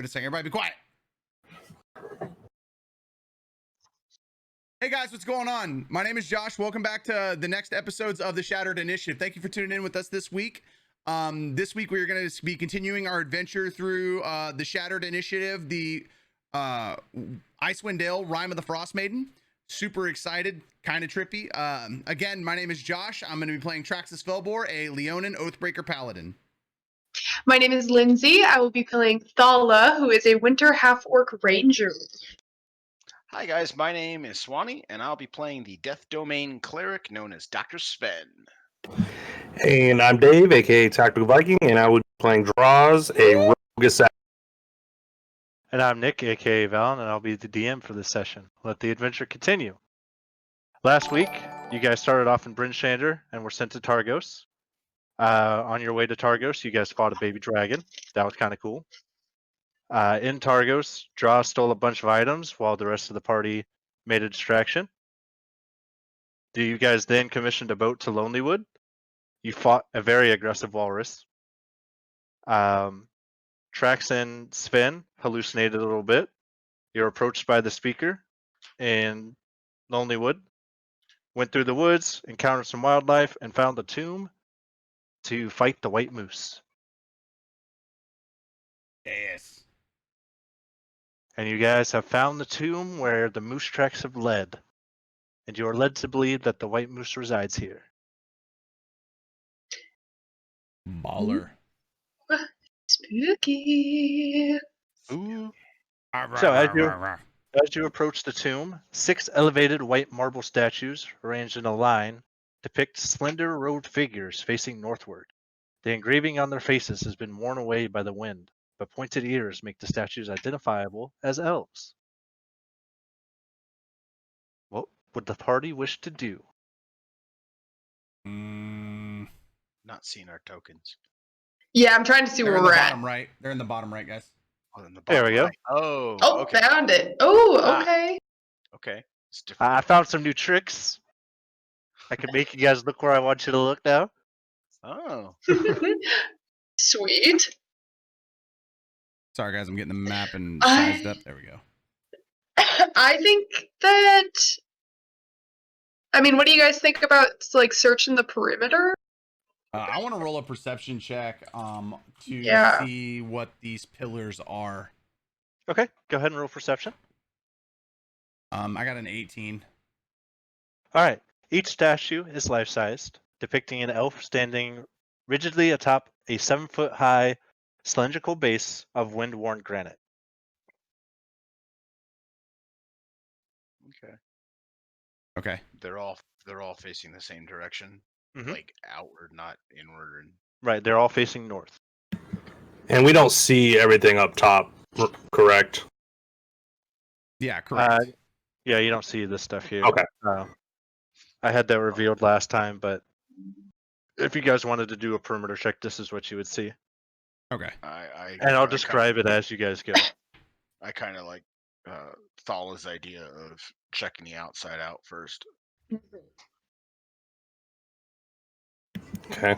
Wait a second, everybody be quiet. Hey guys, what's going on? My name is Josh. Welcome back to the next episodes of the Shattered Initiative. Thank you for tuning in with us this week. This week we are going to be continuing our adventure through the Shattered Initiative, the Icewind Dale Rime of the Frostmaiden. Super excited, kind of trippy. Again, my name is Josh. I'm going to be playing Traxxas Felbor, a Leonin Oathbreaker Paladin. My name is Lindsay. I will be playing Thala, who is a Winter Half-Orc Ranger. Hi guys, my name is Swanee, and I'll be playing the Death Domain Cleric known as Dr. Sven. And I'm Dave, aka Tactical Viking, and I would be playing Draws, a rogue assassin. And I'm Nick, aka Valen, and I'll be the DM for this session. Let the adventure continue. Last week, you guys started off in Bryn Shander and were sent to Targos. On your way to Targos, you guys fought a baby dragon. That was kind of cool. In Targos, Draw stole a bunch of items while the rest of the party made a distraction. You guys then commissioned a boat to Lonelywood. You fought a very aggressive walrus. Trax and Sven hallucinated a little bit. You're approached by the speaker in Lonelywood. Went through the woods, encountered some wildlife, and found a tomb to fight the White Moose. Yes. And you guys have found the tomb where the moose tracks have led. And you are led to believe that the White Moose resides here. Baller. Spooky. Ooh. So as you approach the tomb, 6 elevated white marble statues arranged in a line depict slender robed figures facing northward. The engraving on their faces has been worn away by the wind, but pointed ears make the statues identifiable as elves. What would the party wish to do? Not seeing our tokens. Yeah, I'm trying to see They're where in the we're at. bottom right. They're in the bottom right, guys. Oh, in the There we bottom go. right. Oh, Oh, okay. found it. Oh, Ah. okay. Okay. It's different. I found some new tricks. I can make you guys look where I want you to look now. Oh. Sweet. Sorry, guys. I'm getting the map and sized up. There we go. I think that... I mean, what do you guys think about, like, searching the perimeter? I want to roll a perception check to see what these pillars are. Okay, go ahead and roll perception. I got an 18. All right. Each statue is life-sized, depicting an elf standing rigidly atop a 7-foot-high cylindrical base of wind-worn granite. Okay. Okay. They're all facing the same direction, like outward, not inward. And Right, they're all facing north. And we don't see everything up top, correct? Yeah, correct. Yeah, you don't see this stuff here. Okay. I had that revealed last time, but if you guys wanted to do a perimeter check, this is what you would see. Okay. And I'll describe it as you guys go. I kind of like Thala's idea of checking the outside out first. Okay.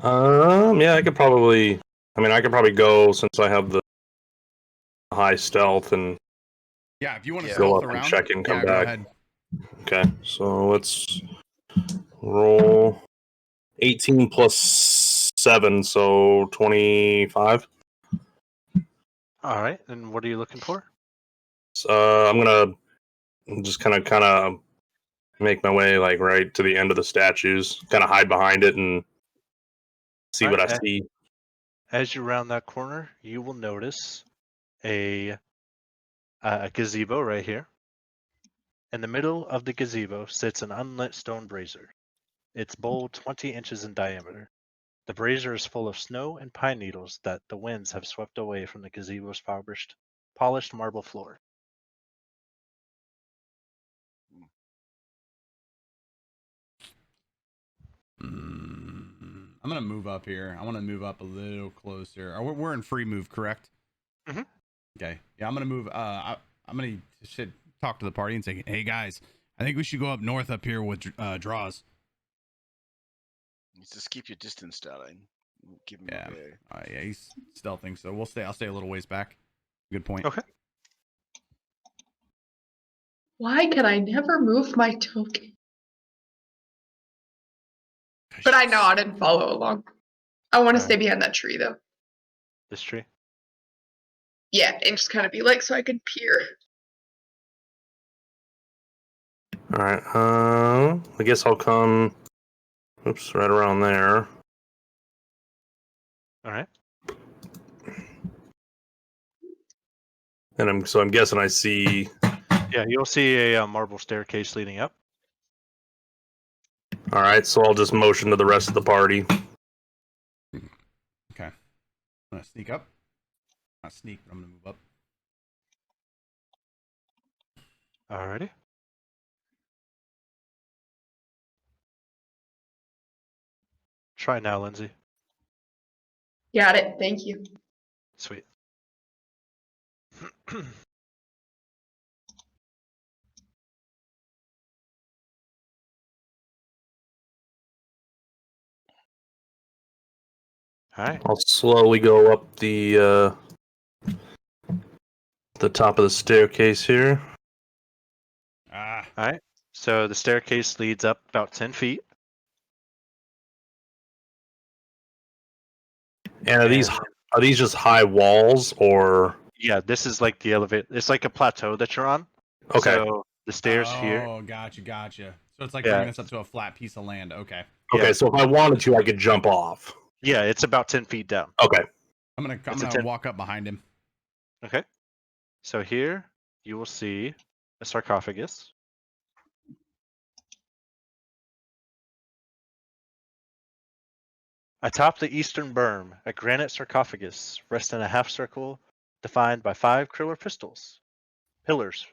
Yeah, I could probably go since I have the high stealth and Yeah, if you want to go stealth up and around, check and come go back. ahead. Okay, so let's roll 18 plus 7, so 25. All right, and what are you looking for? I'm gonna just kind of make my way like right to the end of the statues, kind of hide behind it and see what I see. As you round that corner, you will notice a gazebo right here. In the middle of the gazebo sits an unlit stone brazier. Its bowl 20 inches in diameter. The brazier is full of snow and pine needles that the winds have swept away from the gazebo's polished marble floor. I'm gonna move up here. I want to move up a little closer. We're in free move, correct? Mm-hmm. Okay. Yeah, I'm gonna move. I'm gonna talk to the party and say, "Hey guys, I think we should go up north up here with Draws." Just keep your distance down. Give him Yeah. away. Yeah, he's stealthing, so I'll stay a little ways back. Good point. Okay. Why can I never move my token? But I nod and follow along. I want to Alright. stay behind that tree, though. This tree. Yeah, and just kind of be like, so I can peer. All right. I guess I'll come. Oops, right around there. All right. And I'm guessing I see. Yeah, you'll see a marble staircase leading up. All right, so I'll just motion to the rest of the party. Okay. I'm gonna sneak up. Not sneak, but I'm gonna move up. Alrighty. Try now, Lindsay. Got it. Thank you. Sweet. All right. I'll slowly go up the top of the staircase here. Ah. All right. So the staircase leads up about 10 feet. And are these just high walls or? Yeah, this is like the elevator. It's like a plateau that you're on. Okay. So the stairs here. Oh, gotcha. So it's like Yeah. bringing us up to a flat piece of land. Okay. Okay, Yeah. so if I wanted to, I could jump off. Yeah, it's about 10 feet down. Okay. I'm It's a gonna 10. walk up behind him. Okay. So here you will see a sarcophagus. Atop the eastern berm, a granite sarcophagus rests in a half circle defined by 5 clear pillars.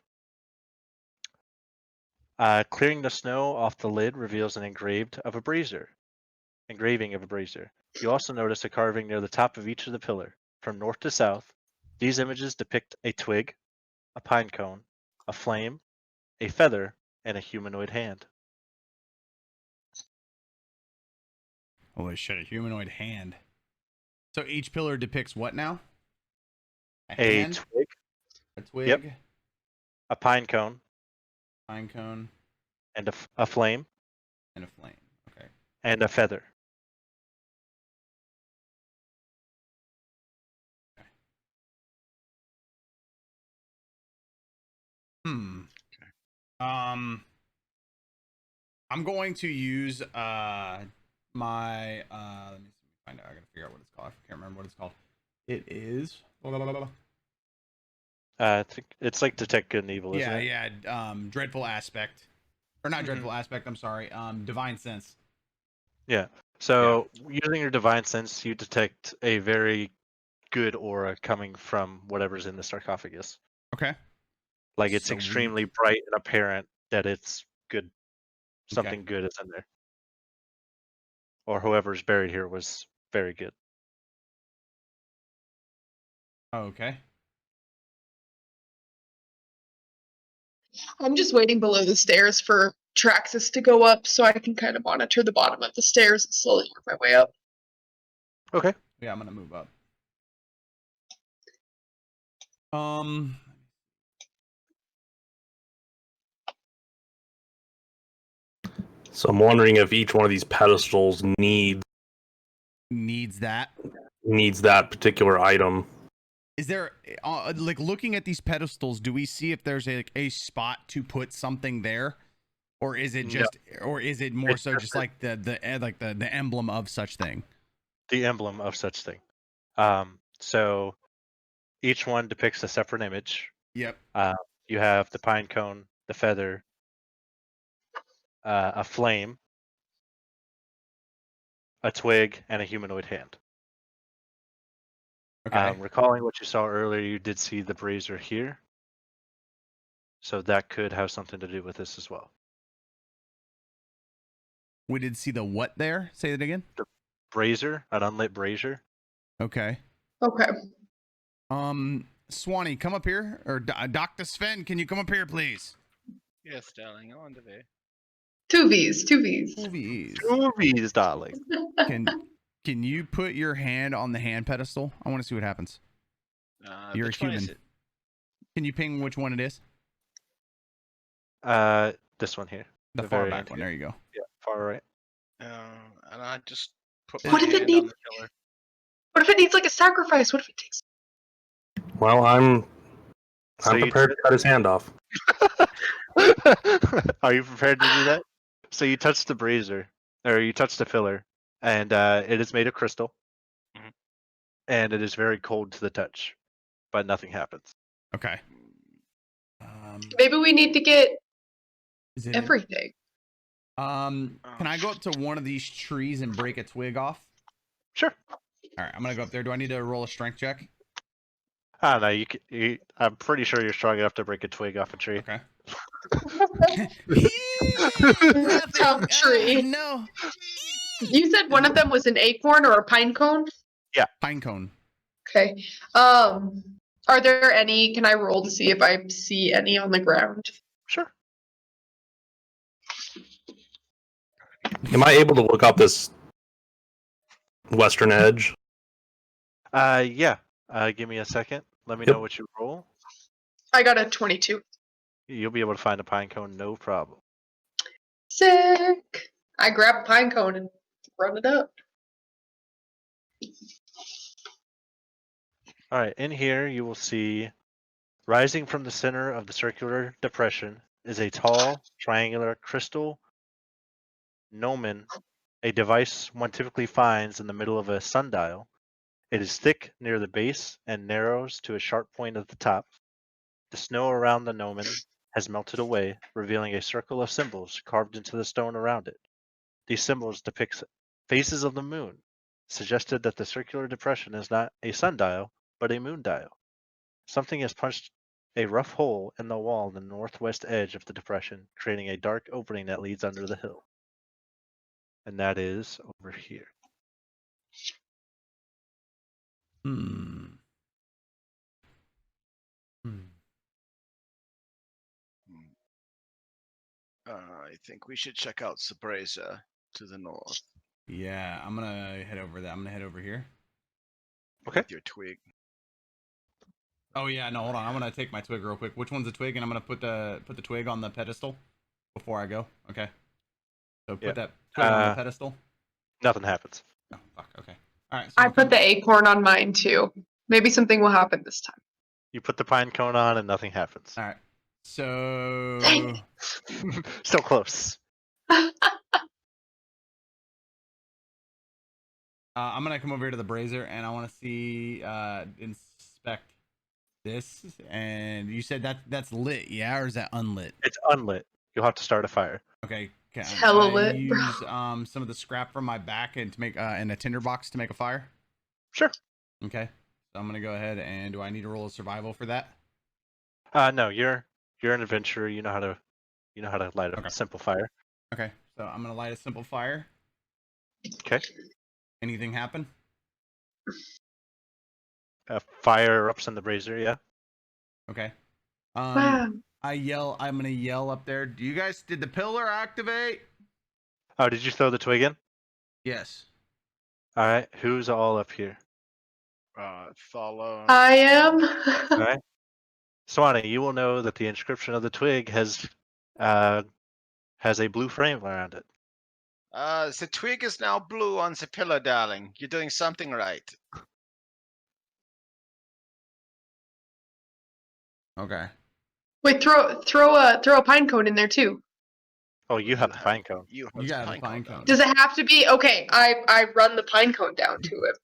Clearing the snow off the lid reveals an engraving of a brazier. You also notice a carving near the top of each of the pillar. From north to south, these images depict a twig, a pine cone, a flame, a feather, and a humanoid hand. Holy shit, a humanoid hand. So each pillar depicts what now? A hand? twig, A twig? Yep. a pine cone, Pine cone, and a flame, and a flame. Okay. and a feather. I'm going to use my let me find out. I gotta figure out what it's called. I can't remember what it's called. It is I think it's like detect good and evil, isn't it? yeah. Dreadful aspect. Or not dreadful aspect, I'm sorry. Divine sense. Yeah. So using your divine sense, you detect a very good aura coming from whatever's in the sarcophagus. Okay. Like it's Sweet. extremely bright and apparent that it's good. Something good is in there. Or whoever's buried here was very good. Okay. I'm just waiting below the stairs for Traxxas to go up so I can kind of monitor the bottom of the stairs and slowly work my way up. Okay. Yeah, I'm gonna move up. So I'm wondering if each one of these pedestals needs that particular item. Is there like looking at these pedestals, do we see if there's a spot to put something there, or is it just or is it more so just like the emblem of such thing? The emblem of such thing. So each one depicts a separate image. Yep. You have the pine cone, the feather, a flame, a twig, and a humanoid hand. Okay. Recalling what you saw earlier, you did see the brazier here. So that could have something to do with this as well. We did see the what there? Say that again. The brazier, an unlit brazier. Okay. Okay. Swanee, come up here. Or Dr. Sven, can you come up here, please? Yes, darling, on the way. 2Vs, 2Vs. Movies, darling. Can you put your hand on the hand pedestal? I want to see what happens. You're a Which one is human. it? Can you ping which one it is? This one here. The The far very back end one. here. There you go. Yeah, far right. And I just put What my if it hand on needs- the pillar. What if it needs like a sacrifice? What if it takes? Well, I'm So you prepared to cut his hand off. Are you prepared to do that? So you touch the brazier, or you touch the filler, and it is made of crystal, Mhm. and it is very cold to the touch, but nothing happens. Okay. Maybe we need to get Is it? everything. Can I go up to one of these trees and break a twig off? Sure. All right, I'm gonna go up there. Do I need to roll a strength check? I don't know. I'm pretty sure you're strong enough to break a twig off a tree. Okay. Tough tree. No. You said one of them was an acorn or a pine cone? Pine cone. Okay. Are there any? Can I roll to see if I see any on the ground? Sure. Am I able to look up this western edge? Yeah. Give me a second. Let me Yep. know what you roll. I got a 22. You'll be able to find a pine cone, no problem. Sick. I grab a pine cone and run it up. All right. In here, you will see, rising from the center of the circular depression is a tall, triangular crystal gnomon, a device one typically finds in the middle of a sundial. It is thick near the base and narrows to a sharp point at the top. The snow around the gnomon has melted away, revealing a circle of symbols carved into the stone around it. These symbols depict phases of the moon, suggested that the circular depression is not a sundial, but a moon dial. Something has punched a rough hole in the wall on the northwest edge of the depression, creating a dark opening that leads under the hill. And that is over here. Hmm. I think we should check out Sabreza to the north Yeah, I'm gonna head over that. I'm gonna head over here. Okay. with your twig. Oh yeah, no, hold on. I'm gonna take my twig real quick. Which one's a twig? And I'm gonna put the twig on the pedestal before I go. Okay. So put Yeah. that twig on the pedestal. Nothing happens. Oh fuck. Okay. All right. So I we'll put come- the acorn on mine too. Maybe something will happen this time. You put the pine cone on and nothing happens. All right. So Dang. Still close. I'm gonna come over here to the brazier and I want to see inspect this. And you said that's lit, yeah, or is that unlit? It's unlit. You'll have to start a fire. Okay. Can It's hella I lit, bro. use some of the scrap from my back and to make in a tinderbox to make a fire? Sure. Okay. So I'm gonna go ahead and do I need to roll a survival for that? No, you're an adventurer. You know how to light up Okay. a simple fire. Okay. So I'm gonna light a simple fire. Okay. Anything happen? A fire erupts in the brazier. Yeah. Okay. Wow. I'm gonna yell up there. Did the pillar activate? Oh, did you throw the twig in? Yes. All right. Who's all up here? Follow. I am. All right. Swanee, you will know that the inscription of the twig has a blue frame around it. The twig is now blue on the pillar, darling. You're doing something right. Okay. Wait, throw a pine cone in there too. Oh, you have the pine cone. You You got a pine cone. Does it have to be okay? I run the pine cone down to him.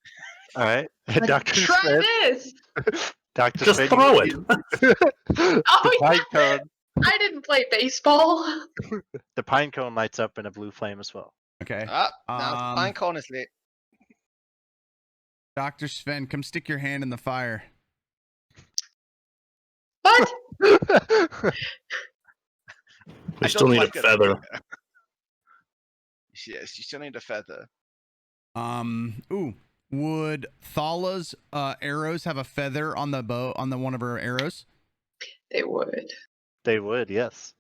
All right. Like, Dr. try Smith. this. Dr. Just Smith, throw it. the Oh pine yeah. cone. I didn't play baseball. The pine cone lights up in a blue flame as well. Okay. Now the pine cone is lit. Dr. Sven, come stick your hand in the fire. What? We still need a feather. Yes, you still need a feather. Ooh. Would Thala's arrows have a feather on the bow on the one of her arrows? They would. They would, yes.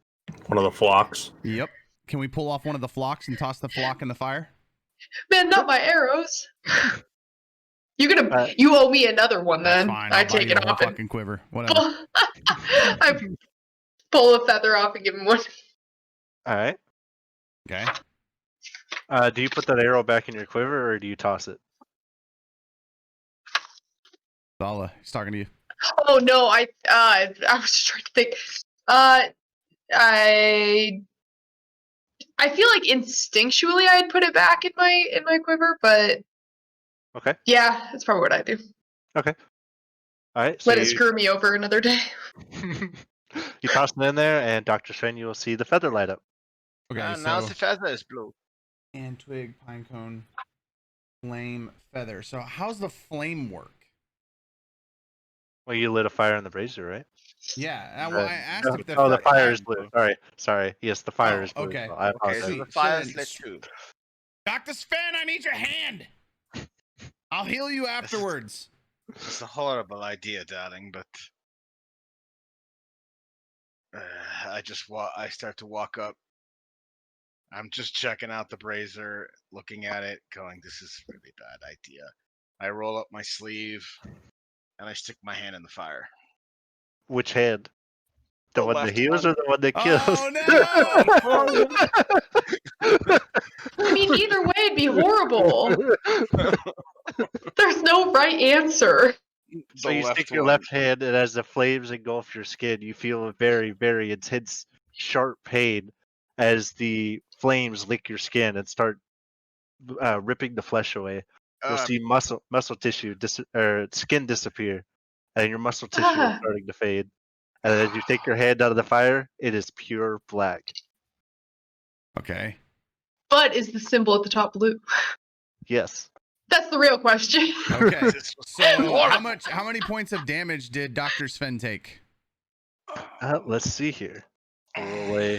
One of the flocks. Yep. Can we pull off one of the flocks and toss the flock in the fire? Man, not my arrows. You Uh, you owe me another one That's then. fine. I I'll buy take you it a whole off and fucking quiver. Whatever. I pull a feather off and give him one. All right. Okay. Do you put that arrow back in your quiver, or do you toss it? Zala, he's talking to you. Oh no, I was trying to think. I feel like instinctually I'd put it back in my quiver, but Okay. yeah, that's probably what I do. Okay. All right. So Let it screw me over another day. you toss it in there, and Dr. Sven, you will see the feather light up. Okay, Now so the feather is blue. and twig, pine cone, flame, feather. So how's the flame work? Well, you lit a fire in the brazier, right? Yeah. Well, I asked if the the fire is had- blue. Sorry. Yes, the fire is blue. okay. So I Okay, apologize. so the Sweet. fire So is then- lit too. Dr. Sven, I need your hand. I'll heal you afterwards. It's a horrible idea, darling, but I start to walk up. I'm just checking out the brazier, looking at it, going, "This is a really bad idea." I roll up my sleeve, and I stick my hand in the fire. Which hand? The The one that left heals one. or the one that kills? Oh no! I mean, either way, it'd be horrible. There's no right answer. So The you left stick your one. left hand, and as the flames engulf your skin, you feel a very, very intense, sharp pain as the flames lick your skin and start ripping the flesh away. You'll see muscle tissue or skin disappear, and your muscle tissue is Ah. starting to fade. And as you take your hand out of the fire, it is pure black. Okay. But is the symbol at the top blue? Yes. That's the real question. Okay. This was So horrible. how many points of damage did Dr. Sven take? Let's see here. Roll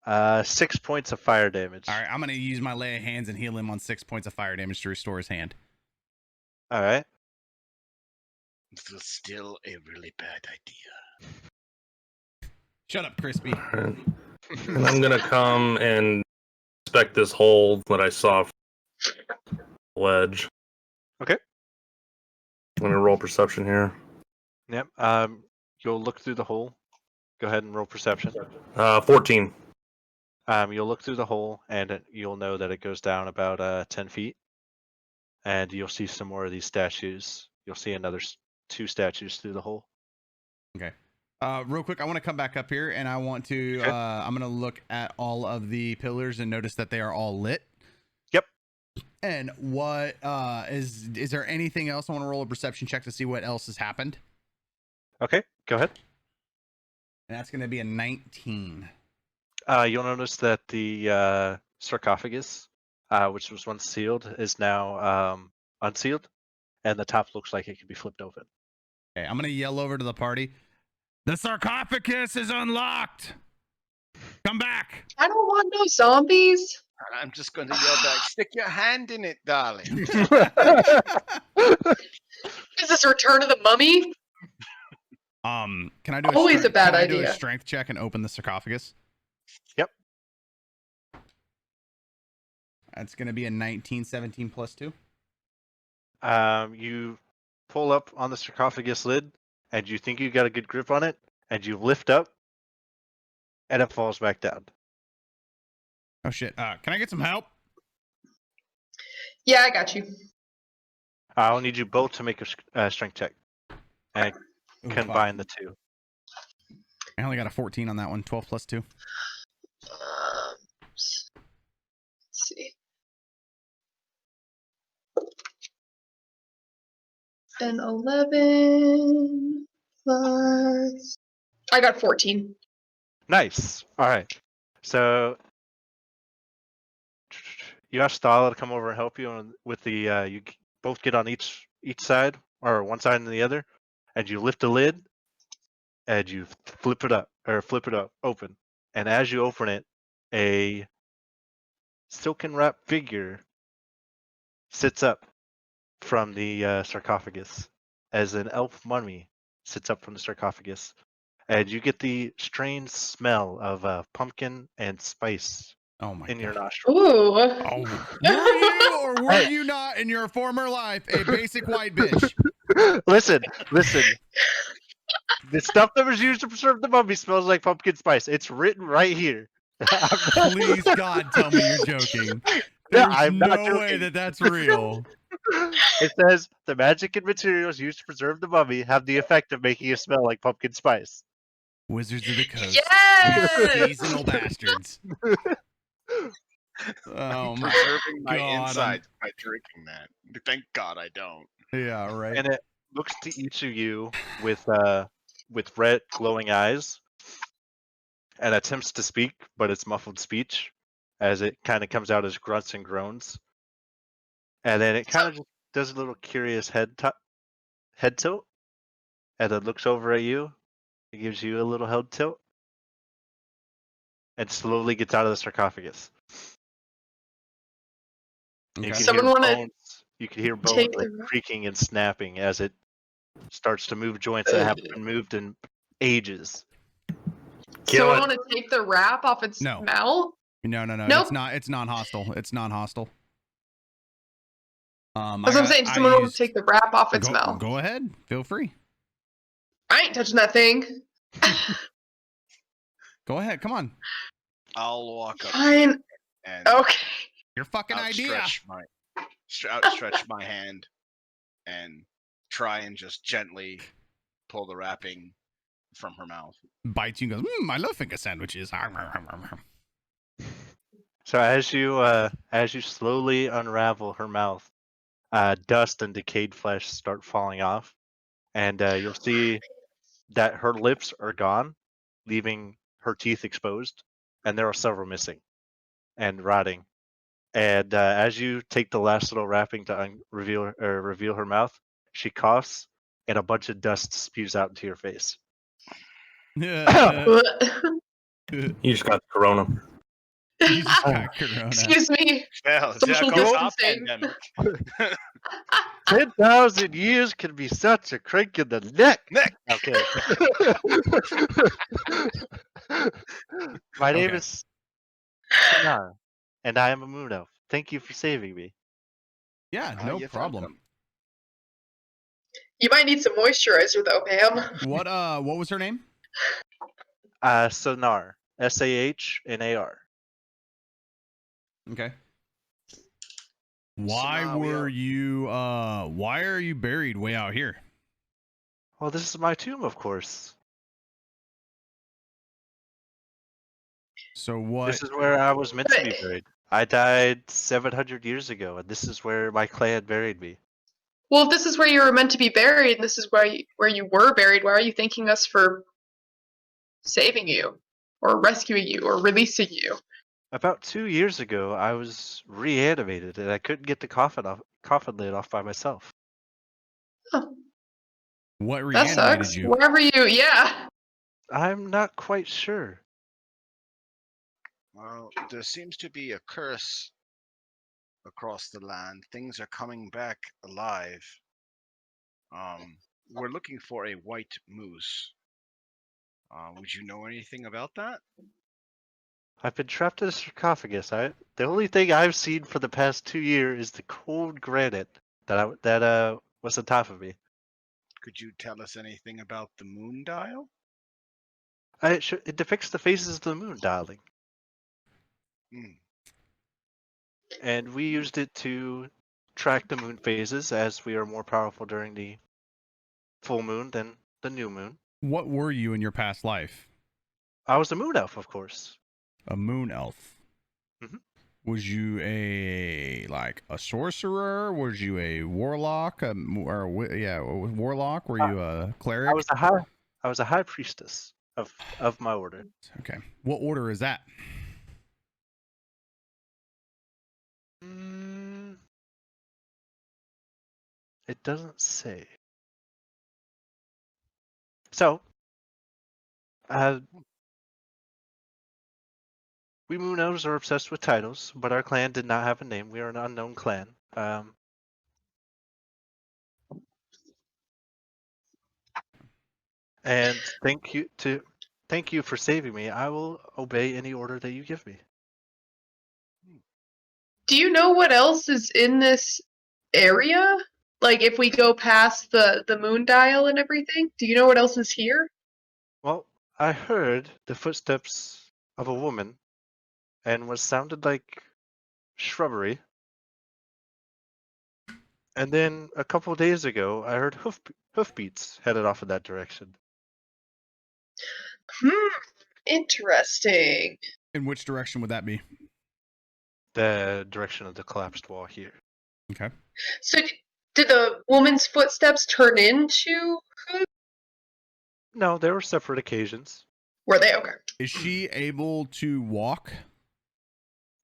a 6 points of fire damage. All right, I'm gonna use my lay of hands and heal him on 6 points of fire damage to restore his hand. All right. This was still a really bad idea. Shut up, Crispy. Alright. And I'm gonna come and inspect this hole that I saw from the ledge. Okay. I'm gonna roll perception here. Yep. You'll look through the hole. Go ahead and roll perception. 14. You'll look through the hole, and you'll know that it goes down about 10 feet. And you'll see some more of these statues. You'll see another 2 statues through the hole. Okay. Real quick, I want to come back up here and I want to. Okay. I'm gonna look at all of the pillars and notice that they are all lit. Yep. And what is there anything else? I want to roll a perception check to see what else has happened. Okay, go ahead. And that's gonna be a 19. You'll notice that the sarcophagus, which was once sealed, is now unsealed, and the top looks like it can be flipped open. Okay, I'm gonna yell over to the party. The sarcophagus is unlocked. Come back. I don't want no zombies. And I'm just going to yell back, "Stick your hand in it, darling." Is this Return of the Mummy? Can I do Always a bad can I do a idea. strength check and open the sarcophagus? Yep. That's gonna be a 19, 17 plus 2. You pull up on the sarcophagus lid, and you think you got a good grip on it, and you lift up, and it falls back down. Oh shit. Can I get some help? Yeah, I got you. I'll need you both to make a strength check and Ooh, combine fuck. the two. I only got a 14 on that one. 12 plus 2. Let's see. And 11 plus. I got 14. Nice. All right. So you ask Stala to come over and help you with the. You both get on each side, or one side and the other, and you lift the lid, and you flip it up open. And as you open it, a silken wrapped figure sits up from the sarcophagus, as an elf mummy sits up from the sarcophagus, and you get the strange smell of pumpkin and spice Oh my in your god. nostril. Ooh. Oh, were you or were you not in your former life a basic white bitch? Listen. The stuff that was used to preserve the mummy smells like pumpkin spice. It's written right here. Please, God, tell me you're joking. No, There's I'm not no way joking. that that's real. It says the magic and materials used to preserve the mummy have the effect of making it smell like pumpkin spice. Wizards of the Coast. Yes! Seasonal bastards. Oh I'm my preserving my God, insides by drinking that. Thank God I don't. Yeah, right. And it looks to each of you with red glowing eyes and attempts to speak, but it's muffled speech as it kind of comes out as grunts and groans. And then it kind of just does a little curious head tilt, and then looks over at you. It gives you a little head tilt, and slowly gets out of the sarcophagus. Okay. You can Someone hear wanna bones. You can hear bones take like the- creaking and snapping as it starts to move joints that haven't been moved in ages. Kill Someone it. want to take the wrap off its No. mouth? No. Nope. It's non-hostile. It's non-hostile. That's what I'm saying. Does someone want to take the wrap off its mouth? Go ahead. Feel free. I ain't touching that thing. Go ahead. Come on. I'll walk up to Fine. it and Okay. Your fucking idea. outstretch my hand and try and just gently pull the wrapping from her mouth. Bites you and goes, I love finger sandwiches. So as you slowly unravel her mouth, dust and decayed flesh start falling off, and you'll see that her lips are gone, leaving her teeth exposed, and there are several missing and rotting. And as you take the last little wrapping to reveal her mouth, she coughs, and a bunch of dust spews out into your face. What? You just got corona. You just got corona. Excuse me. Hell, Social distancing. pandemic. 10,000 years can be such a crank in the neck. Neck. Okay. My name Okay. is Sinar, and I am a moon elf. Thank you for saving me. Yeah, no You're problem. welcome. You might need some moisturizer though, ma'am. What was her name? Sonar. Sahnar. Okay. Why are you buried way out here? Well, this is my tomb, of course. So what? This is where I was meant to be buried. I died 700 years ago, and this is where my clan buried me. Well, if this is where you were meant to be buried, and this is where you were buried, why are you thanking us for saving you, or rescuing you, or releasing you? About 2 years ago, I was reanimated, and I couldn't get the coffin lid off by myself. Oh, What that reanimated sucks. you? Wherever yeah. I'm not quite sure. Well, there seems to be a curse across the land. Things are coming back alive. We're looking for a white moose. Would you know anything about that? I've been trapped in a sarcophagus. The only thing I've seen for the past 2 years is the cold granite that was on top of me. Could you tell us anything about the moon dial? It depicts the phases of the moon, darling. Hmm. And we used it to track the moon phases, as we are more powerful during the full moon than the new moon. What were you in your past life? I was a moon elf, of course. A moon elf. Mhm. Was you a sorcerer? Was you a warlock? Warlock? Were you a cleric? I was a high priestess of my order. Okay. What order is that? It doesn't say. So, we moon elves are obsessed with titles, but our clan did not have a name. We are an unknown clan. And thank you for saving me. I will obey any order that you give me. Do you know what else is in this area? Like if we go past the moon dial and everything, do you know what else is here? Well, I heard the footsteps of a woman and what sounded like shrubbery. And then a couple days ago, I heard hoofbeats headed off in that direction. Interesting. In which direction would that be? The direction of the collapsed wall here. Okay. So did the woman's footsteps turn into hooves? No, there were separate occasions. Were they? Okay. Is she able to walk?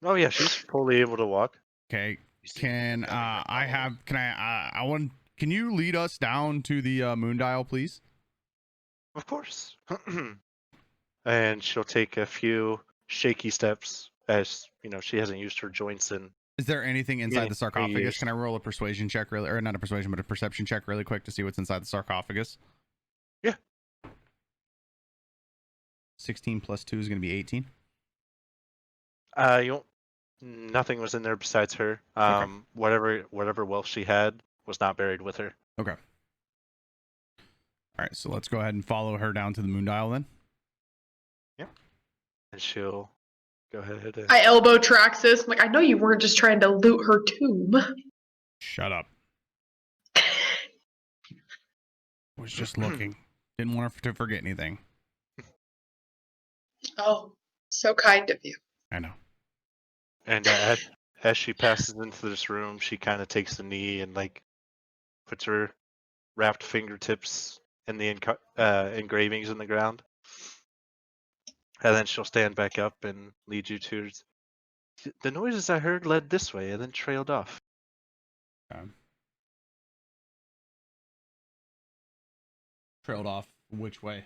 Oh yeah, she's fully able to walk. Okay. You see, Can that ain't no I problem. have? Can I want? Can you lead us down to the moon dial, please? Of course. And she'll take a few shaky steps as she hasn't used her joints in Is there anything inside many, the many sarcophagus? years. Can I roll a persuasion check, really, or not a persuasion, but a perception check, really quick, to see what's inside the sarcophagus? Yeah. 16 plus 2 is going to be 18. You don't, nothing was in there besides her. Okay. Whatever wealth she had was not buried with her. Okay. All right, so let's go ahead and follow her down to the moon dial then. And she'll go ahead and I elbow Traxus. I'm like, I know you weren't just trying to loot her tomb. Shut up. Was just looking. Didn't want her to forget anything. Oh, so kind of you. I know. and as she passes into this room, she kind of takes the knee and puts her wrapped fingertips in the engravings in the ground. And then she'll stand back up and lead you to the noises I heard led this way and then trailed off. Trailed off which way?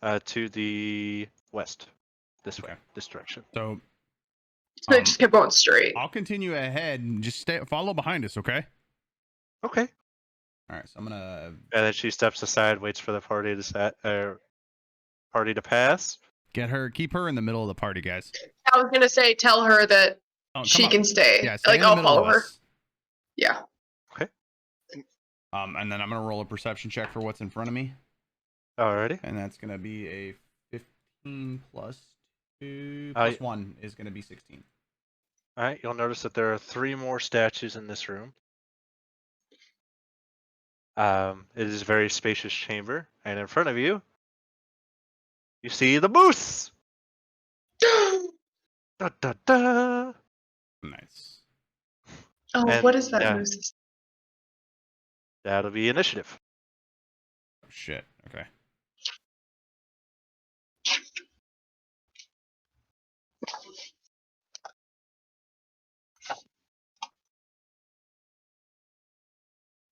To the west. This way. Okay. This direction. So So they just kept going straight. I'll continue ahead and just follow behind us, okay? Okay. All right, so I'm gonna. And then she steps aside, waits for the party to pass. Keep her in the middle of the party, guys. I was gonna say, tell her that Oh, come she on. can stay. Yeah, stay Like in the I'll middle follow of her. us. Yeah. And then I'm gonna roll a perception check for what's in front of me, Alrighty. and that's gonna be a 15 plus 2 plus 1 is gonna be 16. Alright, you'll notice that there are 3 more statues in this room. It is a very spacious chamber, and in front of you, you see the moose. Da, da, da. Nice. Oh, And, what is that yeah. moose? That'll be initiative. Oh, shit. Okay.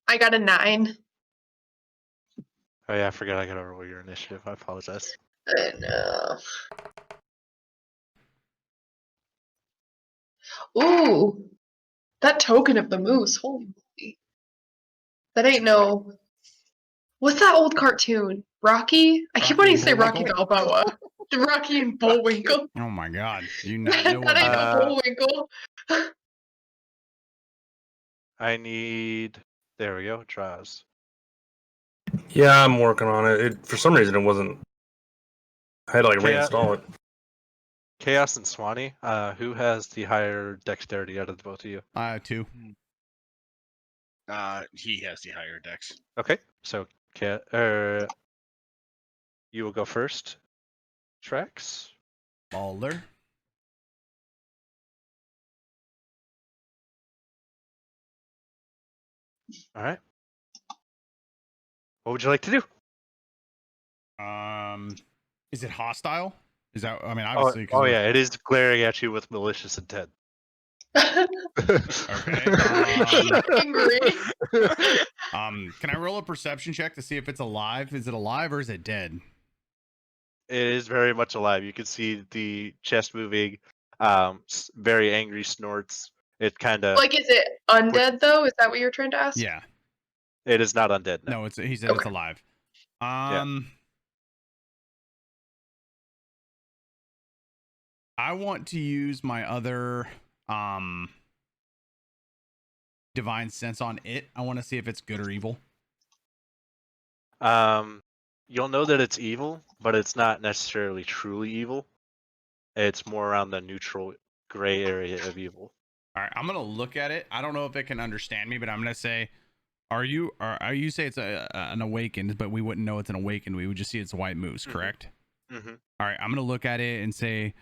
I got a 9. Oh yeah, I forgot I gotta roll your initiative. I apologize. I know. Ooh, that token of the moose. Holy moly. That ain't no. What's that old cartoon? Rocky? I keep Rocky wanting and to say Rocky Bullwinkle? Balboa. Rocky and Bullwinkle. Oh my god. You not know That ain't what? no Bullwinkle. I need. There we go. Draws. Yeah, I'm working on it. For some reason, it wasn't. I had to reinstall it. Chaos and Swanee. Who has the higher dexterity out of the both of you? 2. He has the higher dex. Okay, so you will go first. Trax. Balder. All right. What would you like to do? Is it hostile? Is that? I mean, Oh, obviously. oh yeah, it is glaring at you with malicious intent. Okay. Angry. Can I roll a perception check to see if it's alive? Is it alive or is it dead? It is very much alive. You can see the chest moving, very angry snorts. It kind of Like, is it undead though? Is that what you're trying to ask? Yeah. It is not undead. No. No, he said it's Okay. alive. I want to use my other divine sense on it. I want to see if it's good or evil. You'll know that it's evil, but it's not necessarily truly evil. It's more around the neutral gray area of evil. All right, I'm gonna look at it. I don't know if it can understand me, but I'm gonna say, are you say it's an awakened, but we wouldn't know it's an awakened. We would just see it's a white moose, correct? Mm-hmm. All right, I'm gonna look at it and say,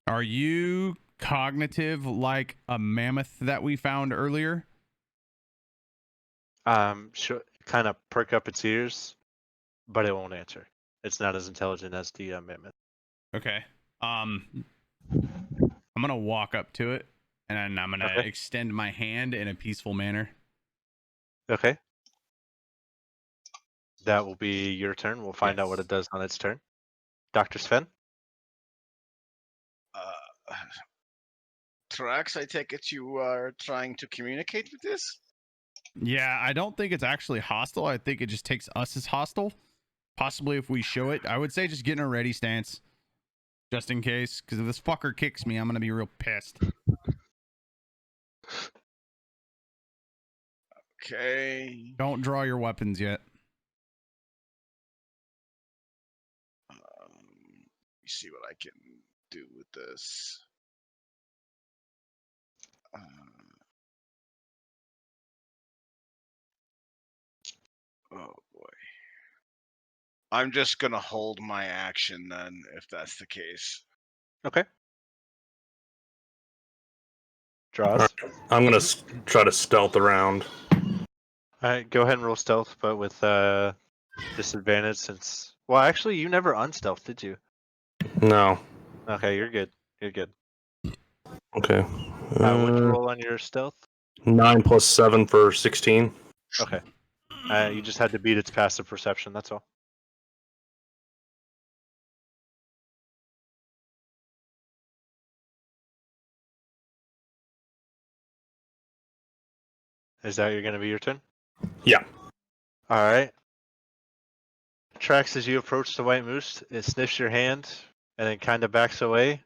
are you cognitive like a mammoth that we found earlier? Kind of perk up its ears, but it won't answer. It's not as intelligent as the mammoth. Okay. I'm gonna walk up to it and then I'm gonna Okay. extend my hand in a peaceful manner. Okay. That will be your turn. We'll find out what Yes. it does on its turn. Dr. Sven? Trax, I take it you are trying to communicate with this? Yeah, I don't think it's actually hostile. I think it just takes us as hostile. Possibly if we show it, I would say just get in a ready stance, just in case. Because if this fucker kicks me, I'm gonna be real pissed. Okay. Don't draw your weapons yet. Let me see what I can do with this. Oh boy. I'm just gonna hold my action then, if that's the case. Okay. Draws. I'm gonna try to stealth around. All right, go ahead and roll stealth, but with disadvantage since. Well, actually, you never unstealth, did you? No. Okay, you're good. You're good. Okay. What'd you roll on your stealth? 9 plus 7 for 16. Okay. You just had to beat its passive perception. That's all. Is that going to be your turn? Yeah. All right. Trax, as you approach the white moose, it sniffs your hand and then kind of backs away.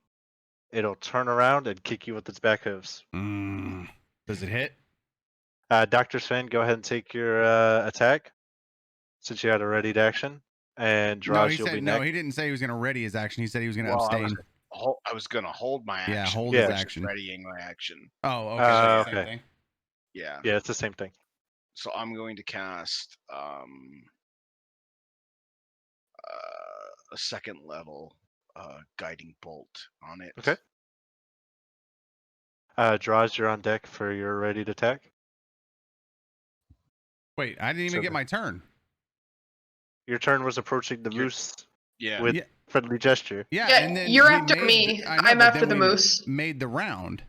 It'll turn around and kick you with its back hooves. Does it hit? Dr. Sven, go ahead and take your attack since you had a readied action. And No, Draws, he you'll said be no. next. He didn't say he was gonna ready his action. He said he was gonna Well, abstain. I was gonna hold my action. Yeah, hold his versus action. Readying my action. Oh, okay. That's the same Okay. thing. Yeah. Yeah, it's the same thing. So I'm going to cast a second level guiding bolt on it. Okay. Draws, you're on deck for your readied attack. Wait, I didn't even So get my turn. Your turn was approaching the moose Yeah. with Yeah. friendly gesture. Yeah, Yeah, and then you're we after made me. I know, I'm but after then the we moose. made the round.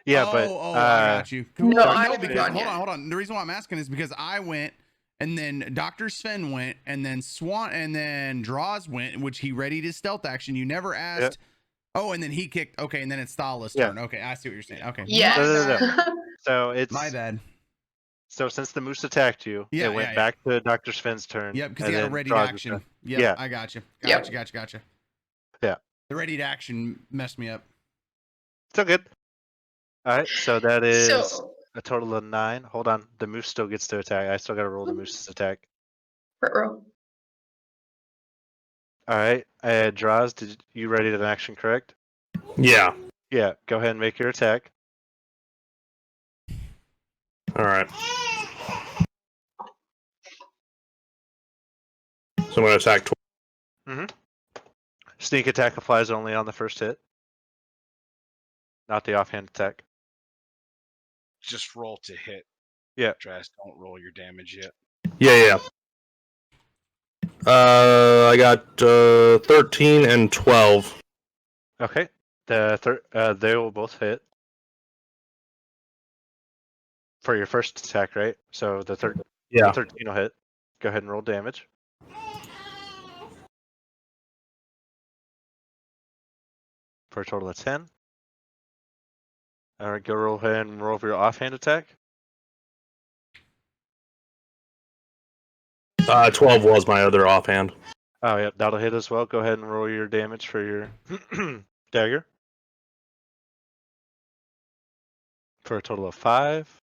Yeah, I but got you. No, Well, I no, haven't because gone yet. hold on. The reason why I'm asking is because I went, and then Dr. Sven went, and then Swan, and then Draws went, which he readied his stealth action. You never asked. Oh, and then he kicked. Okay, and then it's Thala's turn. Okay, I see what you're saying. Okay. Yes. No. So it's My bad. So since the moose attacked you, Yeah, it went yeah. back to Dr. Sven's turn. Yep, because and he had a then readied Draws' action. turn. Yep, Yeah. I got you. Yep. Gotcha. Yeah. The readied action messed me up. Still good. All right, so that is So, a total of 9. Hold on, the moose still gets to attack. I still got to roll the moose's attack. row. All right, Draws, did you ready an action, correct? Yeah. Yeah, go ahead and make your attack. All right. So I'm going to attack Sneak attack applies only on the first hit, not the offhand attack. Just roll to hit. Yeah. Draz, don't roll your damage yet. Yeah. I got 13 and 12. Okay, they will both hit for your first attack, right? So the 13 will hit. Go ahead and roll damage. For a total of 10. All right, go roll ahead and roll for your offhand attack. 12 was my other offhand. Oh, yeah, that'll hit as well. Go ahead and roll your damage for your dagger. For a total of 5.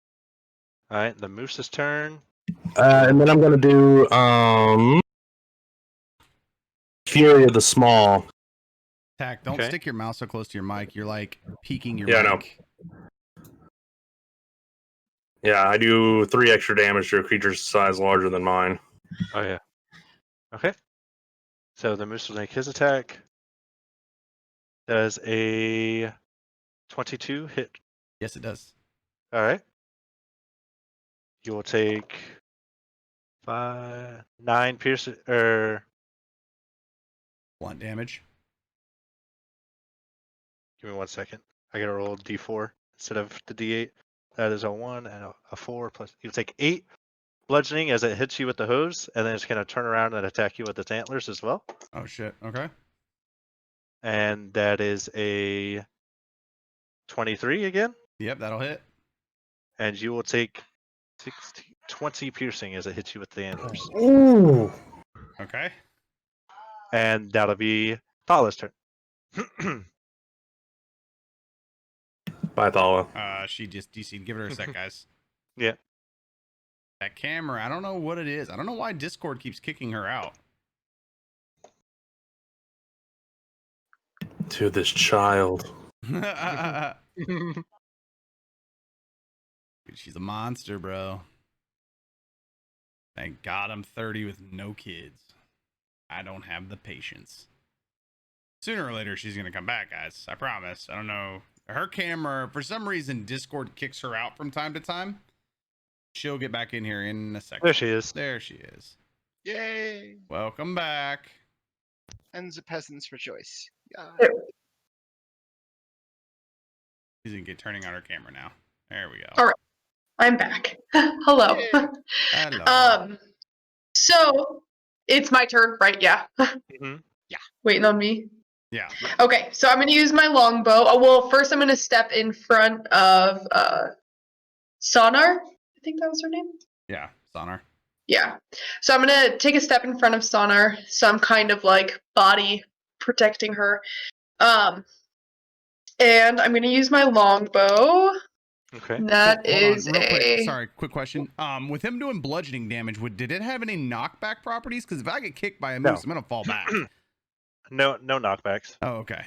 All right, the moose's turn. And then I'm gonna do Fury of the Small. Tack, don't Okay. stick your mouse so close to your mic. You're like peeking your Yeah, I know. mic. Yeah, I do 3 extra damage to a creature's size larger than mine. Oh yeah. Okay. So the moose will make his attack. Does a 22 hit? Yes, it does. All right. You will take 9 pierce or Blunt damage. give me 1 second. I gotta roll d4 instead of the d8. That is a 1 and a 4 plus. You'll take 8 bludgeoning as it hits you with the hose, and then it's gonna turn around and attack you with its antlers as well. Oh shit. Okay. And that is a 23 again. Yep, that'll hit. And you will take 20 piercing as it hits you with the antlers. Ooh. Okay. And that'll be Thala's turn. Bye, Thala. She just DC'd. Give her a sec, guys. Yeah. That camera, I don't know what it is. I don't know why Discord keeps kicking her out. To this child. She's a monster, bro. Thank God I'm 30 with no kids. I don't have the patience. Sooner or later, she's going to come back, guys. I promise. I don't know. Her camera, for some reason, Discord kicks her out from time to time. She'll get back in here in a second. There she is. There she is. Yay! Welcome back. And the peasants rejoice. Yeah. She's going to get turning on her camera now. There we go. All right. I'm back. Hello. Yay. Hello. So it's my turn, right? Yeah. Mm-hmm. Waiting on me. Yeah. Okay, so I'm gonna use my longbow. Well, first I'm gonna step in front of Sonar. I think that was her name. Yeah. Sonar. Yeah. So I'm gonna take a step in front of Sonar. So I'm kind of like body protecting her. And I'm gonna use my longbow. Okay. That Hold on, is real quick. a. Sorry, quick question. With him doing bludgeoning damage, did it have any knockback properties? Because if I get kicked by a No. moose, I'm gonna fall back. No knockbacks. Oh, okay.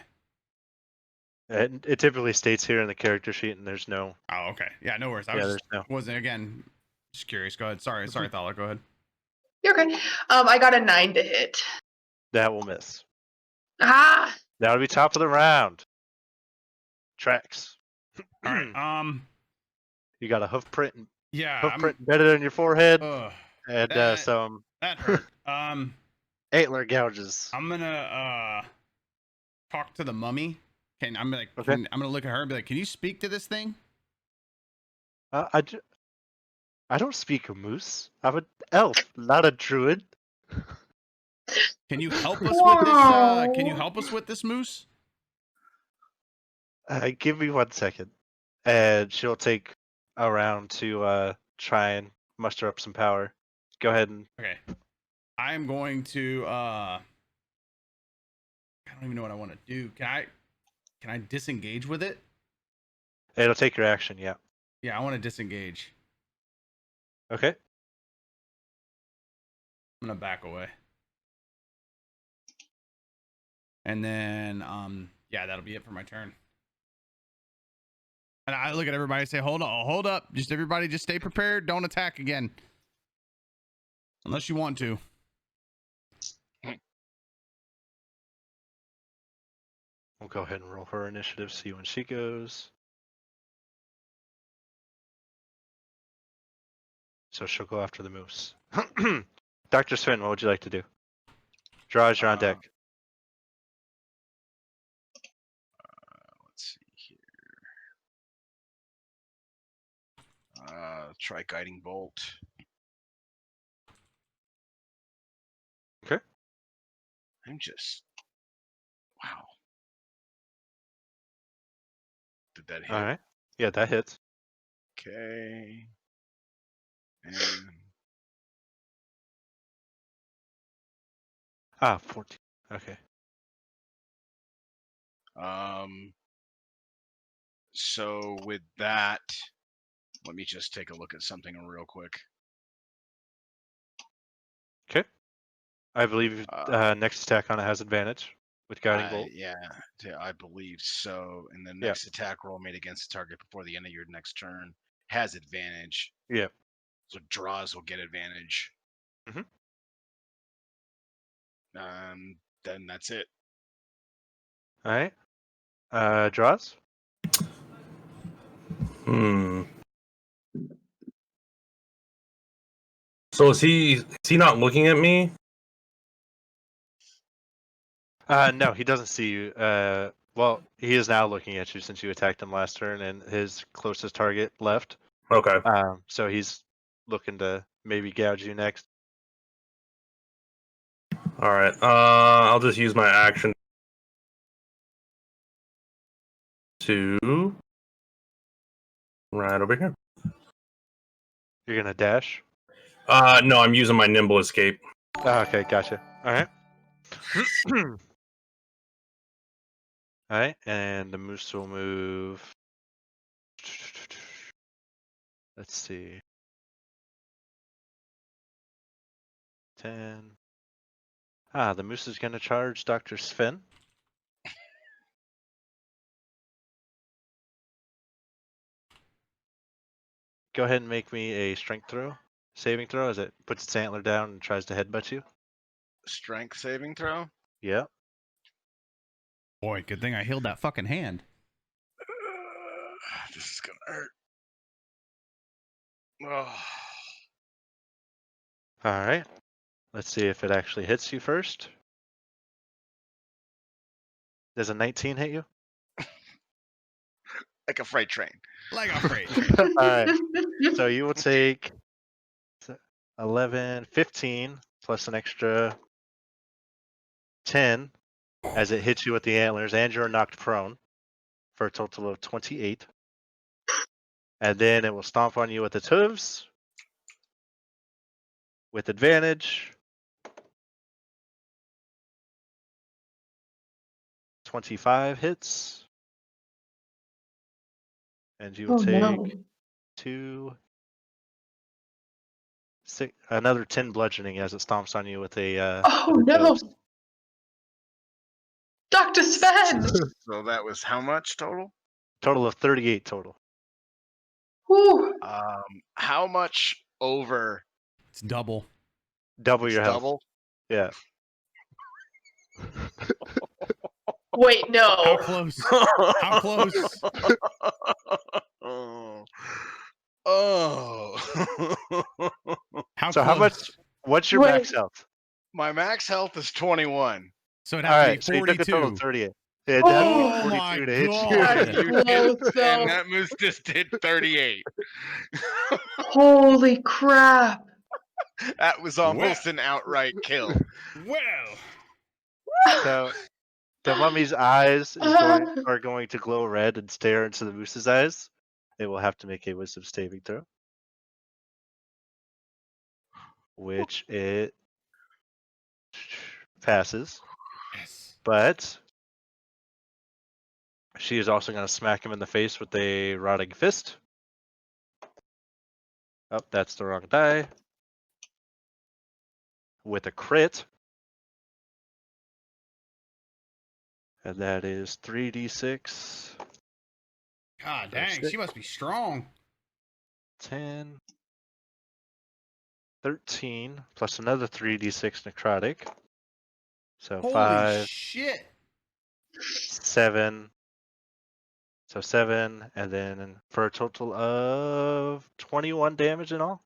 It typically states here in the character sheet, and there's no. Oh, okay. Yeah, no worries. I Yeah, was there's no. wasn't again. Just curious. Go ahead. Sorry, Thala. Go ahead. You're okay. I got a 9 to hit. That will miss. Ah. That'll be top of the round. Tracks. All right. You got a hoof print. Yeah. Hoof print embedded in your forehead, Ugh, and that- some that hurt. antler gouges. I'm gonna talk to the mummy. I'm like, Okay. I'm gonna look at her and be like, can you speak to this thing? I don't speak a moose. I'm an elf, not a druid. Can you help us with this? Can you help us with this moose? Give me 1 second, and she'll take a round to try and muster up some power. Go ahead and Okay. I am going to I don't even know what I want to do. Can I disengage with it? it'll take your action. Yeah. Yeah, I want to disengage. Okay. I'm gonna back away. And then yeah, that'll be it for my turn. And I look at everybody and say, hold up. Just everybody just stay prepared. Don't attack again. Unless you want to. We'll go ahead and roll her initiative, see when she goes. So she'll go after the moose. Dr. Swin, what would you like to do? Draw as you're on deck. Let's see here. Try guiding bolt. Okay. I'm just. Wow. Did that hit? All right. Yeah, that hits. Okay. And 14. Okay. so with that, Let me just take a look at something real quick. Okay. I believe next attack on it has advantage with guiding bolt. Yeah, I believe so. And the Yeah. next attack roll made against the target before the end of your next turn has advantage. Yeah. So draws will get advantage. Mhm. Then that's it. All right. Draws. So is he not looking at me? No, he doesn't see you. Well, he is now looking at you since you attacked him last turn, and his closest target left. Okay. So he's looking to maybe gouge you next. All right. I'll just use my action to right over here. You're gonna dash. No, I'm using my nimble escape. Oh, okay, gotcha. All right. All right, and the moose will move. Let's see. 10. The moose is gonna charge Dr. Sven. Go ahead and make me a strength saving throw as it puts its antler down and tries to headbutt you. Strength saving throw. Yeah. Boy, good thing I healed that fucking hand. This is gonna hurt. Oh. All right. Let's see if it actually hits you first. Does a 19 hit you? Like a freight train. Like a freight. All right. So you will take 11, 15 plus an extra 10 as it hits you with the antlers, and you're knocked prone for a total of 28. And then it will stomp on you with its hooves with advantage. 25 hits. And you will take another 10 bludgeoning as it stomps on you with a. Oh with its no, hooves. Dr. Sven! So that was how much total? Total of 38 total. Whew. How much over? It's double. Double your health. Double. Yeah. Wait, How no. close? How close? Oh. How So close? how much? What's your max health? My max health is 21. So it'd All have right, to so be you took 42. a total of 38. It'd Oh have to be my 42 to hit God. you. That's You close, did, though. and that moose just did 38. Holy crap. That was almost an outright kill. Well. So the mummy's eyes are going to glow red and stare into the moose's eyes. It will have to make a wisdom saving throw, which it passes. Yes. But she is also going to smack him in the face with a rotting fist. Oh, that's the wrong die. With a crit. And that is 3d6. God dang, she must be strong. 10. 13 plus another 3d6 necrotic. So Holy 5, shit. 7. So 7, and then for a total of 21 damage in all.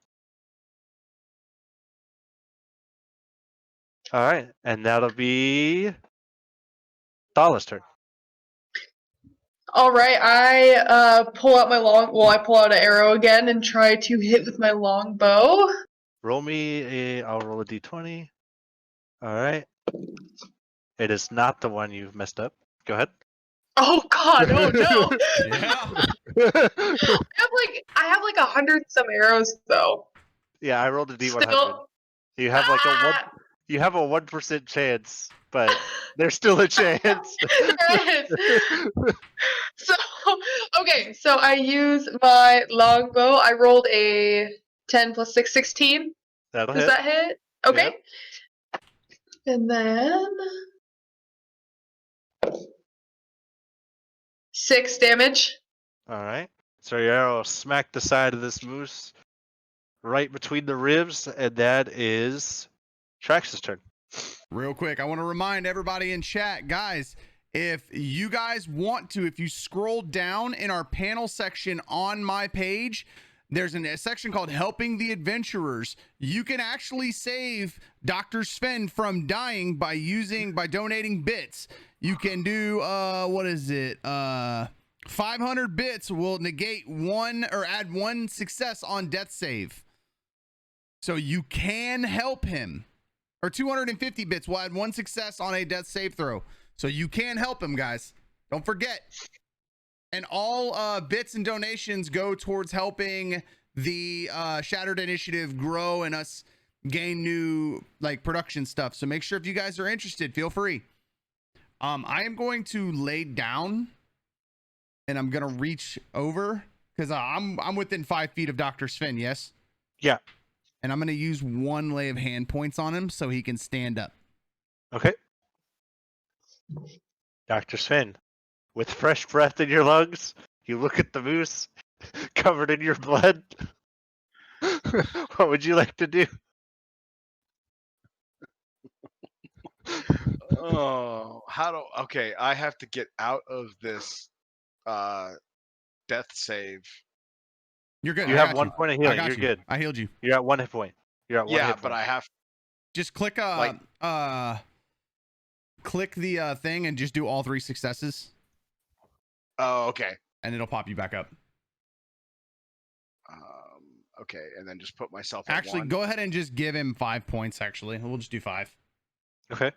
All right, and that'll be Thala's turn. All right, I pull out my I pull out an arrow again and try to hit with my long bow. Roll me I'll roll a d20. All right. It is not the one you've messed up. Go ahead. Oh God! Oh no! Yeah. I have like 100 some arrows though. Yeah, I rolled a d100. Still, You have like you have a 1% chance, but there's still a chance. There is. So, okay, so I use my longbow. I rolled a 10 plus 6, 16. That'll Does hit. that hit? Okay. Yep. And then 6 damage. All right. So your arrow smacked the side of this moose right between the ribs, and that is Trax's turn. Real quick, I want to remind everybody in chat, guys, if you guys want to, if you scroll down in our panel section on my page, there's a section called Helping the Adventurers. You can actually save Dr. Sven from dying by donating bits. You can do what is it? 500 bits will negate one or add one success on death save. So you can help him. Or 250 bits will add one success on a death save throw. So you can help him, guys. Don't forget. And all bits and donations go towards helping the Shattered Initiative grow and us gain new production stuff. So make sure if you guys are interested, feel free. I am going to lay down and I'm gonna reach over because I'm within 5 feet of Dr. Sven, yes? Yeah. And I'm going to use one lay of hand points on him so he can stand up. Okay. Dr. Sven, with fresh breath in your lungs, you look at the moose covered in your blood. What would you like to do? Oh, okay, I have to get out of this death save. You're good. You I have got 1 you. point of I healing. got You're you. good. I healed you. You're at 1 hit point. You're at 1 Yeah, hit but point. I have Just click click the thing and just do all 3 successes Oh, okay. and it'll pop you back up. Okay, and then just put myself at Actually, 1. go ahead and just give him 5 points actually. We'll just do 5. Okay.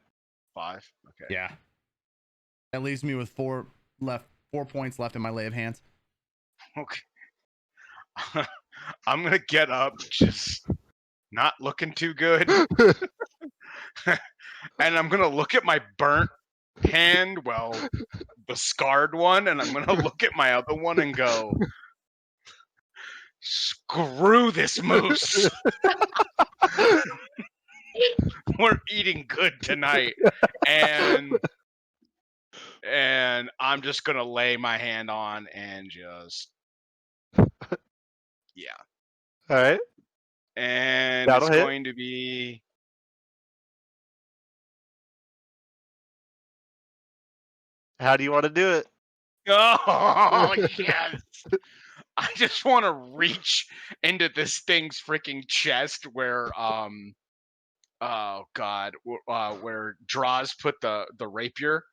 5. Okay. Yeah. That leaves me with 4 points left in my lay of hands. Okay. I'm gonna get up, just not looking too good, and I'm gonna look at my burnt hand, the scarred one, and I'm gonna look at my other one and go, "Screw this moose! We're eating good tonight," and I'm just gonna lay my hand on and just, yeah. All right. And That'll it's hit. going to be How do you want to do it? oh yes. I just want to reach into this thing's freaking chest where oh god, where Draws put the rapier,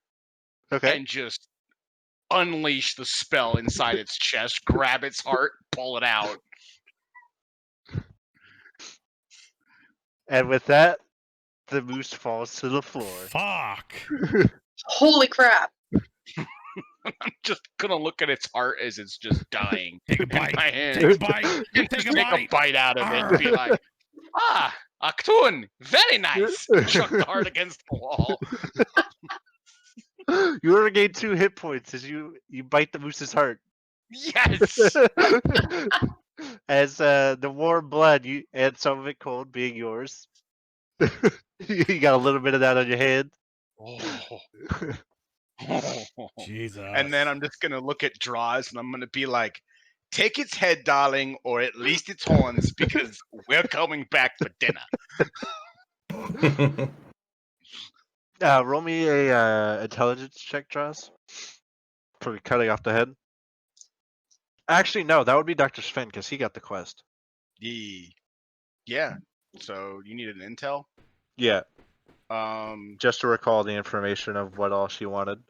Okay. and just unleash the spell inside its chest, grab its heart, pull it out. And with that, the moose falls to the floor. Fuck. Holy crap. I'm just gonna look at its heart as it's just dying Take a in bite. my hand. Take a bite. And Take just a take a bite. bite out of it and be Arr. like, Actun, very nice. Chuck the heart against the wall. You only gain 2 hit points as you bite the moose's heart. Yes. As the warm blood, you and some of it cold, being yours. You got a little bit of that on your hand. Jesus. And then I'm just gonna look at Draws and I'm gonna be like, take its head, darling, or at least its horns, because we're coming back for dinner. Roll me a intelligence check, Draws. For cutting off the head. Actually, no, that would be Dr. Sven because he got the quest. Yeah. So you needed an intel? Yeah, Um, just to recall the information of what all she wanted.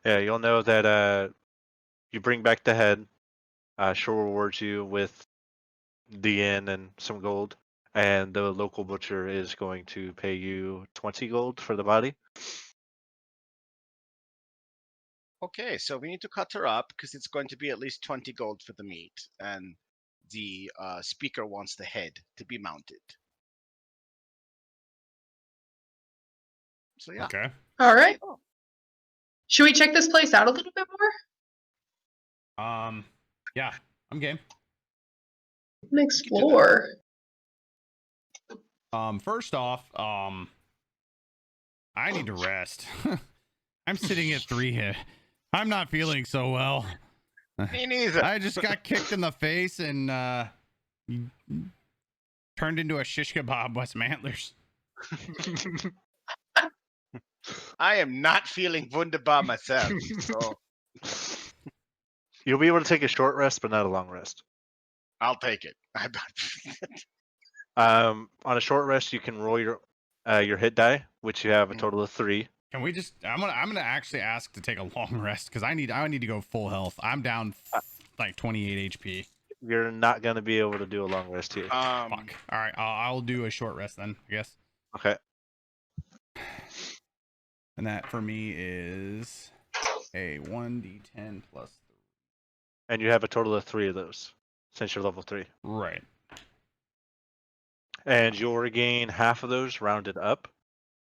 Yeah, you'll know that you bring back the head. She'll reward you with the inn and some gold, and the local butcher is going to pay you 20 gold for the body. okay, so we need to cut her up because it's going to be at least 20 gold for the meat, and the speaker wants the head to be mounted. So yeah. Okay. All right. Should we check this place out a little bit more? Yeah, I'm game. And explore. First off, I need to rest. I'm sitting at 3 hit. I'm not feeling so well. Me neither. I just got kicked in the face and turned into a shish kebab with some antlers. I am not feeling wunderbar myself. So You'll be able to take a short rest, but not a long rest. I'll take it. On a short rest, you can roll your hit die, which you have a total of 3. Can we just? I'm gonna actually ask to take a long rest because I need to go full health. I'm down like 28 HP. You're not going to be able to do a long rest here. Fuck. All right, I'll do a short rest then, I guess. Okay. And that for me is a 1d10 plus 3. And you have a total of 3 of those since you're level 3. Right. And you'll regain half of those rounded up.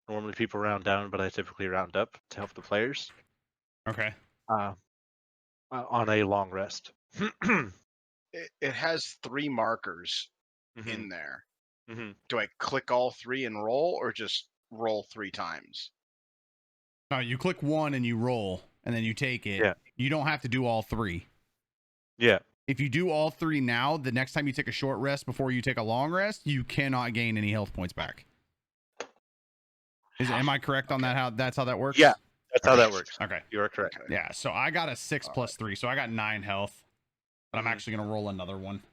Normally people round down, but I typically round up to help the players. Okay. On a long rest. it has 3 markers Mm-hmm. in there. Mm-hmm. Do I click all 3 and roll, or just roll 3 times? No, you click 1 and you roll, and then you take it. Yeah. You don't have to do all 3. Yeah. If you do all 3 now, the next time you take a short rest before you take a long rest, you cannot gain any health points back. Am I correct on that? That's how that works? Yeah, that's how that works. Okay. You are correct. Okay. Yeah, so I got a 6 plus 3, so I got 9 health. But I'm Mhm. actually going to roll another one.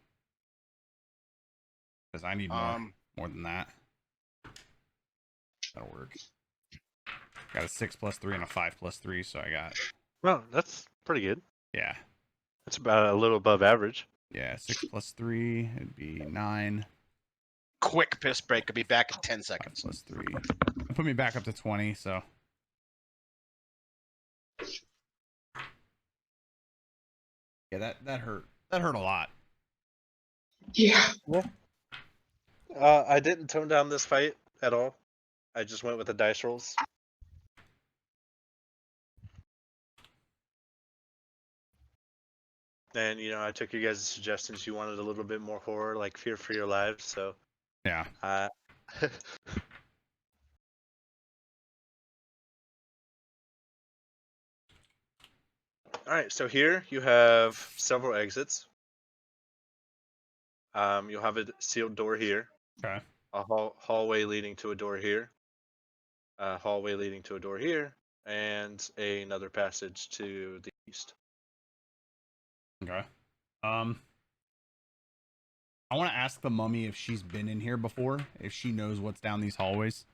Because I need more than that. That'll work. Got a 6 plus 3 and a 5 plus 3, so I got... Well, that's pretty good. Yeah. That's about a little above average. Yeah, 6 plus 3, it'd be 9. Quick piss break. I'll be back in 10 5 seconds. plus 3. It'll put me back up to 20, so... Yeah, that hurt. That hurt a lot. Yeah. I didn't tone down this fight at all. I just went with the dice rolls. And, I took you guys' suggestions. You wanted a little bit more horror, like fear for your lives, so... Yeah. Alright, so here you have several exits. You'll have a sealed door here. Okay. A hallway leading to a door here. A hallway leading to a door here. And another passage to the east. Okay. I want to ask the mummy if she's been in here before, if she knows what's down these hallways.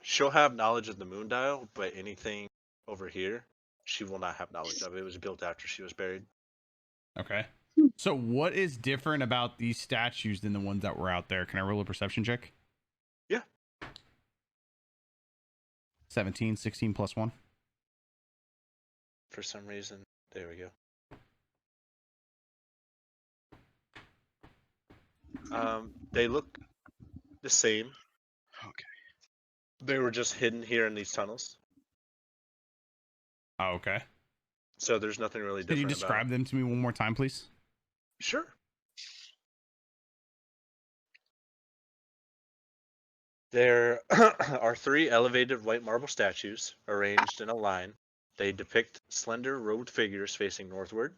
She'll have knowledge of the moon dial, but anything over here, she will not have knowledge of. It was built after she was buried. Okay. So what is different about these statues than the ones that were out there? Can I roll a perception check? Yeah. 17, 16 plus 1. For some reason, there we go. They look the same. Okay. They were just hidden here in these tunnels. Oh, okay. So there's nothing really Can different you describe them to me one more time, please? Sure. There are 3 elevated white marble statues arranged in a line. They depict slender robed figures facing northward,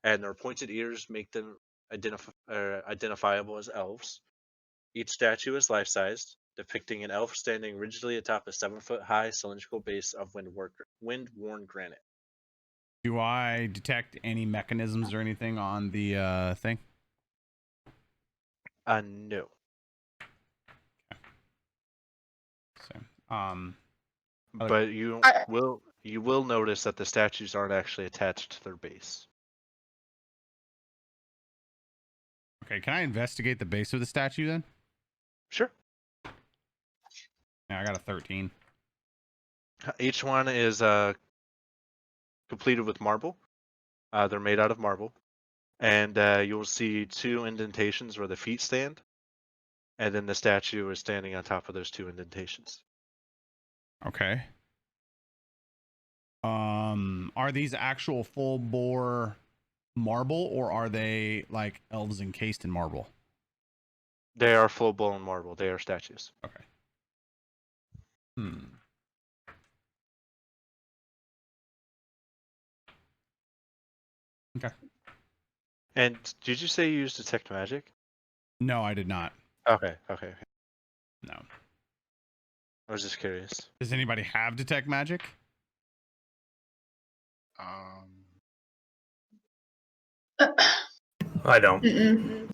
and their pointed ears make them identifiable as elves. Each statue is life-sized, depicting an elf standing rigidly atop a 7-foot-high cylindrical base of wind-worn granite. Do I detect any mechanisms or anything on the thing? No. So, But you will notice that the statues aren't actually attached to their base. okay, can I investigate the base of the statue then? Sure. Yeah, I got a 13. Each one is completed with marble. They're made out of marble. And you'll see 2 indentations where the feet stand. and then the statue is standing on top of those two indentations. Okay. Are these actual full bore marble, or are they like elves encased in marble? They are full blown marble. They are statues. Okay. Hmm. Okay. And did you say you used detect magic? No, I did not. Okay. No. I was just curious. Does anybody have detect magic? I don't. Mm-mm.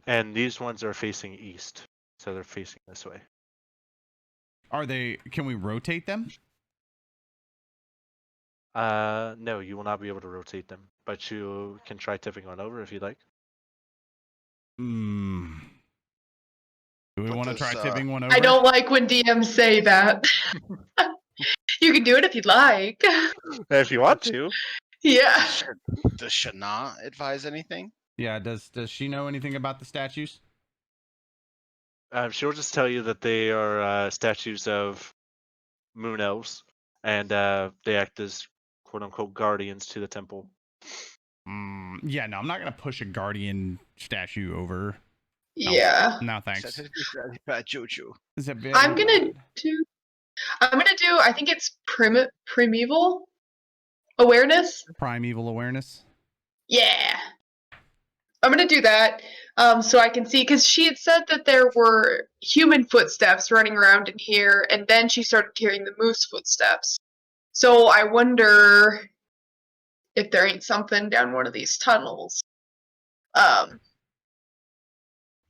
And these ones are facing east, so they're facing this way. Are they? Can we rotate them? No, you will not be able to rotate them, but you can try tipping one over if you'd like. Hmm. Do we What want to does, try tipping one over? I don't like when DMs say that. You can do it if you'd like. If you want to. Yeah. Does Shana advise anything? Yeah. Does she know anything about the statues? She'll just tell you that they are statues of moon elves, and they act as quote unquote guardians to the temple. Yeah. No, I'm not gonna push a guardian statue over. No. Yeah. No, thanks. That is very bad juju. It's a very I'm gonna bad. do. I think it's primeval awareness. Primeval awareness. Yeah. I'm gonna do that. So I can see, because she had said that there were human footsteps running around in here, and then she started hearing the moose footsteps. So I wonder if there ain't something down one of these tunnels.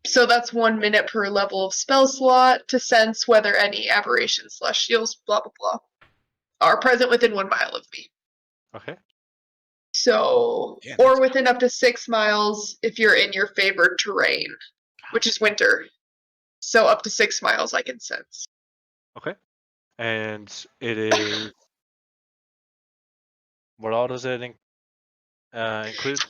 So that's 1 minute per level of spell slot to sense whether any aberrations, celestials, blah blah blah, are present within 1 mile of me. Okay. So, Yeah, or that's- within up to 6 miles if you're in your favored terrain, which is winter. So up to 6 miles I can sense. Okay. And it is. What all does it include? It Spirits,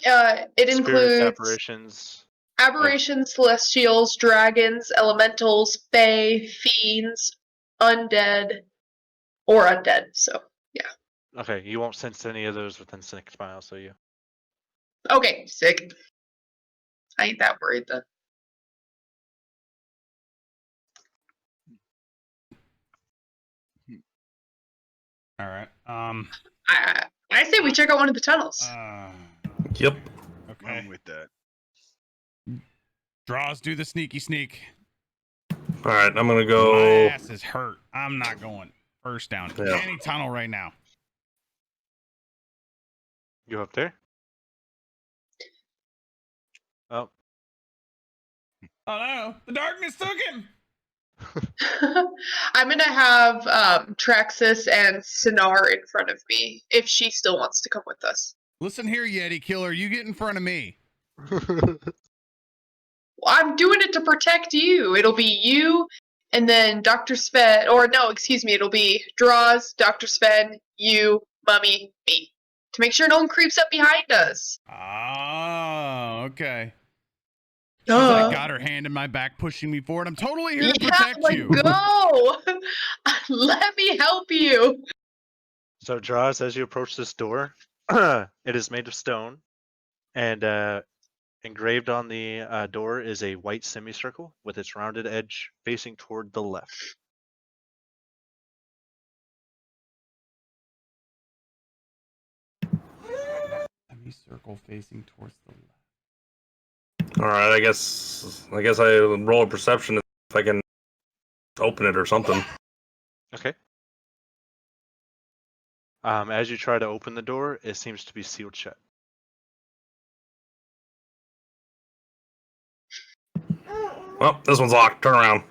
includes apparitions. aberrations, celestials, dragons, elementals, fae, fiends, undead, or undead. So, yeah. Okay, you won't sense any of those within 6 miles, so you. Okay, sick. I ain't that worried then. All right. I say we check out one of the tunnels. Yep. Okay. I'm with that. Draws, do the sneaky sneak. All right, I'm gonna My go. ass is hurt. I'm not going. First down. Yeah. Any tunnel right now. You up there? Oh. Oh no! The darkness took him. I'm gonna have Traxus and Sinar in front of me if she still wants to come with us. Listen here, Yeti killer. You get in front of me. I'm doing it to protect you. It'll be you, and then Dr. Sven, or no, excuse me, it'll be Draws, Dr. Sven, you, Mummy, me. To make sure no one creeps up behind us. Oh, okay. She's like got her hand in my back, pushing me forward. I'm totally here to protect you. Go! Let me help you. So, Draws, as you approach this door, it is made of stone, and engraved on the door is a white semicircle with its rounded edge facing toward the left. Semicircle facing towards the left. All right, I guess I roll a perception if I can open it or something. Okay. As you try to open the door, it seems to be sealed shut. Well, this one's locked. Turn around.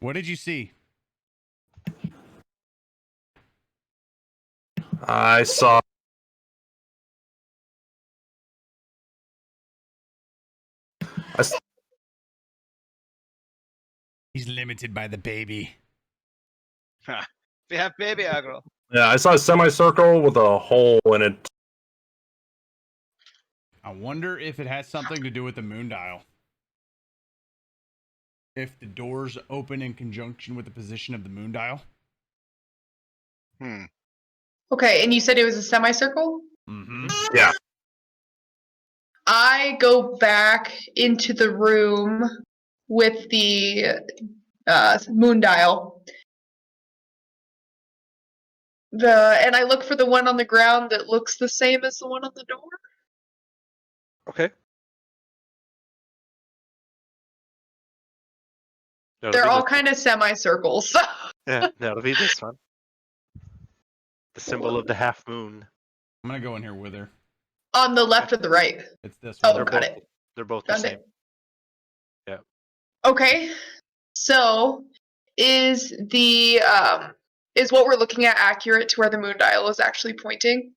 What did you see? I saw. He's limited by the baby. We have baby aggro. Yeah, I saw a semicircle with a hole in it. I wonder if it has something to do with the moon dial. If the doors open in conjunction with the position of the moon dial. Okay, and you said it was a semicircle? Mm-hmm. Yeah. I go back into the room with the moon dial. And I look for the one on the ground that looks the same as the one on the door. Okay. They're all kind of semicircles. Yeah, that'll be this one. The symbol of the half moon. I'm gonna go in here with her. On the left or the right? It's this Oh, one. They're got both it. they're both the Found same. it. Yeah. Okay. So is what we're looking at accurate to where the moon dial is actually pointing?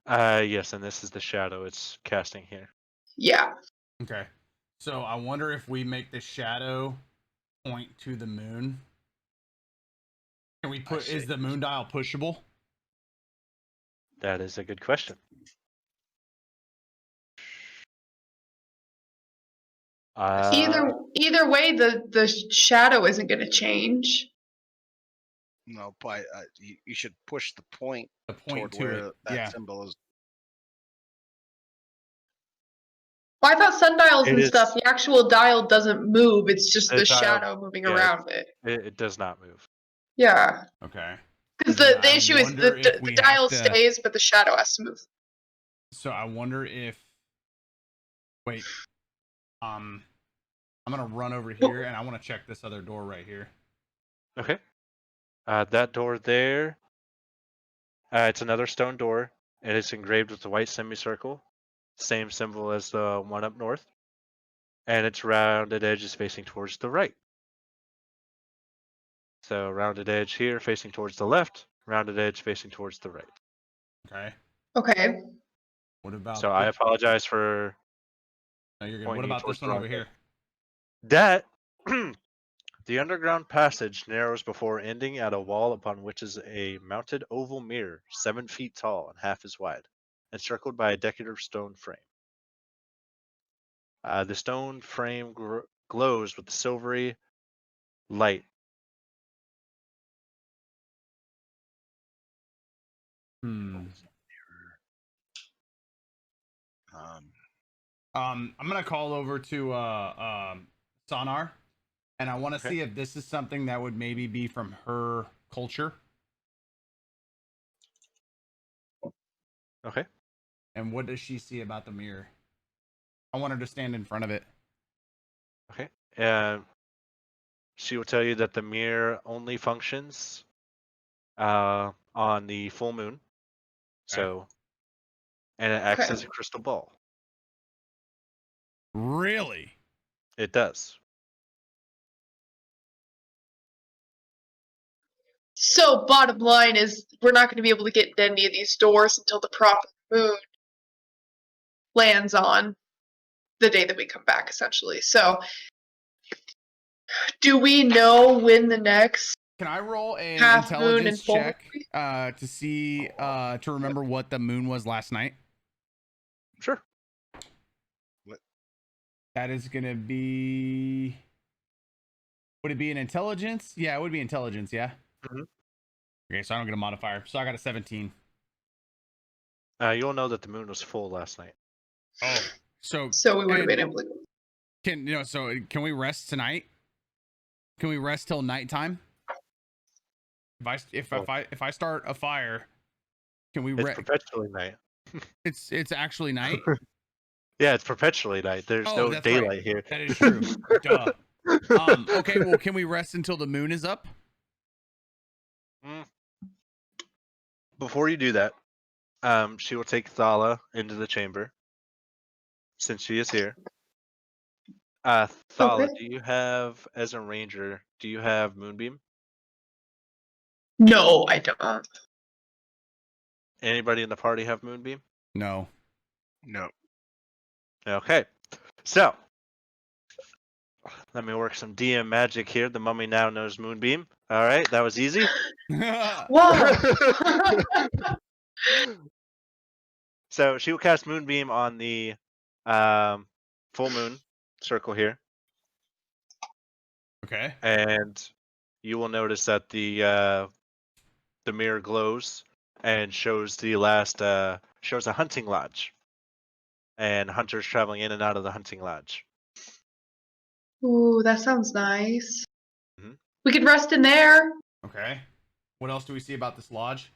Yes, and this is the shadow it's casting here. Yeah. Okay. So I wonder if we make the shadow point to the moon. Can we put? Is the moon dial pushable? That is a good question. Either way, the shadow isn't going to change. No, but you should push the point The point toward to where it. that Yeah. symbol is. Well, I thought sundials It and is- stuff, the actual dial doesn't move. It's just The the dial- shadow moving yeah, around it. It does not move. Yeah. Okay. Because Then the I issue is wonder if the we dial have to- stays, but the shadow has to move. So I wonder if. Wait. I'm gonna run over here and I want to check this other door right here. Okay. That door there. It's another stone door, and it's engraved with a white semicircle, same symbol as the one up north, and its rounded edge is facing towards the right. So rounded edge here facing towards the left, rounded edge facing towards the right. Okay. Okay. What about? So I apologize for No, you're good. pointing What you about towards this the one wrong over way. here? That the underground passage narrows before ending at a wall upon which is a mounted oval mirror 7 feet tall and half as wide, encircled by a decorative stone frame. The stone frame glows with silvery light. I'm gonna call over to Sonar, and I want to Okay. see if this is something that would maybe be from her culture. Okay. And what does she see about the mirror? I want her to stand in front of it. Okay. And she will tell you that the mirror only functions on the full moon. So, and it acts Okay. as a crystal ball. Really? It does. So bottom line is we're not going to be able to get into any of these doors until the proper moon lands on the day that we come back, essentially. So do we know when the next Can I roll an half moon and intelligence full check to see to remember what the moon was last night? Sure. That is gonna be. Would it be an intelligence? Yeah, it would be intelligence. Yeah. Mhm. Okay, so I don't get a modifier. So I got a 17. You'll know that the moon was full last night. Oh, so So we would have and been able to. So can we rest tonight? Can we rest till nighttime? If I start a fire, can we It's rest? perpetually night. It's actually night. Yeah, it's perpetually night. There's no that's daylight right. here. That is true. Duh. Okay, well, can we rest until the moon is up? Before you do that, she will take Thala into the chamber, since she is here. Thala, Okay. do you have, as a ranger, do you have Moonbeam? No, I don't. Anybody in the party have Moonbeam? No. No. Okay, so let me work some DM magic here. The mummy now knows Moonbeam. All right, that was easy. Whoa. So she will cast Moonbeam on the Full moon circle here, Okay. and you will notice that the mirror glows and shows the last shows a hunting lodge, and hunters traveling in and out of the hunting lodge. Ooh, that sounds nice. Mhm. We could rest in there. Okay. What else do we see about this lodge?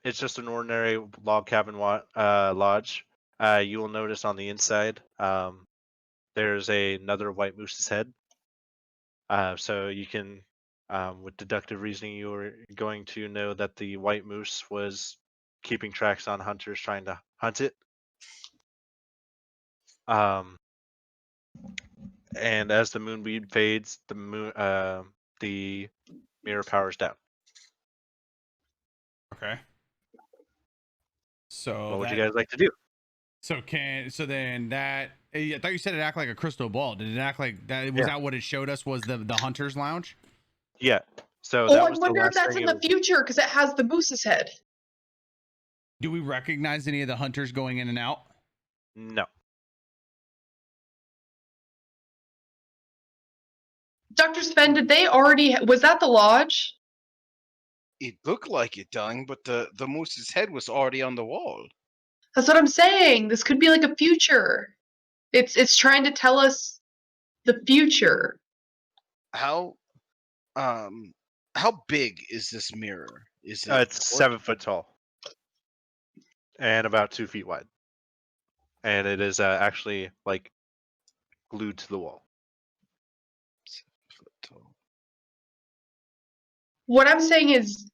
It's just an ordinary log cabin lodge. You will notice on the inside, there's another white moose's head. So you can, with deductive reasoning, you're going to know that the white moose was keeping tracks on hunters trying to hunt it. And as the moonbeam fades, the mirror powers down. Okay. So What would that, you guys like to do? so then that, I thought you said it act like a crystal ball. Did it act like that? Was Yeah. that what it showed us? Was the hunter's lounge? Yeah. So Oh, that I was the wonder if last that's thing in it the was- future because it has the moose's head. Do we recognize any of the hunters going in and out? No. Dr. Sven, did they already? Was that the lodge? It looked like it, Dung, but the moose's head was already on the wall. That's what I'm saying. This could be like a future. It's trying to tell us the future. How big is this mirror? Is it? It's 7 foot tall and about 2 feet wide, and it is actually like glued to the wall. 7 foot tall. What I'm saying is,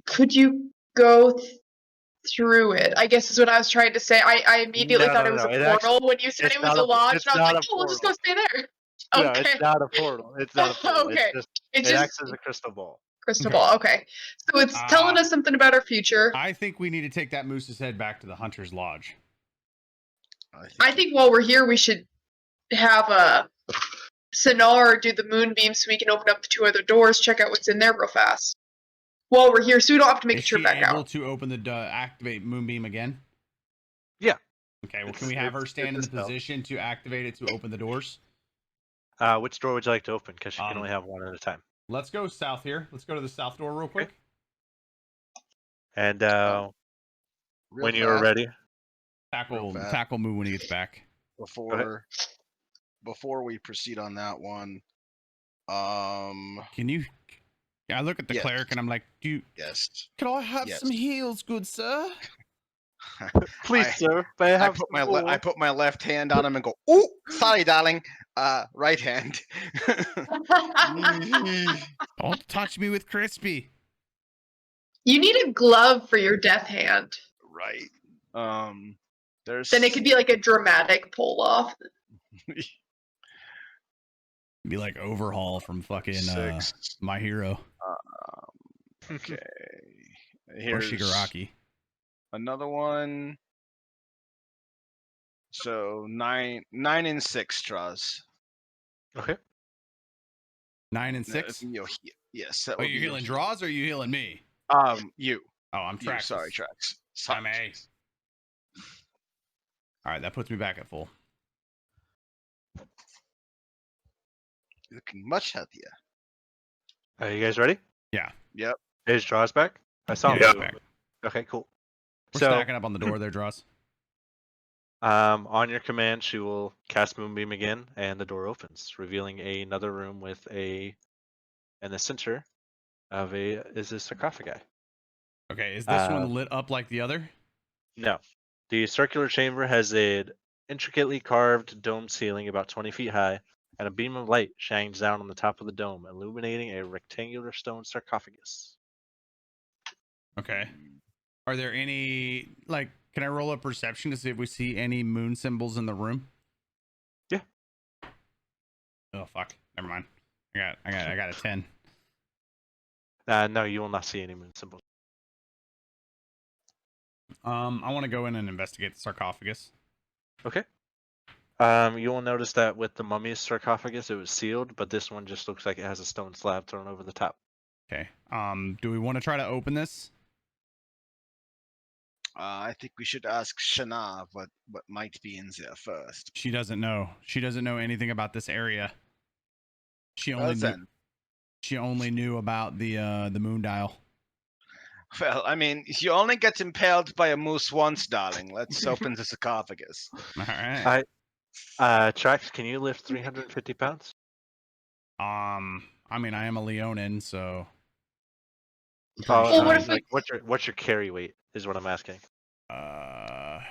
could you go through it? I guess is what I was trying to say. I immediately No, thought no, it was no, a it portal when you said it's it was not a a- lodge, it's and I was not like, a oh, we'll just go portal. stay there. No, Okay. it's not a portal. It's not a portal. Okay. It It's acts just as a crystal ball. crystal Okay. ball. Okay. So it's telling us something about our future. I think we need to take that moose's head back to the hunter's lodge. I think while we're here, we should have a Sonar do the moonbeam so we can open up the 2 other doors, check out what's in there real fast. While we're here, so we don't have to make Is a trip she back able out. to open the activate moonbeam again? Yeah. Okay. Well, It's- can we have her it's- stand in it's the a spell. position to activate it to open the doors? Which door would you like to open? Because you can Um, only have one at a time. Let's go south here. Let's go to the south door real quick. And Real when you're fast, ready, fast. Tackle move when he gets back. Before we proceed on that one, Can you? I look at the Yes. cleric and I'm like, yes, Can I have Yes. some heals, good sir? please, I- sir, may I I have put some my more? put my left hand on him and go, "Oh, sorry, darling." Right hand. Don't touch me with crispy. You need a glove for your death hand. Right. There's. Then it could be like a dramatic pull off. Be like Overhaul from fucking 6. My Hero Okay. or Here's Shigaraki. another one. So 9 and 6 draws. Okay. 9 and No, 6. yes. That Are would you be healing draws or are you healing me? You. Oh, I'm You, tracked. sorry, tracks. I'm A. All right, that puts me back at full. Looking much healthier. Are you guys ready? Yeah. Yep. Is Draws back? I saw him. Yeah, move. back. Okay, cool. We're So, stacking up on the door there, draws. on your command, she will cast Moonbeam again, and the door opens, revealing another room with in the center of is a sarcophagi. Okay, is this one lit up like the other? No, the circular chamber has an intricately carved dome ceiling about 20 feet high, and a beam of light shines down on the top of the dome, illuminating a rectangular stone sarcophagus. Okay. Are there any can I roll a perception to see if we see any moon symbols in the room? Yeah. Oh fuck. Never mind. I got a 10. No, you will not see any moon symbols. I want to go in and investigate the sarcophagus. Okay. You will notice that with the mummy's sarcophagus, it was sealed, but this one just looks like it has a stone slab thrown over the top. Okay. Do we want to try to open this? I think we should ask Shana what might be in there first. She doesn't know. She doesn't know anything about this area. She only Well knew, then. she only knew about the moon dial. Well, I mean, you only get impaled by a moose once, darling. Let's open the sarcophagus. All right. Trax, can you lift 350 pounds? I mean, I am a Leonin, so. I'm pretty Oh, Well, what sure- if we- like what's your carry weight is what I'm asking. Uh,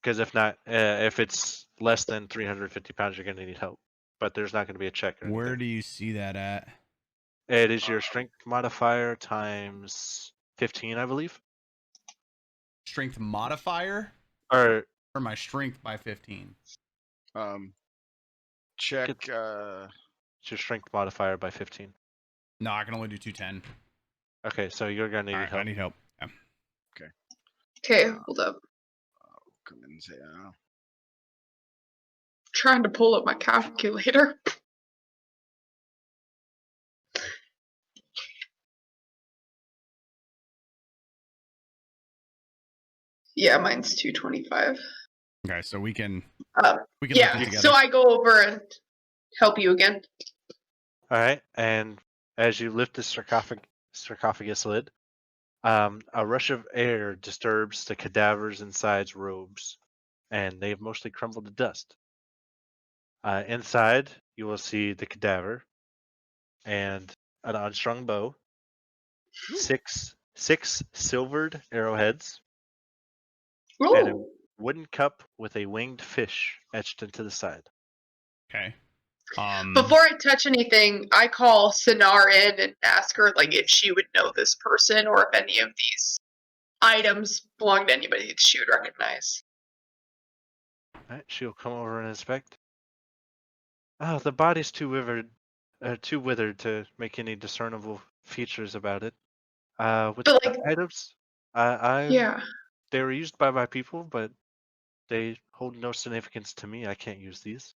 Because if not, if it's less than 350 pounds, you're going to need help. But there's not going to be a check or where anything. do you see that at? It is your strength modifier times 15, I believe. Strength modifier Or or my strength by 15? Check. it's your strength modifier by 15. No, I can only do 210. Okay, so you're going to All need right, help. I need help. Yeah. Okay, hold up. Come in there. Trying to pull up my calculator. Yeah, mine's 225. Okay, so we can Uh, lift it yeah, together. so I go over and help you again. All right, and as you lift the sarcophagus lid, a rush of air disturbs the cadaver's inside's robes, and they have mostly crumbled to dust. Inside, you will see the cadaver and an unstrung bow, six silvered arrowheads, and a Ooh. wooden cup with a winged fish etched into the side. Okay. Before I touch anything, I call Sinar in and ask her like if she would know this person or if any of these items belong to anybody that she would recognize. All right, she'll come over and inspect. Oh, the body's too withered to make any discernible features about it. With But the like, items, I yeah. they were used by my people, but they hold no significance to me. I can't use these.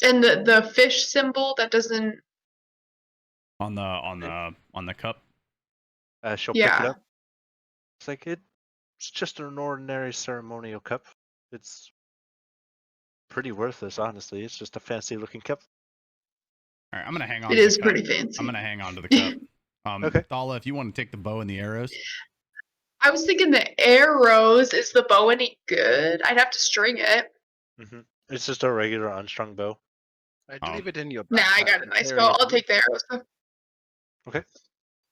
And the fish symbol that doesn't. on the cup. She'll pick it Yeah. up. It's like it's just an ordinary ceremonial cup. It's pretty worthless, honestly. It's just a fancy looking cup. All right, I'm gonna hang on. It to is the cup. pretty fancy. I'm gonna hang on to the cup. Okay. Thala, if you want to take the bow and the arrows. I was thinking the arrows, is the bow any good? I'd have to string it. It's just a regular unstrung bow. I'd Oh. leave it in your backpack. Nah, I got a and nice carry bow. it I'll with take the arrows though. Okay.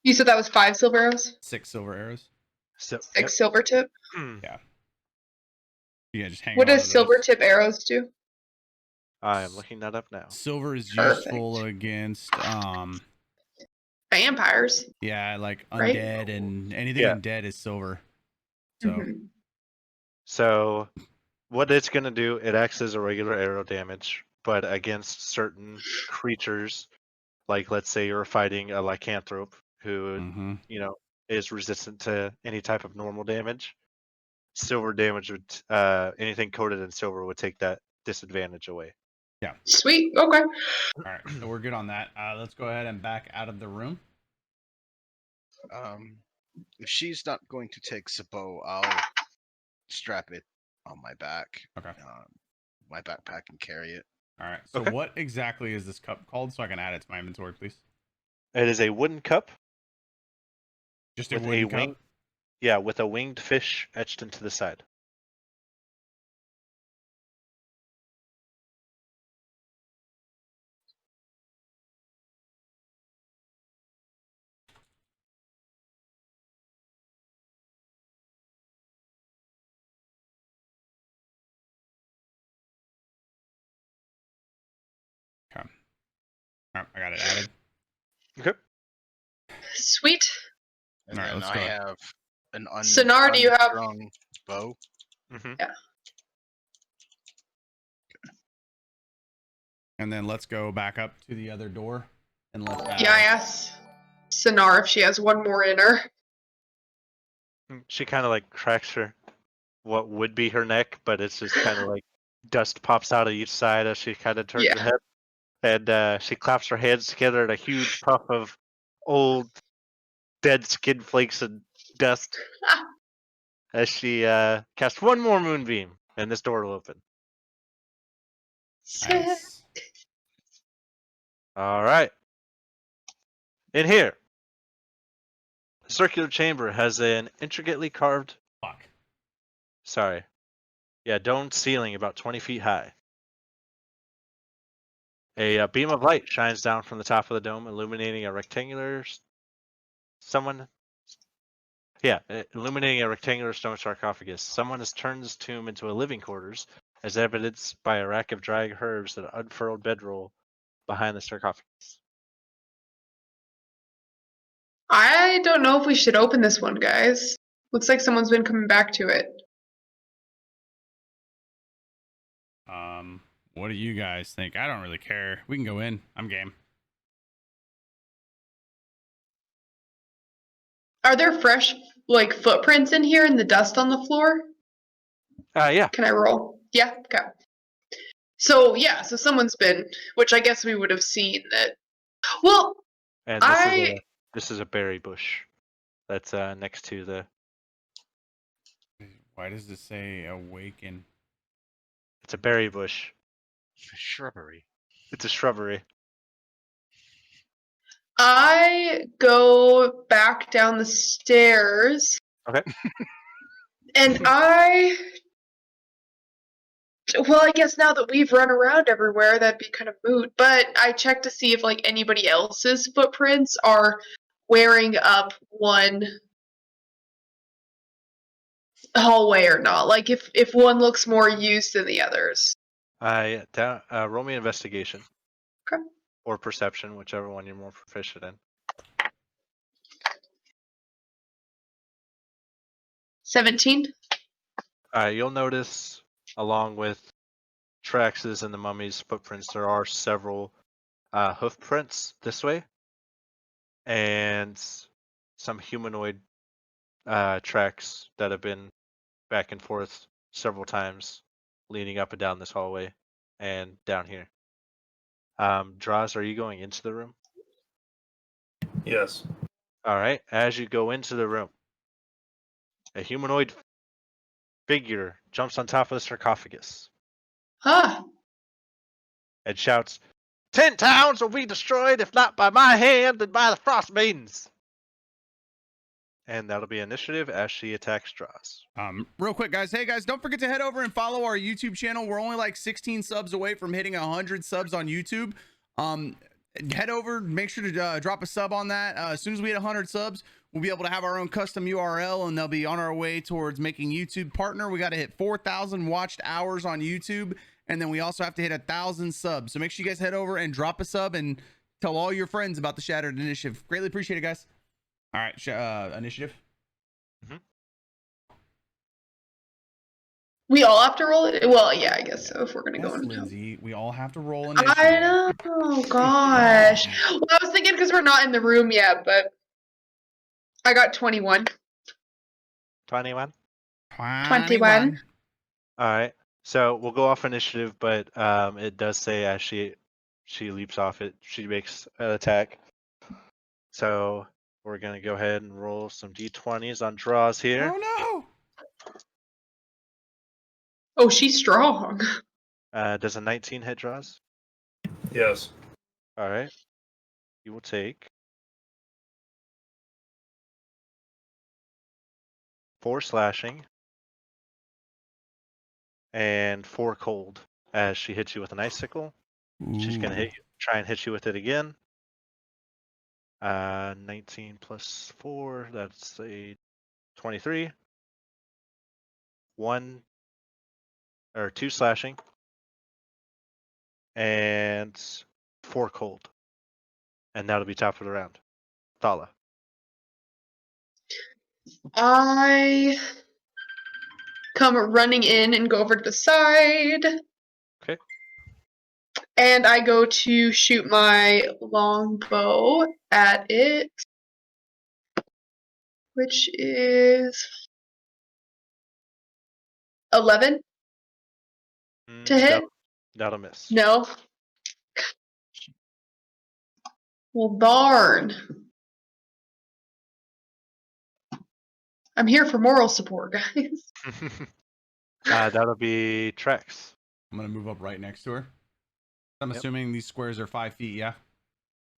You said that was 5 silver arrows? 6 silver arrows. So 6 silver tip? yep. Yeah, just hang What on does to silver those. tip arrows do? I am looking that up now. Silver is Perfect. useful against Vampires. yeah, like Right? undead and anything Yeah. undead is silver. So Mhm. So what it's gonna do, it acts as a regular arrow damage, but against certain creatures, like let's say you're fighting a lycanthrope who, mhm. is resistant to any type of normal damage. Silver damage would anything coated in silver would take that disadvantage away. Sweet. Okay. All right, so we're good on that. Let's go ahead and back out of the room. If she's not going to take the bow, I'll strap it on my back. Okay. My backpack and carry it. All right. So Okay. what exactly is this cup called so I can add it to my inventory, please? It is a wooden cup Just a with wooden a wing. cup. Yeah, with a winged fish etched into the side. Okay. All right, I got it added. Okay. Sweet. And All right, then let's I go. have an Sinar, do you have- unstrung bow. And then let's go back up to the other door and let's Yeah, I asked Sinar if she has one more in her. She kind of like cracks her, what would be her neck, but it's just kind of like dust pops out of each side as she kind of turns her head, and she claps her hands together in a huge puff of old, dead skin flakes and dust. as she casts one more moonbeam, and this door will open. Nice. All right. In here, the circular chamber has an intricately carved, Fuck. domed ceiling about 20 feet high. A beam of light shines down from the top of the dome, illuminating a rectangular illuminating a rectangular stone sarcophagus. Someone has turned this tomb into a living quarters, as evidenced by a rack of dry herbs and an unfurled bedroll behind the sarcophagus. I don't know if we should open this one, guys. Looks like someone's been coming back to it. What do you guys think? I don't really care. We can go in. I'm game. Are there fresh, like, footprints in here and the dust on the floor? Yeah. Can I roll? Yeah? Okay. So, yeah, so someone's been, which I guess we would have seen that. Well, And this is a berry bush that's next to the. Why does this say awaken? It's a berry bush. Shrubbery. It's a shrubbery. I go back down the stairs. Okay. And I guess now that we've run around everywhere, that'd be kind of moot. But I check to see if like anybody else's footprints are wearing up one hallway or not. Like if one looks more used than the others. Roll me investigation. Okay. Or perception, whichever one you're more proficient in. 17. You'll notice, along with Trax's and the mummy's footprints, there are several hoof prints this way, and some humanoid tracks that have been back and forth several times, leading up and down this hallway and down here. Draws, are you going into the room? Yes. All right. As you go into the room, a humanoid figure jumps on top of the sarcophagus Ah. and shouts, 10 towns will be destroyed, if not by my hand, then by the Frostmaidens. And that'll be initiative as she attacks Draws. Real quick, guys. Hey, guys, don't forget to head over and follow our YouTube channel. We're only like 16 subs away from hitting 100 subs on YouTube. Head over, make sure to drop a sub on that. As soon as we hit 100 subs, we'll be able to have our own custom URL, and they'll be on our way towards making YouTube partner. We got to hit 4,000 watched hours on YouTube, and then we also have to hit 1,000 subs. So make sure you guys head over and drop a sub and tell all your friends about the Shattered Initiative. Greatly appreciate it, guys. All right, initiative. We all have to roll it? Well, yeah, I guess so if we're gonna Yes, go into Lindsay, we all have to roll initiative. I know, gosh. Well, I was thinking because we're not in the room yet, but I got 21. 21? 21. All right. So we'll go off initiative, but it does say as she leaps off it, she makes an attack. So we're going to go ahead and roll some d20s on draws here. Oh, no. Oh, she's strong. Does a 19 hit draws? Yes. All right. You will take 4 slashing and 4 cold as she hits you with an icicle. She's going to try and hit you with it again. 19 plus 4, that's a 23. 2 slashing and 4 cold. And that'll be top of the round. Thala. I come running in and go over to the side. Okay. And I go to shoot my longbow at it, which is 11 to hit. That'll miss. No. Well, darn. I'm here for moral support, guys. That'll be Trex. I'm gonna move up right next to her. I'm Yep. assuming these squares are 5 feet. Yeah.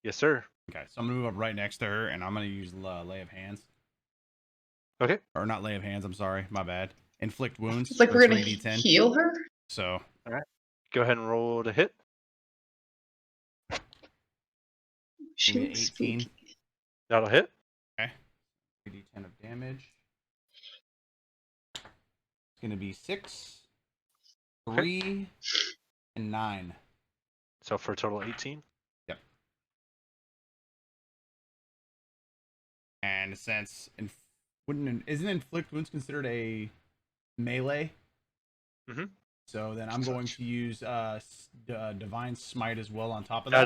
Yes, sir. Okay, so I'm gonna move up right next to her, and I'm gonna use lay of hands. Okay. Or not lay of hands. I'm sorry, my bad. Inflict wounds. It's like for we're gonna 3d10. heal her. So Go ahead and roll to hit. She give me looks 18. spooky. That'll hit. Okay. 3d10 of damage. It's gonna be 6, 3, and 9. So for a total 18. And since isn't inflict wounds considered a melee? Mm-hmm. So then I'm going to use divine smite as well on top of That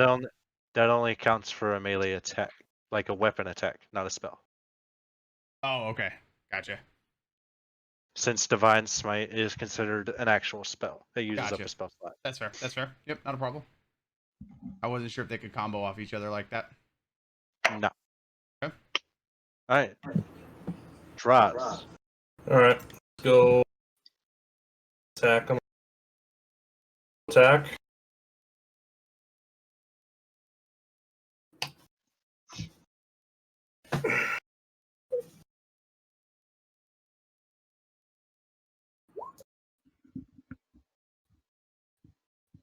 that. only counts for a melee attack, like a weapon attack, not a spell. Oh, okay, gotcha. Since divine smite is considered an actual spell, it uses up Gotcha. a spell slot. That's fair. That's fair. Yep, not a problem. I wasn't sure if they could combo off each other like that. No. Okay. All right. Droz. All right, let's go attack him. Attack.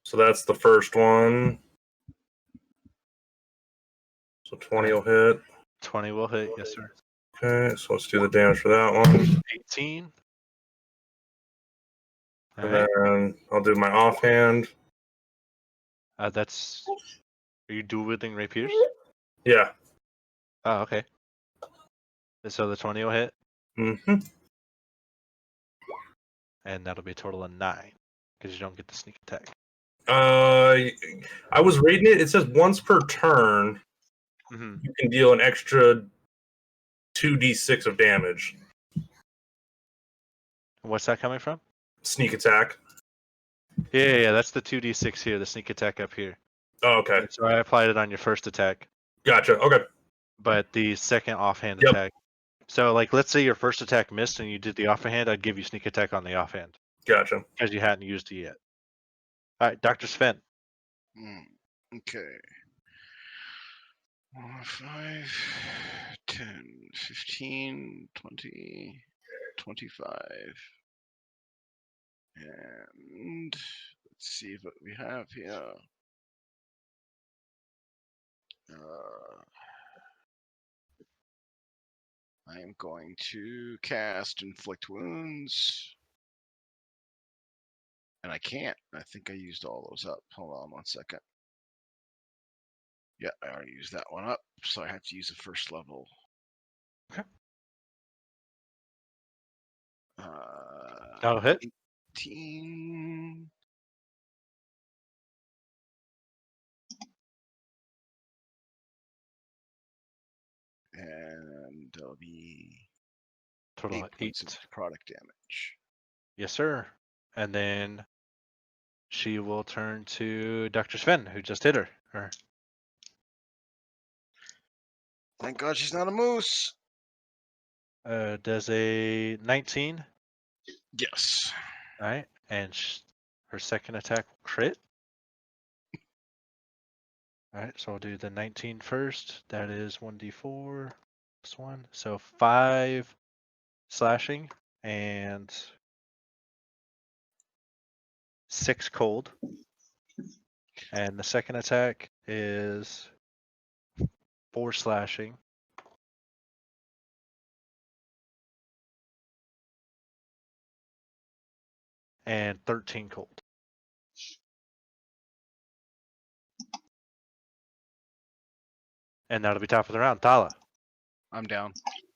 So that's the first one. So 20 will hit. 20 will hit. Yes, sir. Okay, so let's do the damage for that one. 18. All And right. then I'll do my offhand. That's. Are you dual wielding rapiers? Yeah. Oh, okay. So the 20 will hit, Mm-hmm. and that'll be a total of 9 because you don't get the sneak attack. I was reading it. It says once per turn, Mm-hmm. you can deal an extra 2d6 of damage. What's that coming from? Sneak attack. Yeah. That's the 2d6 here, the sneak attack up here. Oh, okay. So I applied it on your first attack, Gotcha. Okay. but the second offhand Yep. attack. So, like, let's say your first attack missed and you did the offhand, I'd give you sneak attack on the offhand Gotcha. because you hadn't used it yet. All right, Dr. Sven. Okay. 5, 10, 15, 20, 25. And let's see what we have here. I am going to cast Inflict Wounds. And I can't. I think I used all those up. Hold on 1 second. Yeah, I already used that one up. So I have to use a first level. Okay. That'll hit. 18. And there'll be Total 8 of points 8. of product damage. Yes, sir. And then she will turn to Dr. Sven, who just hit her. Thank God she's not a moose. Does a 19. Yes. All right. And her second attack will crit. All right. So I'll do the 19 first. That is 1d4 plus 1. So 5 slashing and 6 cold. And the second attack is 4 slashing. And 13 cold. And that'll be top of the round. Thala. I'm down.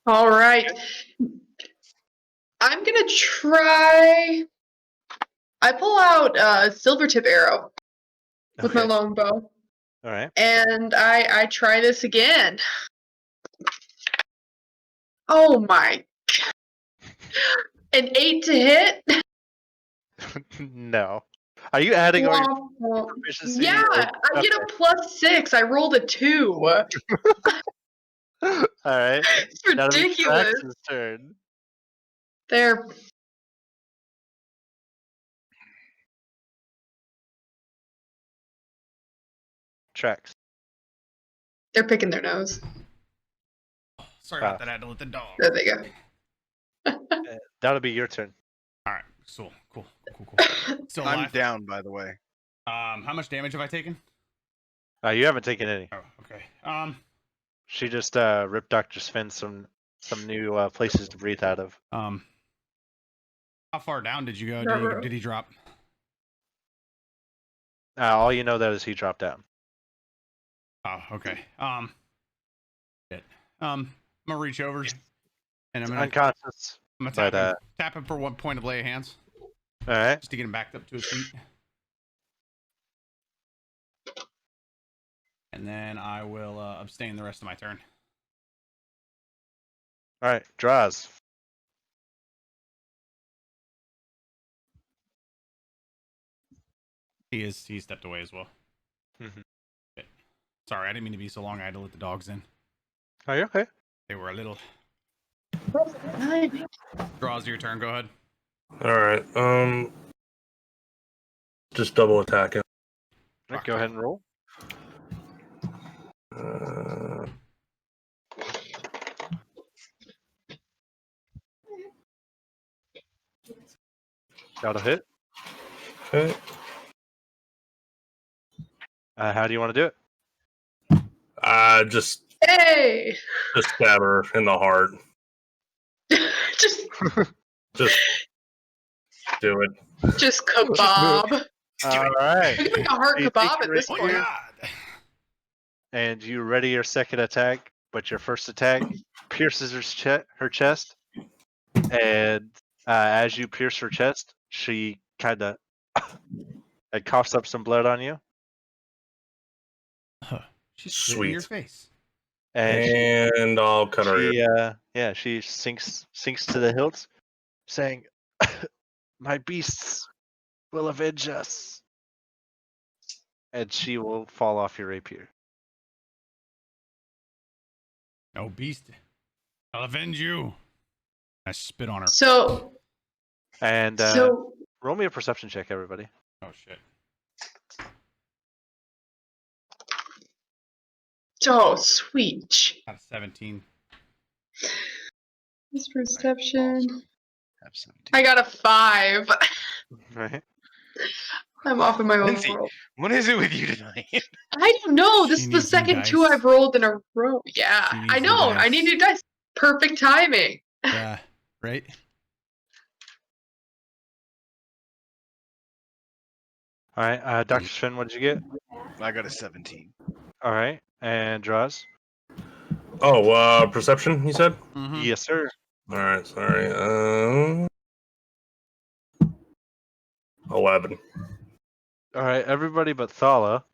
All right. I'm gonna try. I pull out a silver tip arrow with my Okay. longbow, All right. and I try this again. Oh my! An 8 to hit. No. Are you adding all your Awful. proficiency? Yeah, or- I get a +6. I rolled a 2. All right. It's That'll be ridiculous. Trax's turn. They're Tracks. picking their nose. Sorry about that. I had to let the dog. There they go. That'll be your turn. All right. Cool. Still I'm alive. down, by the way. How much damage have I taken? You haven't taken any. Oh, okay. She just ripped Dr. Sven some new places to breathe out of. How far down did you go? Never. Did he drop? All you know that is he dropped down. Oh, okay. Shit. I'm gonna reach over and I'm gonna Unconscious. tap but, him. Tap him for 1 point of lay of hands, All right. just to get him backed up to his feet. And then I will abstain the rest of my turn. All right. Draws. He stepped away as well. Mhm. Shit. Sorry, I didn't mean to be so long. I had to let the dogs in. Are you okay? They were a little. Draws your turn. Go ahead. All right. Just double attack him. All right, go ahead and roll. That'll hit. Okay. How do you want to do it? Just Hey! stab her in the heart. just Just do it. kebab. All right. We can make a heart You kebab think at you're this Oh ready? my point. god! And you ready your second attack, but your first attack pierces her chest. And as you pierce her chest, she kind of it coughs up some blood on you. She's spit in your Sweet. face. And And I'll cut her ear. she sinks to the hilt, saying, "My beasts will avenge us," and she will fall off your rapier. No beast. I'll avenge you. I spit on her. So, And so roll me a perception check, everybody. Oh shit. oh sweet. Got a 17. This perception. Have 17. I got a 5. Right? I'm off in my own Lindsay. world. What is it with you tonight? I don't know. This She is the needs new second 2 dice. I've rolled in a row. Yeah, She needs I new know. I dice. need new dice. Perfect timing. Yeah. Right. All right, Dr. Sven, what did you get? I got a 17. All right, and draws. Oh, perception, you said? Mm-hmm. Yes, sir. All right, sorry. 11. All right, everybody but Thala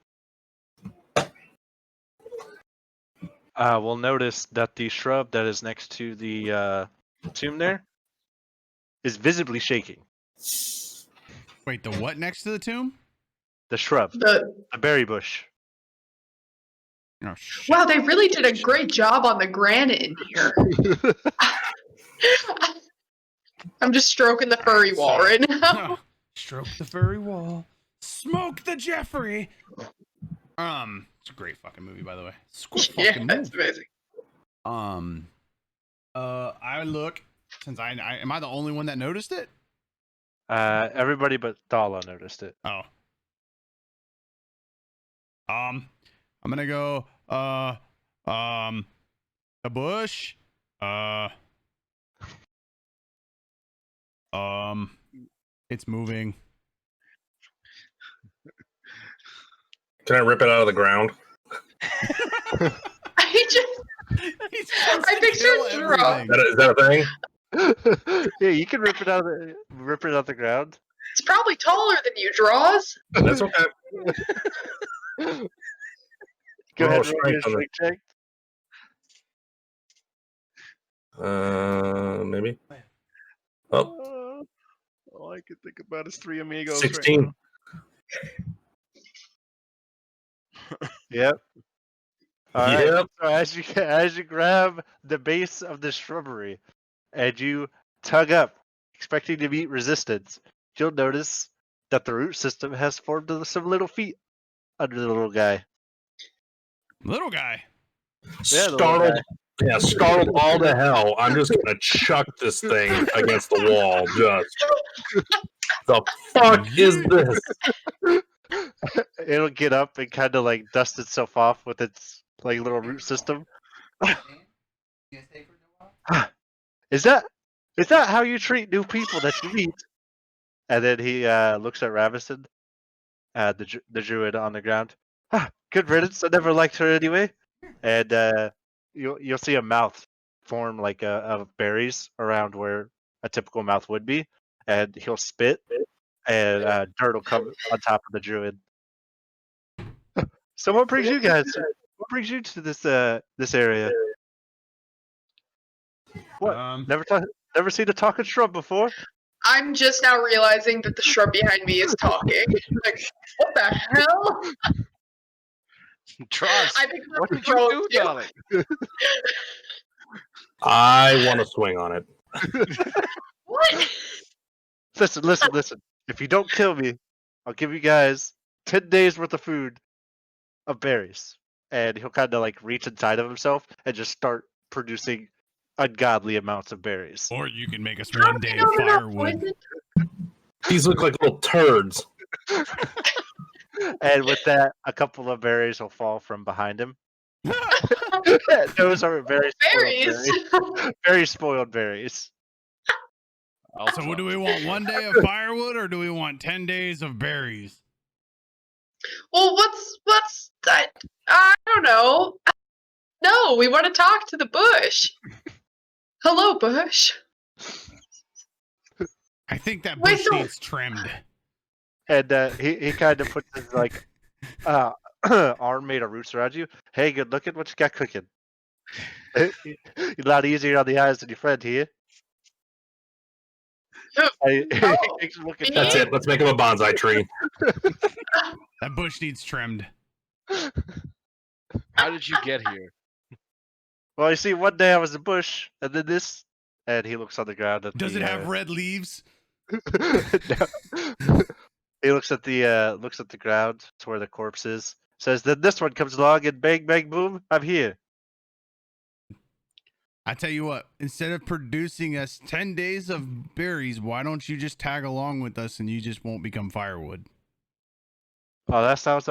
will notice that the shrub that is next to the tomb there is visibly shaking. Wait, the what next to the tomb? The shrub, The the berry bush. Oh shit. wow, they really did a great job on the granite in here. I'm just stroking the furry wall right now. Stroke the furry wall. Smoke the Jeffrey. It's a great fucking movie, by the way. It's a good Yeah, fucking that's movie. amazing. I look since I am I the only one that noticed it? Everybody but Thala noticed it. Oh. I'm gonna go a bush. It's moving. Can I rip it out of the ground? I pictured Drop. Is that a thing? Yeah, you can rip it out of the ground. It's probably taller than you, Draws. That's okay. Go Roll ahead and roll your strength on strength check. Maybe. Oh, All I can think about is 3 amigos. 16. Right Yep. All right. Yep. So as you grab the base of the shrubbery and you tug up expecting to meet resistance, you'll notice that the root system has formed some little feet under the little guy. Little guy. Yeah, the little Startled. Yeah, startled all to hell. I'm just gonna chuck this thing against the wall. Just the fuck is this? It'll get up and kind of like dust itself off with its like little root system. Is that how you treat new people that you meet? And then he looks at Ravison, the druid on the ground. Good riddance. I never liked her anyway. And you'll see a mouth form like of berries around where a typical mouth would be, and he'll spit, and dirt will come on top of the druid. So what brings you guys? What brings you to this area? What? Never seen a talking shrub before? I'm just now realizing that the shrub behind me is talking. Like, what the hell? Tross, I think what that's did you do, too. darling? I want to swing on it. What? Listen. If you don't kill me, I'll give you guys 10 days worth of food of berries. And he'll kind of like reach inside of himself and just start producing ungodly amounts of berries. Or you can make us How one do day you of know they're not firewood. poisoned? These look like little turds. And with that, a couple of berries will fall from behind him. Those are very Berries. very spoiled berries. So what do we want? 1 day of firewood, or do we want 10 days of berries? Well, what's that? I don't know. No, we want to talk to the bush. Hello, bush. I think that Wait, bush so- needs trimmed. And he kind of puts his like arm made of roots around you. Hey, good looking. What you got cooking? You're a lot easier on the eyes than your friend here. He takes a look at That's you. it. Let's make him a bonsai tree. That bush needs trimmed. How did you get here? Well, you see, one day I was a bush, and then this, and he looks on the ground. At Does the, it have red leaves? No. He looks at the ground to where the corpse is. Says, then this one comes along, and bang, bang, boom, I'm here. I tell you what, instead of producing us 10 days of berries, why don't you just tag along with us and you just won't become firewood? Oh, that sounds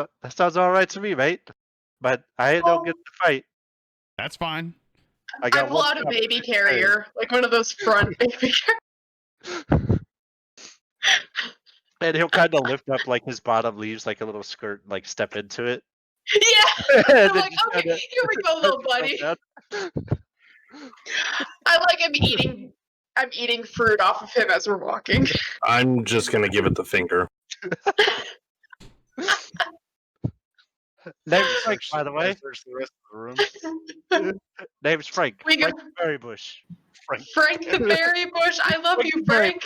all right to me, mate. But I ain't no good to fight. That's fine. I got pull one out a cup. baby carrier, like one of those front baby carriers. And he'll kind of lift up like his bottom leaves, like a little skirt, like step into it. Yeah. And I'm then like, just okay, kinda here we go, little buddy. down. I'm eating fruit off of him as we're walking. I'm just gonna give it the finger. Name's Frank, by the way. Search the rest of the room. Name's Frank. We go- Frank Berrybush. Frank the berry bush. I love you, Frank.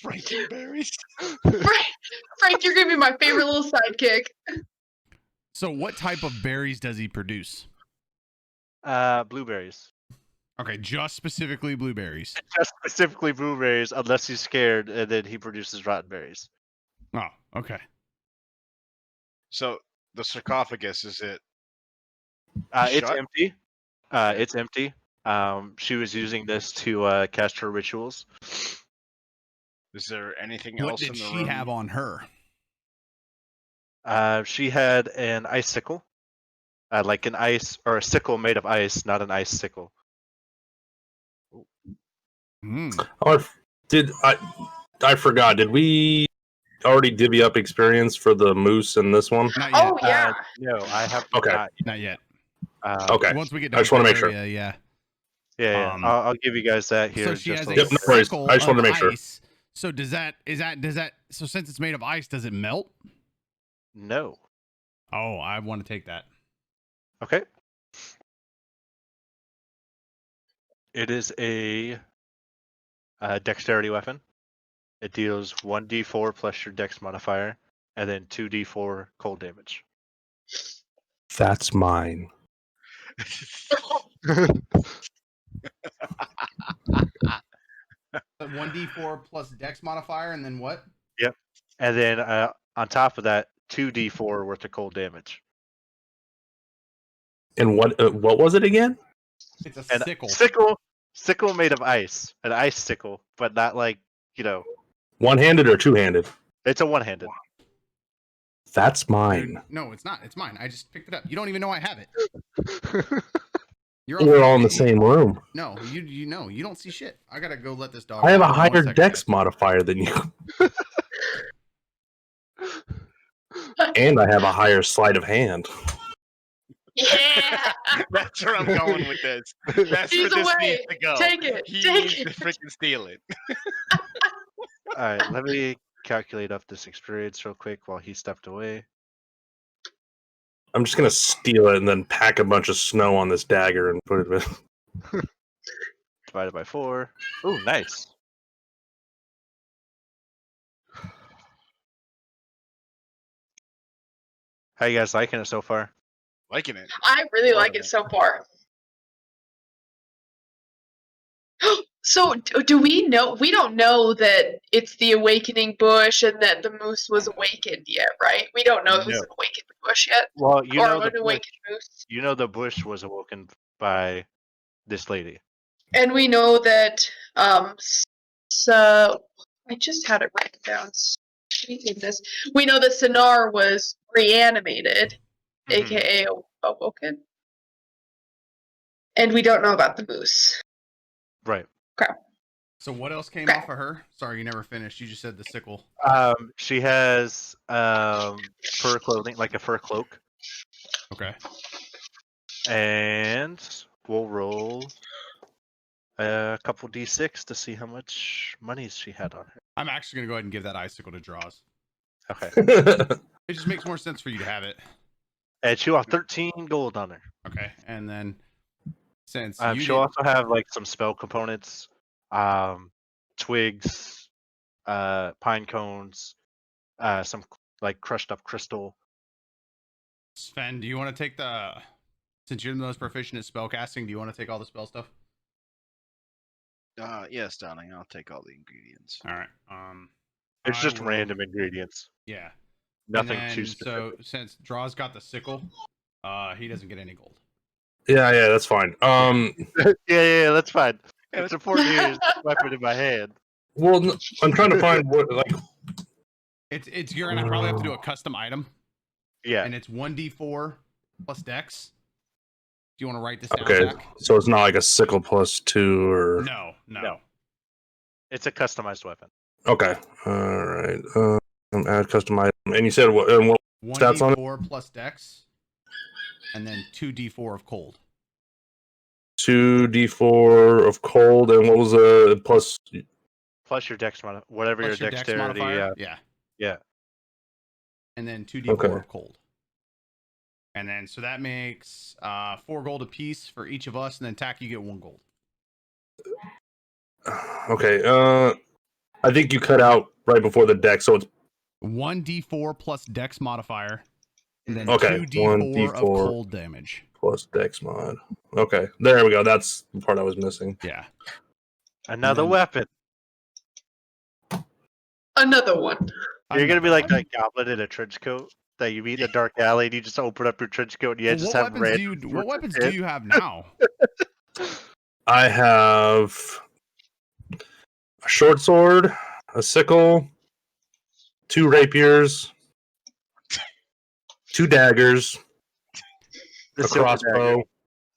Frankenberries. Frank, you're gonna be my favorite little sidekick. So what type of berries does he produce? Blueberries. Okay, just specifically blueberries. Just specifically blueberries, unless he's scared, and then he produces rotten berries. Oh, okay. So the sarcophagus, is it? It's Shut? empty. It's empty. She was using this to cast her rituals. Is there anything What else did in the she room? have on her? She had an icicle, like an ice or a sickle made of ice, not an icicle. Hmm. Oh, I forgot. Did we already divvy up experience for the moose in this one? Not yet. Oh yeah. No, I have Okay. not. Not yet. Okay. Once we get I done just wanna with make sure. area, yeah. Yeah, Um, I'll give you guys that here. So she has a Yep, no worries. sickle I just wanted of to make sure. ice. So does that so since it's made of ice, does it melt? No. Oh, I want to take that. Okay. It is a dexterity weapon. It deals 1d4 plus your dex modifier, and then 2d4 cold damage. That's mine. 1d4 plus Dex modifier, and then what? Yep. And then on top of that, 2d4 worth of cold damage. And what was it again? It's a And sickle. Sickle made of ice. An ice sickle, but not like, One-handed or two-handed? it's a one-handed. That's mine. Dude, no, it's not. It's mine. I just picked it up. You don't even know I have it. You're We're all in the fucking- same room. No, you know, you don't see shit. I gotta go let this dog. I have out. a Hold on one higher second, Dex guys. modifier than you. And I have a higher sleight of hand. Yeah. That's where I'm going with this. That's He's where this away. needs to go. Take it. He Take needs it. to freaking steal it. All right, let me calculate up this experience real quick while he stepped away. I'm just gonna steal it and then pack a bunch of snow on this dagger and put it with. Divided by 4. Ooh, nice. How you guys liking it so far? Liking it. I really like Loving it it. so far. So do we know? We don't know that it's the awakening bush and that the moose was awakened yet, right? We don't know it was No. an awakened bush yet, Well, you or know the an bush. awakened moose. You know the bush was awoken by this lady. And we know that. So I just had it written down. Speaking this, we know that Sinar was reanimated, Mhm. aka awoken, and we don't know about the moose. Right. So what else came Okay. off of her? Sorry, you never finished. You just said the sickle. She has fur clothing, like a fur cloak, Okay. and we'll roll a couple d6 to see how much money she had on her. I'm actually gonna go ahead and give that icicle to Draws. Okay. It just makes more sense for you to have it. And she'll have 13 gold on her. Okay. And then since you She'll did- also have like some spell components, twigs, pine cones, some like crushed up crystal. Sven, do you want to take the? Since you're the most proficient at spell casting, do you want to take all the spell stuff? Yes, darling. I'll take all the ingredients. All right. It's I just will- random ingredients. Yeah. Nothing And too then, specific. So since Draws got the sickle, he doesn't get any gold. yeah, that's fine. yeah, that's fine. Yeah, It's important to use the weapon in my hand. Well, I'm trying to find what like. It's you're gonna probably have to do a custom item, Yeah. and it's 1d4 plus Dex. Do you want to write this down, Okay, Zach? so it's not like a sickle plus 2 or. No. No. It's a customized weapon. Okay, all right. Add custom item, and you said what? And what stats on it? 1d4 plus Dex, and then 2d4 of cold. 2d4 of cold, and what was plus? Plus your dex whatever Plus your Dex dexterity. modifier. Yeah. Yeah. And then 2d4 Okay. of cold. And then so that makes 4 gold apiece for each of us, and then Tack, you get 1 gold. Okay, I think you cut out right before the deck, so it's 1d4 plus Dex modifier, and then Okay, 2d4 of 1d4. cold damage. plus dex mod. Okay, there we go. That's the part I was missing. Yeah. Another then- weapon. Another one. You're gonna be like Another that goblin in a trench coat that you meet in a dark alley, and you just open up your trench coat and you one. just Well, have what weapons red. do you what weapons do you have now? I have a short sword, a sickle, 2 rapiers, 2 daggers, The a silver crossbow, dagger.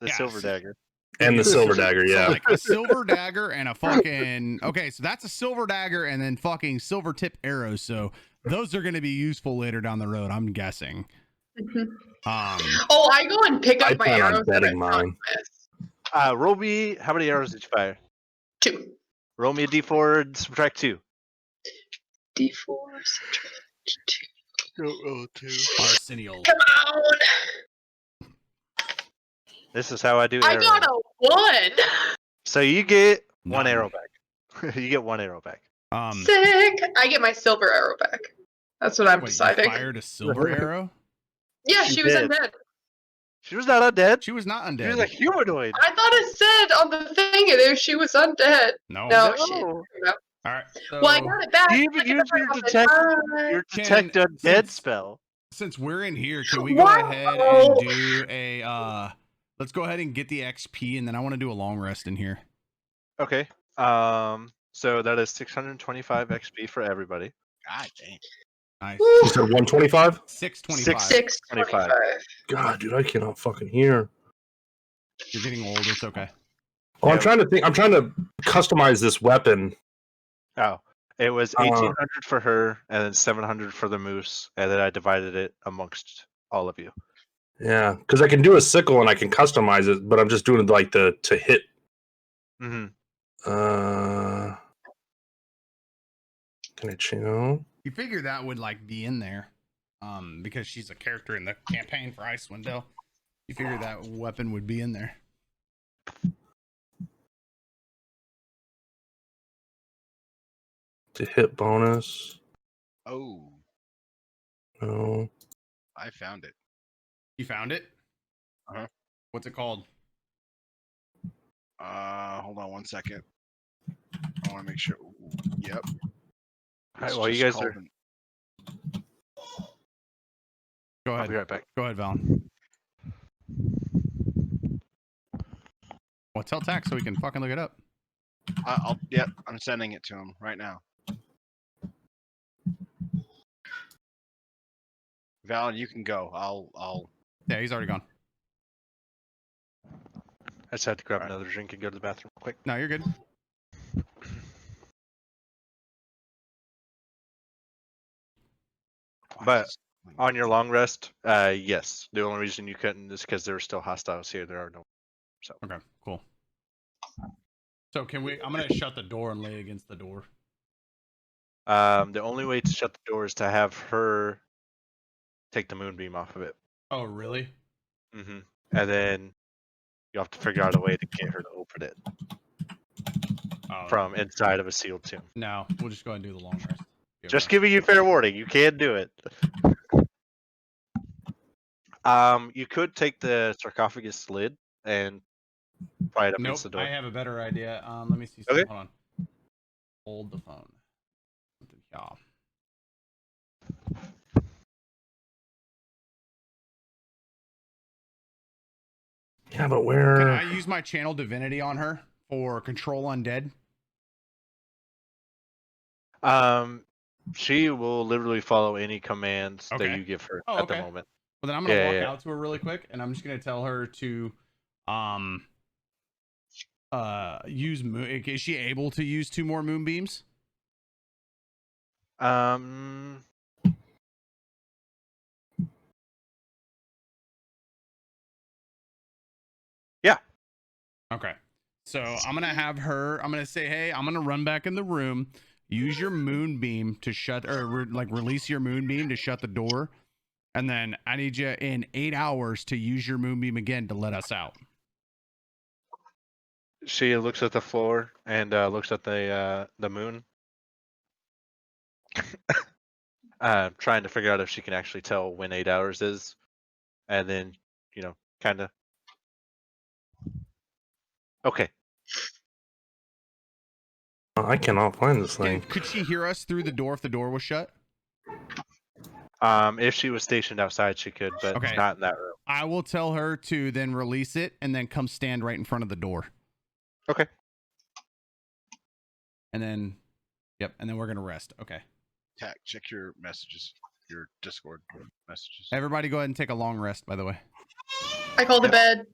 The Yeah, silver so- dagger. and the silver dagger. So Yeah. like a silver dagger and a fucking okay, so that's a silver dagger and then fucking silver tip arrows. So those are gonna be useful later down the road, I'm guessing. Mhm. Um Oh, I go and pick I up my plan on arrows. that betting I brought mine. with. Roll me. How many arrows did you fire? 2. Roll me a d4 and subtract 2. D4 subtract 2. Arsenal. Come on! This is how I do I arrows. got a 1. So you get one None. arrow back. You get 1 arrow back. Sick. I get my silver arrow back. That's what I'm Wait, you deciding. fired a silver arrow? Yeah, She she was did. undead. She was not undead. She was not She undead. was a humanoid. I thought it said on the thing there she was undead. no. No, No. shit. No. All right. So Well, I got it back. You I even get use it your back. detect Bye. your Cannon, detect undead since- spell. since we're in here, can we go Wow. ahead and do a let's go ahead and get the XP, and then I want to do a long rest in here. Okay. So that is 625 XP for everybody. God dang. Nice. Woo. You said 125? 625. 625. God, dude, I cannot fucking hear. You're getting old. It's okay. Oh, I'm Yeah. trying to think. I'm trying to customize this weapon. Oh, it was 1,800 for her, and then 700 for the moose, and then I divided it amongst all of you. Yeah, because I can do a sickle and I can customize it, but I'm just doing like the to hit. Mm-hmm. Can I change? You figure that would like be in there, because she's a character in the campaign for Icewind Dale. You figure that weapon would be in there. To hit bonus. Oh, No. I found it. You found it? Uh-huh. What's it called? Hold on one second. I want to make sure. Ooh, yep. All right, It's well, you just guys are. called Go I'll ahead. be right back. Go ahead, Val. Well, tell Tax so we can fucking look it up. Yep, I'm sending it to him right now. Val, you can go. I'll. Yeah, he's already gone. I just had to grab All right. another drink and go to the bathroom quick. No, you're good. But on your long rest, yes. The only reason you couldn't is because there are still hostiles here. There are no. Okay, cool. So can we? I'm gonna shut the door and lay against the door. The only way to shut the door is to have her take the moonbeam off of it. Oh, really? Mm-hmm. And then you have to figure out a way to get her to open it Oh, from inside of a sealed tomb. no. We'll just go ahead and do the long rest. Just giving you fair warning. You can do it. You could take the sarcophagus lid and pry it up Nope. against the door. I have a better idea. Let me see. Something. Okay. Hold on. Hold the phone. Yeah. Yeah, but where? Can I use my channel divinity on her for control undead? She will literally follow any commands Okay. that you give her Oh, at okay. the moment. Well, then I'm gonna walk Yeah. out to her really quick, and I'm just gonna tell her to, use moon. Is she able to use 2 more moonbeams? Yeah. Okay. So I'm gonna have her. I'm gonna say, hey, I'm gonna run back in the room. Use your moonbeam to shut, or release your moonbeam to shut the door, and then I need you in 8 hours to use your moonbeam again to let us out. She looks at the floor and looks at the moon, trying to figure out if she can actually tell when 8 hours is, and then kind of. Okay. I cannot find this thing. Could she hear us through the door if the door was shut? If she was stationed outside, she could, but Okay. not in that room. I will tell her to then release it and then come stand right in front of the door. Okay. And then, yep, and then we're gonna rest. Okay. Tack, check your messages, your Discord messages. Everybody, go ahead and take a long rest. By the way. I called the bed.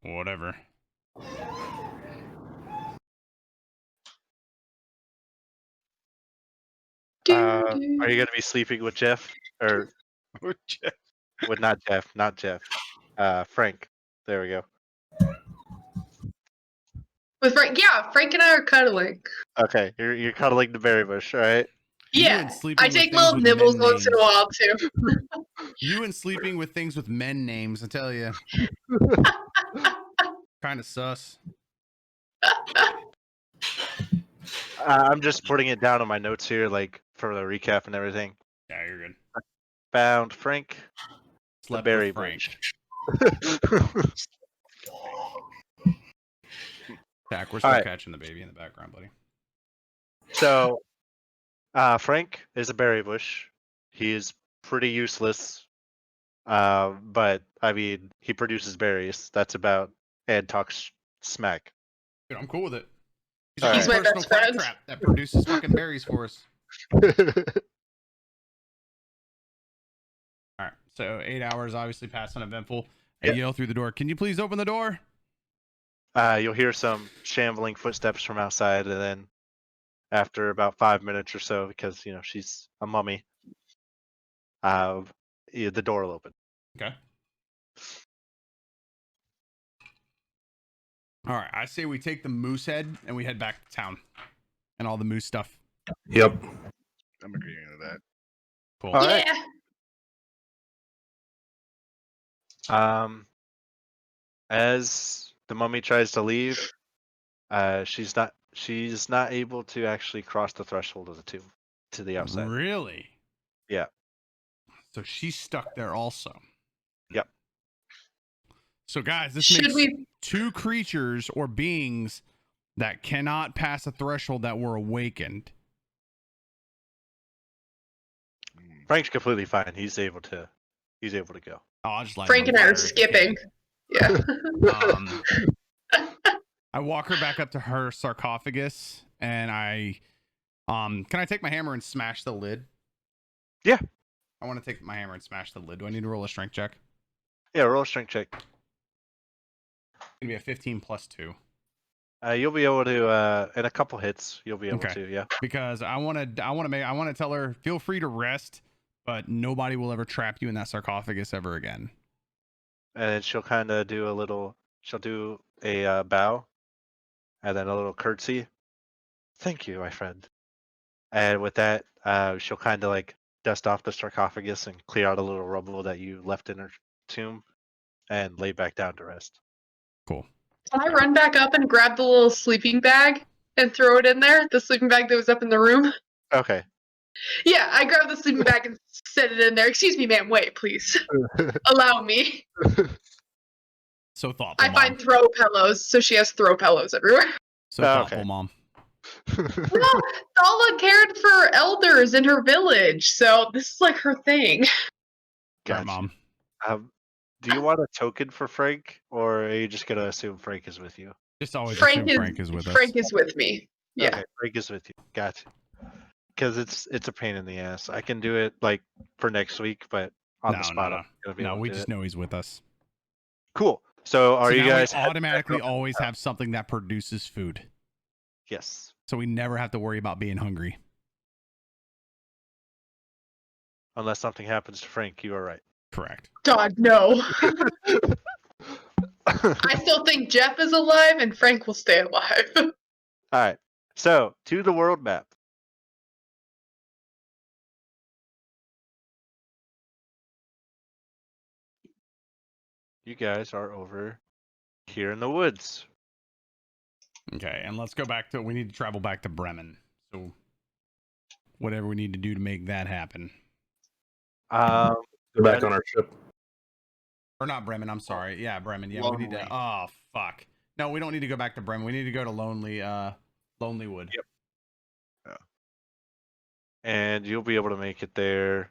Whatever. Are you gonna be sleeping with Jeff or Jeff. with not Jeff? Frank. There we go. With Frank? Yeah, Frank and I are cuddling. Okay, you're cuddling the berry bush, all right? You Yeah, and sleeping I with take things little with nibbles men once in a names. while too. You and sleeping with things with men names. I tell you, kind of sus. I'm just putting it down on my notes here, like for the recap and everything. Yeah, you're good. Found Frank, the Slept berry with Frank. bush. Jack, we're still Alright. catching the baby in the background, buddy. So, Frank is a berry bush. He is pretty useless. But I mean, he produces berries. That's about and talks smack. Dude, I'm cool with it. He's All a He's right. my personal best quack friend. trap that produces fucking berries for us. All right, so 8 hours obviously passed uneventful. I Yep. yell through the door. Can you please open the door? You'll hear some shambling footsteps from outside, and then after about 5 minutes or so, because she's a mummy, the door will open. Okay. All right, I say we take the moose head and we head back to town and all the moose stuff. Yep. I'm agreeing with that. Cool. All right. Yeah. As the mummy tries to leave, she's not able to actually cross the threshold of the tomb to the outside. Really? Yeah. So she's stuck there also. Yep. So guys, this Should makes we? 2 creatures or beings that cannot pass a threshold that were awakened. Frank's completely fine. He's able to go. Oh, I'll just let Frank him and I are water if he skipping. can. Yeah. I walk her back up to her sarcophagus and I can I take my hammer and smash the lid? Yeah. I want to take my hammer and smash the lid. Do I need to roll a strength check? Yeah, roll a strength check. It's gonna be a 15 plus 2. You'll be able to in a couple hits. You'll be able Okay. to, yeah. Because I want to tell her, feel free to rest, but nobody will ever trap you in that sarcophagus ever again. And she'll kind of do a little. She'll do a bow, and then a little curtsy. Thank you, my friend. And with that, she'll kind of like dust off the sarcophagus and clear out a little rubble that you left in her tomb, and lay back down to rest. Cool. Can I run back up and grab the little sleeping bag and throw it in there? The sleeping bag that was up in the room? Okay. Yeah, I grab the sleeping bag and set it in there. Excuse me, ma'am. Wait, please. Allow me. So thoughtful. I find throw pillows, so she has throw pillows everywhere. So thoughtful, Okay. Mom. No, Thala cared for elders in her village, so this is like her thing. Right, Gotcha. Mom. Do you want a token for Frank, or are you just gonna assume Frank is with you? Just always assume Frank is with us. Frank is with me. Yeah. Okay, Frank is with you. Gotcha. Because it's a pain in the ass. I can do it like for next week, but on the spot, I'm gonna be able to we do just it. know he's with us. Cool. So are So you now guys we automatically always have something that produces food, Yes. so we never have to worry about being hungry. Unless something happens to Frank, you are right. Correct. God, no. I still think Jeff is alive and Frank will stay alive. All right. So to the world map. You guys are over here in the woods. Okay, and let's go back to. We need to travel back to Bremen. So whatever we need to do to make that happen. Um, Go back on our ship. Or not Bremen. I'm sorry. Yeah, Bremen. Yeah, we need to. Lonely. Oh fuck. No, we don't need to go back to Bremen. We need to go to Lonelywood. Yep. and you'll be able to make it there.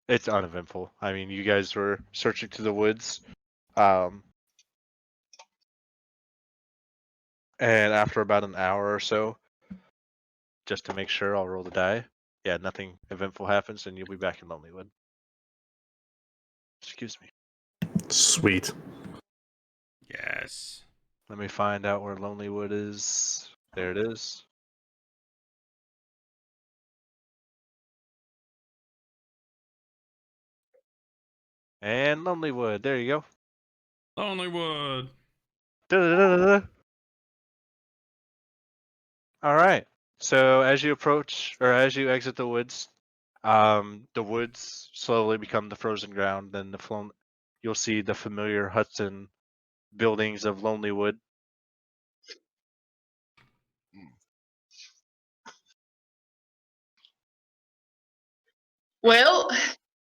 It's uneventful. I mean, you guys were searching through the woods. And after about an hour or so, just to make sure, I'll roll the die. Yeah, nothing eventful happens, and you'll be back in Lonelywood. Excuse me. Sweet. Yes. Let me find out where Lonelywood is. There it is. And Lonelywood. There you go. Lonelywood. Da-da-da-da-da. All right. So as you approach, or as you exit the woods slowly become the frozen ground. Then you'll see the familiar huts and buildings of Lonelywood. Well,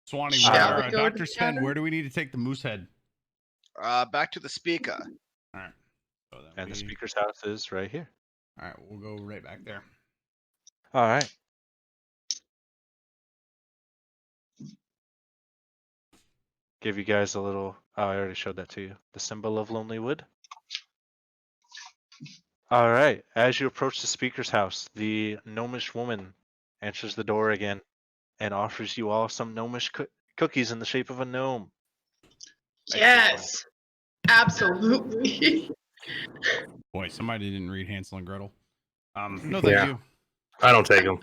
Swanee, Shall where, we go to Dr. the Sven, cabin? where do we need to take the moose head? Back to the speaker. All right. So then And the speaker's house is right here. All right, we'll go right back there. All right. Give you guys a little. Oh, I already showed that to you. The symbol of Lonely Wood. All right. As you approach the speaker's house, the gnomish woman answers the door again and offers you all some gnomish cookies in the shape of a gnome. Yes, absolutely. Boy, somebody didn't read Hansel and Gretel. No, thank Yeah. you. I don't take them.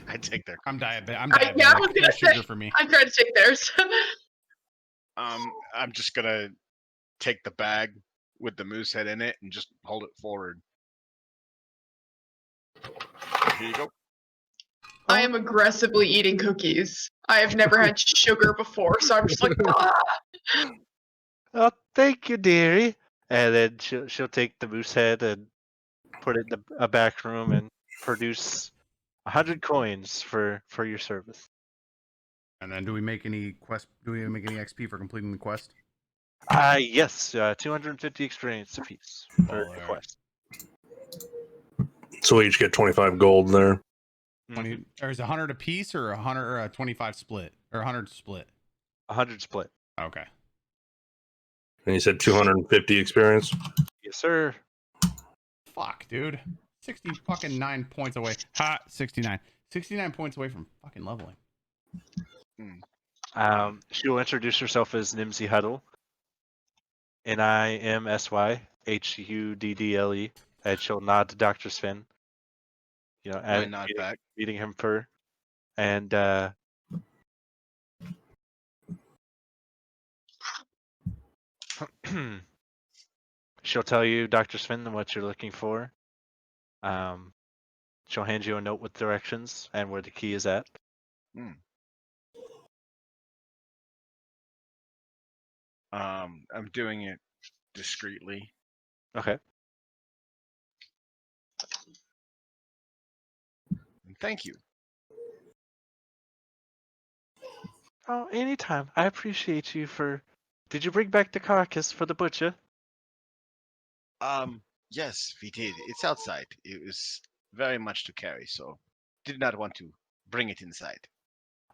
I take their. I'm diabetic. I'm Yeah, I was diabetic. gonna No sugar say, for me. I tried to take theirs. I'm just gonna take the bag with the moose head in it and just hold it forward. Here you go. I am aggressively eating cookies. I have never had sugar before, so I'm just like, ah. Oh, thank you, dearie. And then she'll take the moose head and put it in a back room and produce 100 coins for your service. And then, do we make any quest? Do we make any XP for completing the quest? Yes, 250 experience apiece for Well, the quest. So we each get 25 gold there. 20 Mhm. or is it 100 a piece or 100 or a 25 split or 100 split? 100 split. Okay. And you said 250 experience. Yes, sir. Fuck, dude. 60 fucking 9 points away. Ha, 69. 69 points away from fucking leveling. She'll introduce herself as Nimsy Huddle. NIMSYHUDDLE. And she'll nod to Dr. Sven. You know, I as nod back. meeting him for, and she'll tell you, Dr. Sven, what you're looking for. She'll hand you a note with directions and where the key is at. I'm doing it discreetly. Okay. And thank you. Oh, anytime. I appreciate you for. Did you bring back the carcass for the butcher? Yes, we did. It's outside. It was very much to carry, so did not want to bring it inside.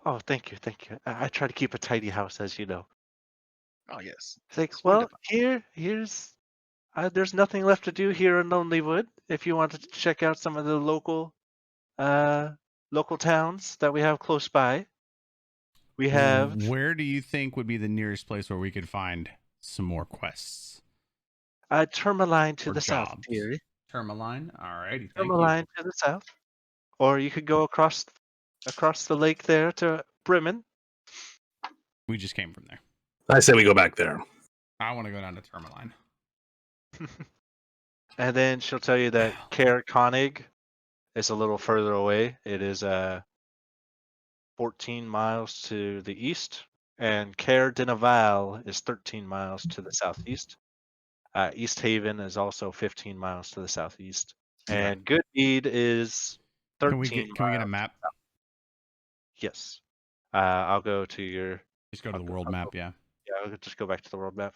Oh, thank you, thank you. I try to keep a tidy house, as you know. Oh yes. It's like, It's well, wonderful. here's. There's nothing left to do here in Lonelywood. If you wanted to check out some of the local towns that we have close by, we have Where do you think would be the nearest place where we could find some more quests? Tourmaline to Or the south, jobs? dearie. Tourmaline. Alrighty, thank you. Tourmaline to the south, or you could go across the lake there to Bremen. We just came from there. I say we go back there. I want to go down to Tourmaline. And then she'll tell you that Caer Konig is a little further away. It is 14 miles to the east, and Caer Dinaval is 13 miles to the southeast. East Haven is also 15 miles to the southeast, and Goodmead is 13 Can we get a miles. map? Yes. I'll go to your. Just go to the world I'll map, go- yeah. Yeah, I'll just go back to the world map.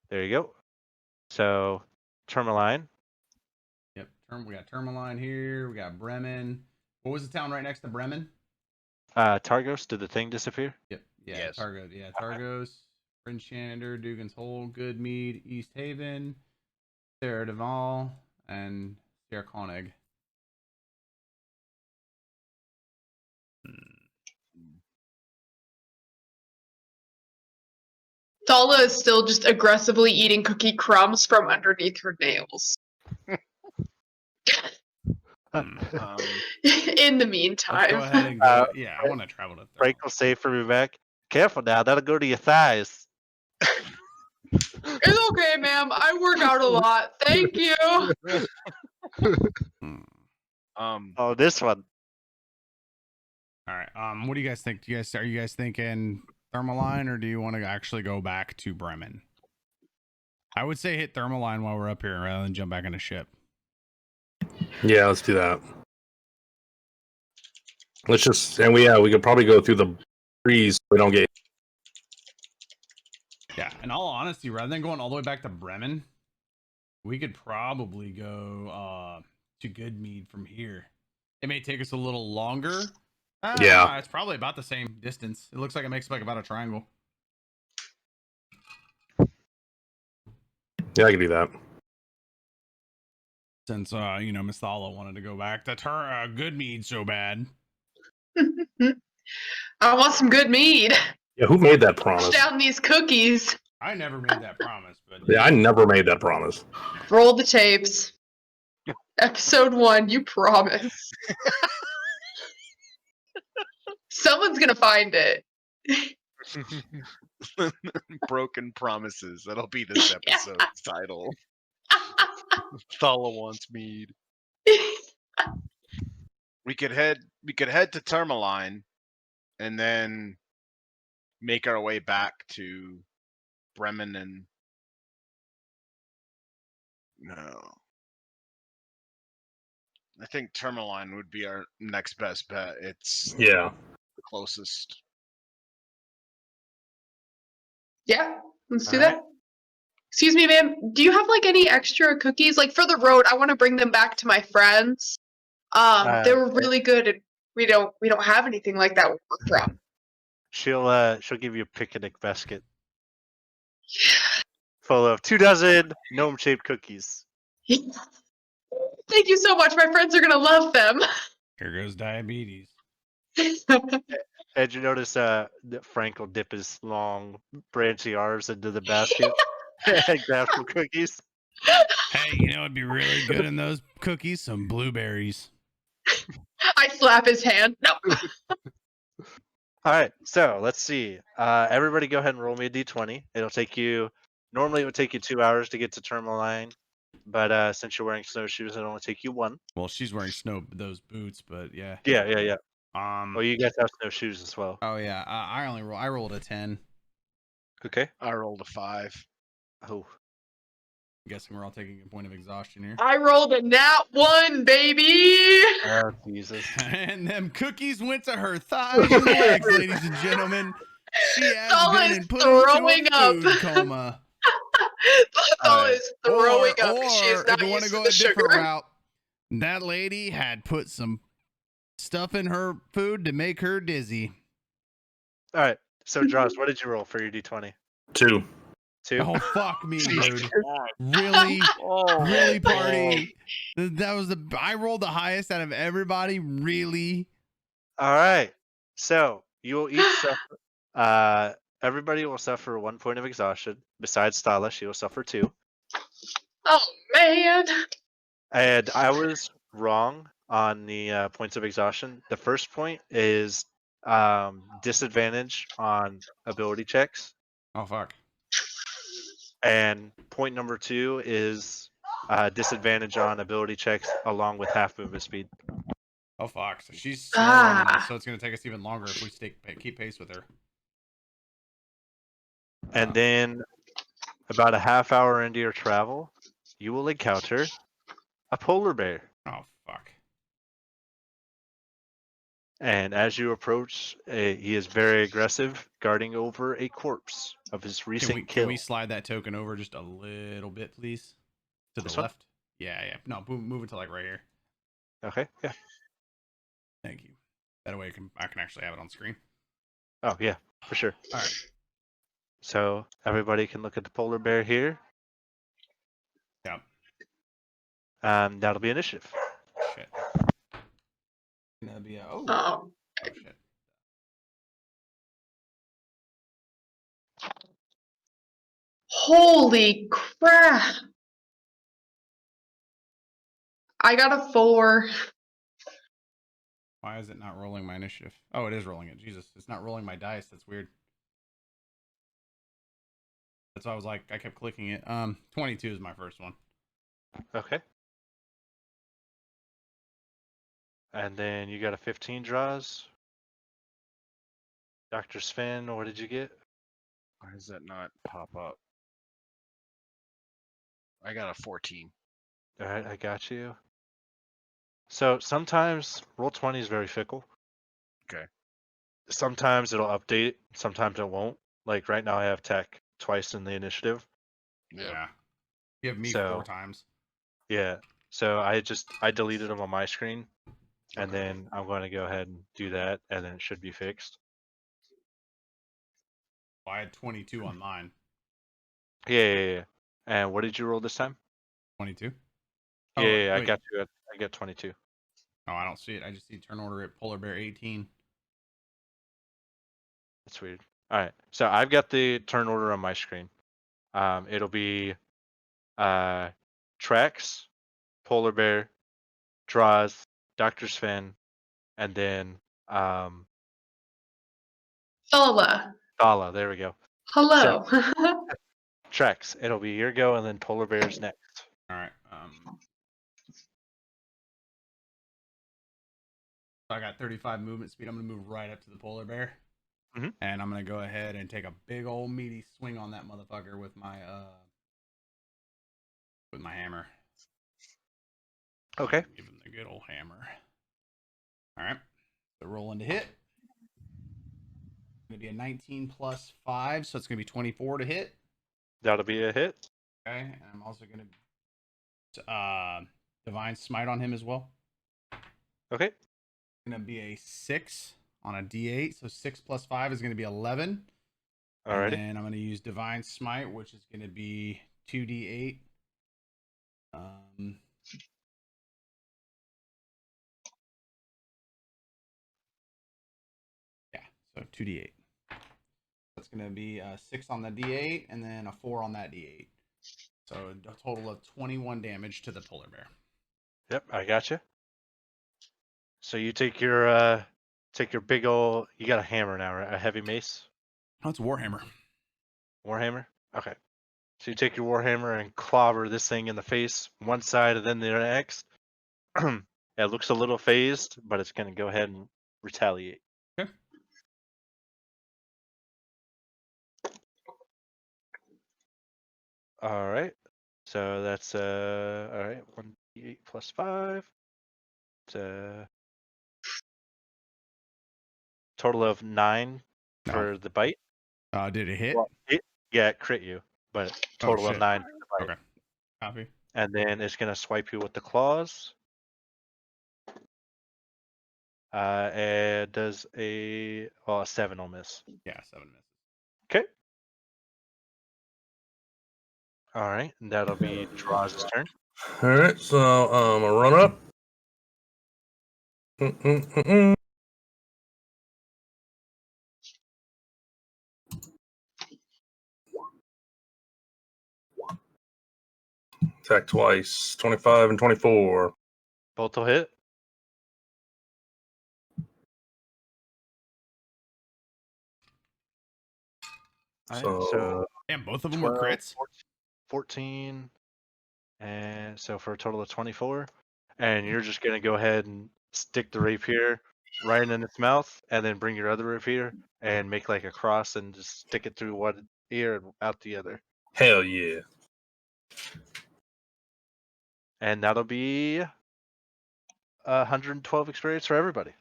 There you go. So, Tourmaline. Yep. We got Tourmaline here. We got Bremen. What was the town right next to Bremen? Targos. Did the thing disappear? Yep. Yeah. Yes. Targos. Yeah. Targos. Prince Shander, Dugan's Hole, Goodmead, East Haven, Sarah Deval, and Sierra Koenig. Thala is still just aggressively eating cookie crumbs from underneath her nails. Um, In the Let's meantime. go ahead and go. Yeah, I want to travel to Frank will say for me back. Careful now, that'll go to your thighs. It's okay, ma'am. I work out a lot. Thank you. Oh, this one. All right. What do you guys think? Are you guys thinking Thermaline, or do you want to actually go back to Bremen? I would say hit Thermaline while we're up here rather than jump back on a ship. Yeah, let's do that. Let's just we could probably go through the trees so we don't get. Yeah, In all honesty, rather than going all the way back to Bremen, we could probably go to Goodmead from here. It may take us a little longer. Yeah. It's probably about the same distance. It looks like it makes like about a triangle. Yeah, I can do that. Since Miss Thala wanted to go back to Goodmead so bad. I want some good mead. Yeah, who made that Push promise? down these cookies. I never made that promise, but Yeah, I never made that promise. Roll the tapes. Episode 1, you promise. Someone's gonna find it. Broken promises. That'll be this episode's title. Thala wants mead. We could head to Tourmaline and then make our way back to Bremen and no. I think Tourmaline would be our next best bet. It's Yeah. the closest. Yeah, let's do All right. that. Excuse me, ma'am. Do you have like any extra cookies? Like for the road, I want to bring them back to my friends. They were really good, and we don't have anything like that where we're from. She'll give you a picnic basket full of 24 gnome-shaped cookies. Thank you so much. My friends are gonna love them. here goes diabetes. And you notice that Frank will dip his long, branchy arms into the basket and grab some cookies. Hey, you know it'd be really good in those cookies? Some blueberries. I slap his hand. No. All right, so let's see. Everybody go ahead and roll me a d20. Normally it would take you 2 hours to get to Tourmaline, but since you're wearing snowshoes, it'll only take you 1. Well, she's wearing those boots, but yeah. Yeah. Well, you guys have snowshoes as well. Oh yeah. I rolled a 10. Okay. I rolled a 5. Oh, I'm guessing we're all taking a point of exhaustion here. I rolled a nat 1, baby. oh Jesus. And them cookies went to her thighs and legs, ladies and gentlemen. She has Thala been is in put throwing into a up. food coma. Thala is throwing up Or because she is not if you want used to to go the a different sugar. route, that lady had put some stuff in her food to make her dizzy. All right. So, Draws, what did you roll for your d20? 2. 2. Oh fuck me, dude! God. Really, Oh, really party. That was I rolled the highest out of everybody. Really. All right. So you will each suffer. Everybody will suffer 1 point of exhaustion. Besides Stala, she will suffer 2. Oh man. And I was wrong on the points of exhaustion. The first point is disadvantage on ability checks, Oh fuck. and point number 2 is disadvantage on ability checks along with half movement speed. Oh fuck. So she's slower on this, Ah. so it's gonna take us even longer if we keep pace with her. And then, about a half hour into your travel, you will encounter a polar bear. Oh fuck. And as you approach, he is very aggressive, guarding over a corpse of his recent kill. Can we slide that token over just a little bit, please? To This the one? left. Yeah. No, move it to like right here. Okay, yeah. Thank you. That way I can actually have it on screen. Oh, yeah, for sure. All right. So everybody can look at the polar bear here. Yep. That'll be initiative. Shit. That'd be Oh. oh shit. Holy crap. I got a 4. Why is it not rolling my initiative? Oh, it is rolling it. Jesus, it's not rolling my dice. That's weird. That's why I was like, I kept clicking it. 22 is my first one. Okay. And then you got a 15 draws. Dr. Sven, what did you get? Why does that not pop up? I got a 14. All right, I got you. So sometimes Roll20 is very fickle. Okay. Sometimes it'll update, sometimes it won't. Like right now I have tech. twice in the initiative. Yeah. You have me So- 4 times. Yeah. So I deleted them on my screen, and Okay. then I'm going to go ahead and do that, and then it should be fixed. Well, I had 22 on mine. Yeah. And what did you roll this time? 22. Yeah, I wait. got you. I got 22. Oh, I don't see it. I just see turn order at Polar Bear 18. That's weird. All right. So I've got the turn order on my screen. It'll be Trax, Polar Bear, Draws, Dr. Sven, and then Thala. Thala. There we go. Hello. Trax. It'll be your go, and then Polar Bear's next. All right. I got 35 movement speed. I'm going to move right up to the Polar Bear. Mhm. And I'm going to go ahead and take a big old meaty swing on that motherfucker with my hammer. Okay. Give him the good old hammer. All right. So rolling to hit. Going to be a 19 plus 5, so it's going to be 24 to hit. That'll be a hit. Okay. And I'm also going to Divine Smite on him as well. Okay. Going to be a 6 on a D8, so 6 plus 5 is going to be 11. Alrighty. And then I'm going to use Divine Smite, which is going to be 2d8. Yeah, so 2d8. That's going to be a 6 on the d8 and then a 4 on that d8. So a total of 21 damage to the Polar Bear. Yep, I got you. So you take your big old. You got a hammer now, right? A heavy mace, Oh, it's a Warhammer. warhammer. Okay. So you take your warhammer and clobber this thing in the face, one side and then the next. It looks a little phased, but it's going to go ahead and retaliate. Okay. All right. So that's all right. 1d8 plus 5. It's a total of 9 No. for the bite. Did it hit? Well, it crit you, but total of shit. 9 for the bite. Okay. Copy. And then it's going to swipe you with the claws. It does a 7 will miss. Yeah, 7 misses. Okay. All right, and that'll be Draws' turn. All right, so a run up. Attack twice, 25 and 24. Both will hit. All right, so Damn, both of them were 12, crits? 14, and so for a total of 24. And you're just gonna go ahead and stick the rapier right in its mouth, and then bring your other rapier and make like a cross and just stick it through one ear and out the other. Hell yeah. And that'll be 112 experience for everybody.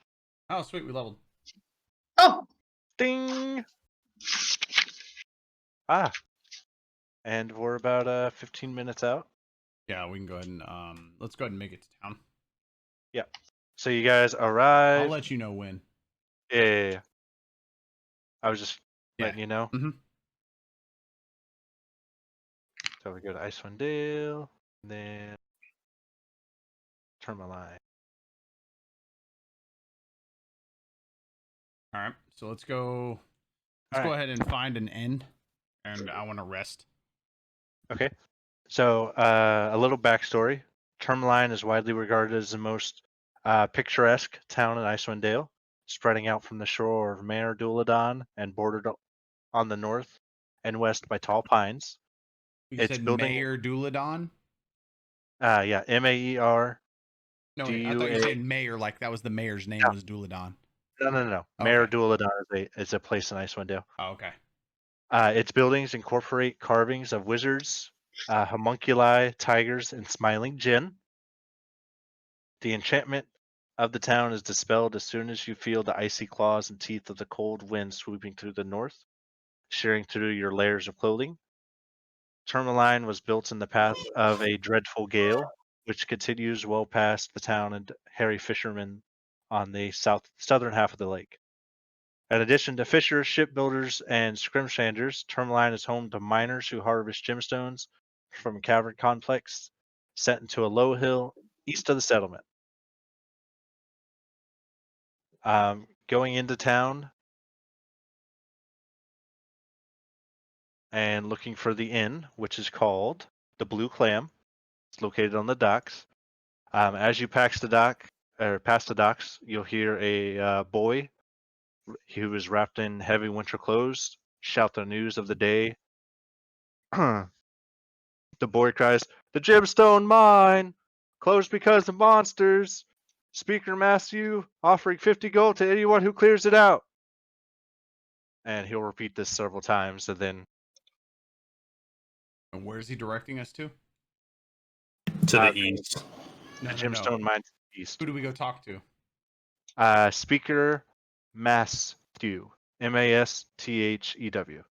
Oh, sweet. We leveled. Oh, Ding! Ah. And we're about 15 minutes out. Yeah, we can go ahead and let's go ahead and make it to town. So you guys arrive. I'll let you know when. Yeah. I was just Yeah. letting you know. Mhm. So we go to Icewind Dale, and then turn my line. All right. So let's go. Let's All go right. ahead and find an end. And I want to rest. Okay. So a little backstory. Tourmaline is widely regarded as the most picturesque town in Icewind Dale, spreading out from the shore of Mare Duladon and bordered on the north and west by tall pines. You It's said building- Mayor Duladon? Yeah, Maer. No, wait, I thought you said mayor like that was the mayor's name was Duladon. No. Mare Okay. Duladon is a place in Icewind Dale. Oh, okay. Its buildings incorporate carvings of wizards, homunculi, tigers, and smiling Jinn. The enchantment of the town is dispelled as soon as you feel the icy claws and teeth of the cold wind sweeping through the north. shearing through your layers of clothing. Tourmaline was built in the path of a dreadful gale, which continues well past the town and harry fishermen on the southern half of the lake. In addition to fishers, shipbuilders, and scrimshanders, Tourmaline is home to miners who harvest gemstones from a cavern complex set into a low hill east of the settlement. Going into town and looking for the inn, which is called the Blue Clam. It's located on the docks. As you pass the docks, you'll hear a boy who is wrapped in heavy winter clothes shout the news of the day. The boy cries, "The gemstone mine! Closed because of monsters! Speaker Matthew offering 50 gold to anyone who clears it out!" And he'll repeat this several times, and then And where is he directing us to? To the east. No, the no, no. gemstone mine to the east. Who do we go talk to? Speaker Matthew, Mastew.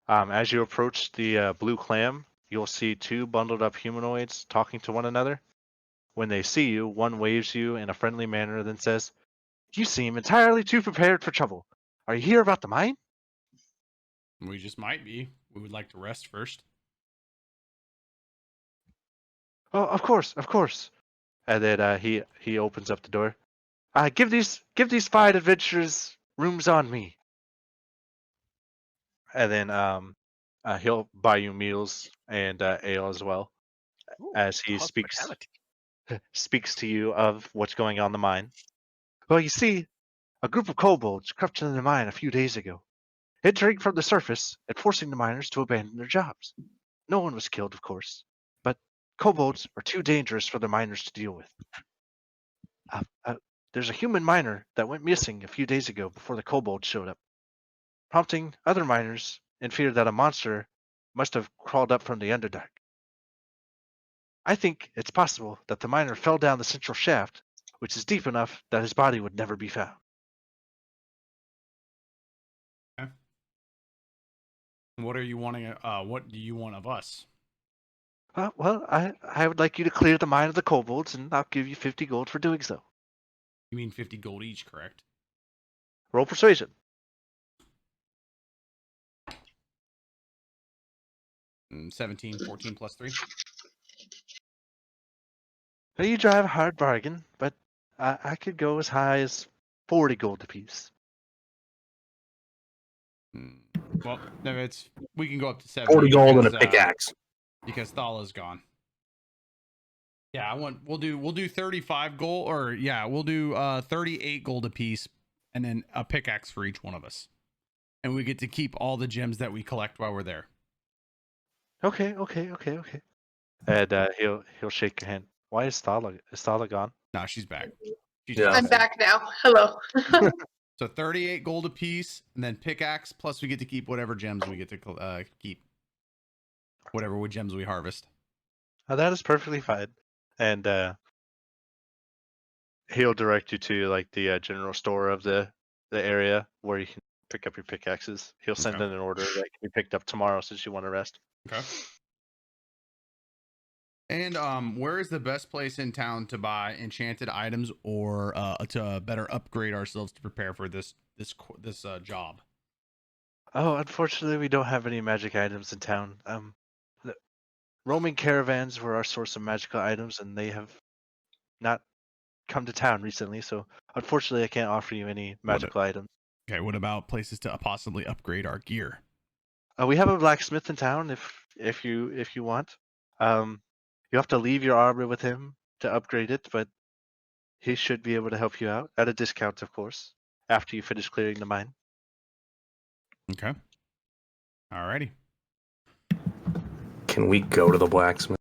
As you approach the Blue Clam, you'll see two bundled up humanoids talking to one another. When they see you, one waves you in a friendly manner, then says, "You seem entirely too prepared for trouble. Are you here about the mine?" We just might be. We would like to rest first. "Oh, of course, of course." And then he opens up the door. Give these fine adventurers rooms on me." And then he'll buy you meals and ale as well, Ooh, as he speaks hospitality. to you of what's going on in the mine. "Well, you see, a group of kobolds crept into the mine a few days ago, entering from the surface and forcing the miners to abandon their jobs. No one was killed, of course, but kobolds are too dangerous for the miners to deal with. There's a human miner that went missing a few days ago before the kobolds showed up, prompting other miners in fear that a monster must have crawled up from the Underdark. I think it's possible that the miner fell down the central shaft, which is deep enough that his body would never be found." What are you wanting? What do you want of us? Well, I would like you to clear the mine of the kobolds, and I'll give you 50 gold for doing so. You mean 50 gold each, correct? Roll persuasion. 17, 14 plus 3. Now, you drive a hard bargain, but I could go as high as 40 gold apiece. Well, no, we can go up to 70. 40 gold and a because, pickaxe. Because Thala's gone. Yeah, we'll do 35 gold, or yeah, we'll do 38 gold apiece, and then a pickaxe for each one of us, and we get to keep all the gems that we collect while we're there. Okay. And he'll shake your hand. Why is Thala gone? Nah, she's back. She's Yeah. I'm back now. Hello. So 38 gold apiece, and then pickaxe, plus we get to keep whatever gems we get to keep. Whatever gems we harvest. That is perfectly fine. And he'll direct you to like the general store of the area where you can pick up your pickaxes. He'll send Okay. in an order that can be picked up tomorrow since you want to rest. Okay. And where is the best place in town to buy enchanted items or to better upgrade ourselves to prepare for this job? Oh, unfortunately, we don't have any magic items in town. The roaming caravans were our source of magical items, and they have not come to town recently. So, unfortunately, I can't offer you any magical items. Okay, what about places to possibly upgrade our gear? We have a blacksmith in town if you want. You have to leave your armor with him to upgrade it, but he should be able to help you out at a discount, of course, after you finish clearing the mine. Okay. Alrighty. Can we go to the blacksmith?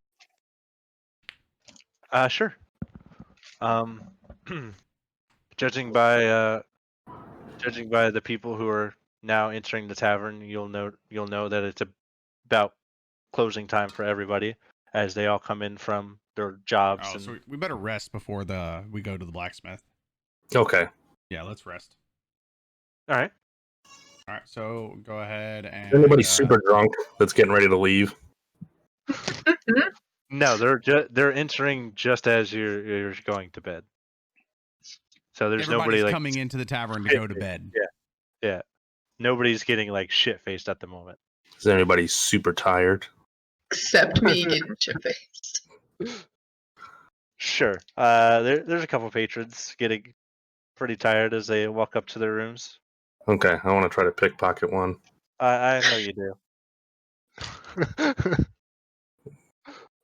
Sure. Judging by the people who are now entering the tavern, you'll know that it's about closing time for everybody as they all come in from their jobs. Oh, and so we better rest before we go to the blacksmith. Okay. Yeah, let's rest. All right. All right, so go ahead and. Is anybody super drunk that's getting ready to leave? No, they're entering just as you're going to bed. So there's Everybody's nobody like coming into the tavern to go to bed. Yeah. Nobody's getting like shit faced at the moment. Is anybody super tired? Except me getting chip-faced. Sure. There's a couple patrons getting pretty tired as they walk up to their rooms. Okay, I want to try to pickpocket one. I know you do.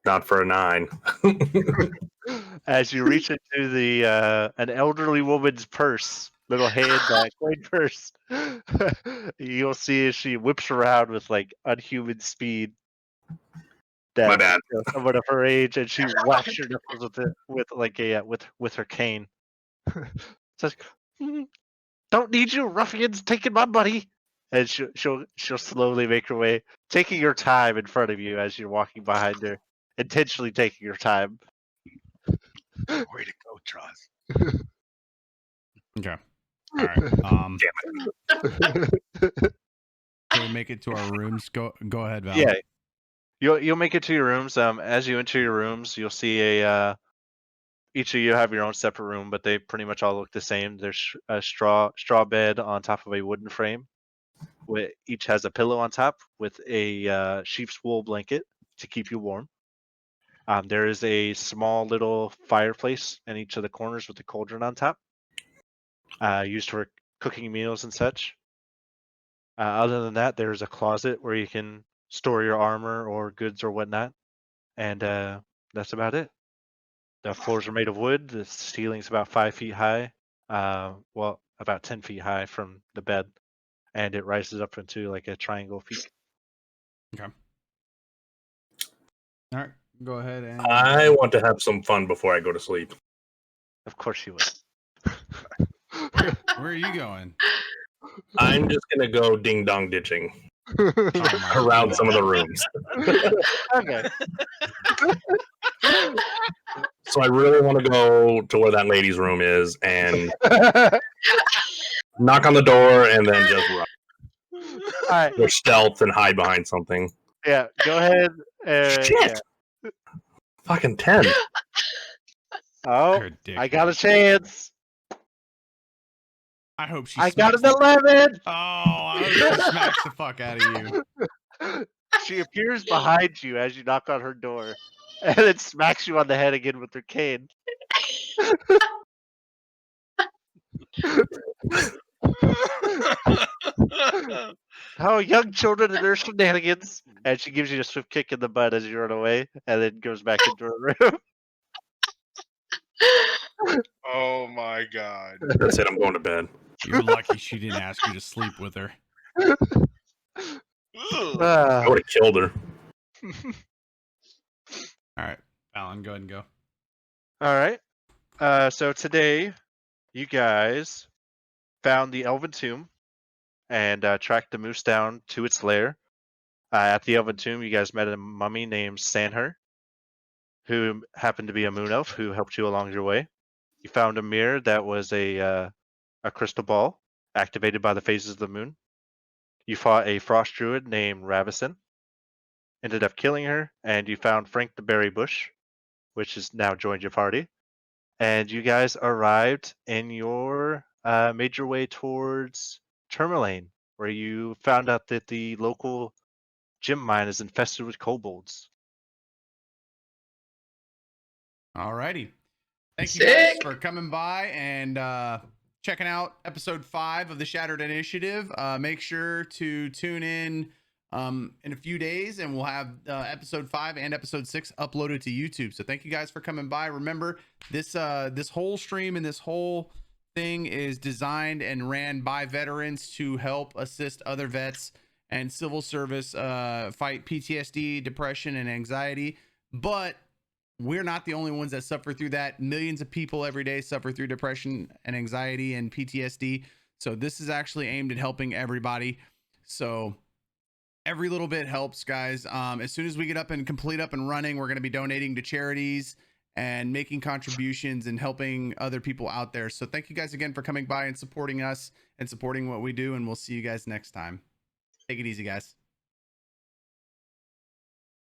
Not for a 9. As you reach into the an elderly woman's purse, little hand coin purse, you'll see as she whips around with like unhuman speed. My bad. Someone of her age, and she whacks your nipples with it with her cane. Says, "Don't need you ruffians taking my money." And she'll slowly make her way, taking her time in front of you as you're walking behind her, intentionally taking your time. Way to go, Troz. Okay. All right. Can we make it to our rooms? Go ahead, Val. Yeah, you'll make it to your rooms. As you enter your rooms, you'll see each of you have your own separate room, but they pretty much all look the same. There's a straw bed on top of a wooden frame. Each has a pillow on top with a sheep's wool blanket to keep you warm. There is a small little fireplace in each of the corners with a cauldron on top, used for cooking meals and such. Other than that, there's a closet where you can store your armor or goods or whatnot, and that's about it. The floors are made of wood. The ceiling's about 5 feet high, well, about 10 feet high from the bed, and it rises up into like a triangle peak. Okay. All right. Go ahead and. I want to have some fun before I go to sleep. Of course you would. Where are you going? I'm just going to go ding-dong ditching Oh my around God. some of the rooms. Okay. So I really want to go to where that lady's room is and knock on the door and then just run. All right. Or stealth and hide behind something. Yeah. Go ahead. Shit! Yeah. Fucking 10. Oh, You're a dick. I got a chance. I hope she. I got an smacks 11. Oh, I hope she smacks the fuck out of you. She appears behind you as you knock on her door, and then smacks you on the head again with her cane. Oh, young children and their shenanigans. And she gives you a swift kick in the butt as you run away, and then goes back into her room. Oh my god. That's it. I'm going to bed. You're lucky she didn't ask you to sleep with her. Ugh. I would have killed her. All right, Alan, go ahead and go. All right. So today, you guys found the Elven Tomb and tracked the moose down to its lair. At the Elven Tomb, you guys met a mummy named Sanher, who happened to be a moon elf who helped you along your way. You found a mirror that was a crystal ball activated by the phases of the moon. You fought a frost druid named Ravison, ended up killing her, and you found Frank the Berry Bush, which has now joined your party. And you guys arrived in your made your way towards Tourmaline, where you found out that the local gem mine is infested with kobolds. All righty. Thank you guys Sick. for coming by and checking out episode 5 of the Shattered Initiative. Make sure to tune in a few days, and we'll have episode 5 and episode 6 uploaded to YouTube. So thank you guys for coming by. Remember, this whole stream and this whole thing is designed and ran by veterans to help assist other vets and civil service fight PTSD, depression, and anxiety. But we're not the only ones that suffer through that. Millions of people every day suffer through depression and anxiety and PTSD. So this is actually aimed at helping everybody. So every little bit helps, guys. As soon as we get up and complete up and running, we're going to be donating to charities and making contributions and helping other people out there. So thank you guys again for coming by and supporting us and supporting what we do. And we'll see you guys next time. Take it easy, guys.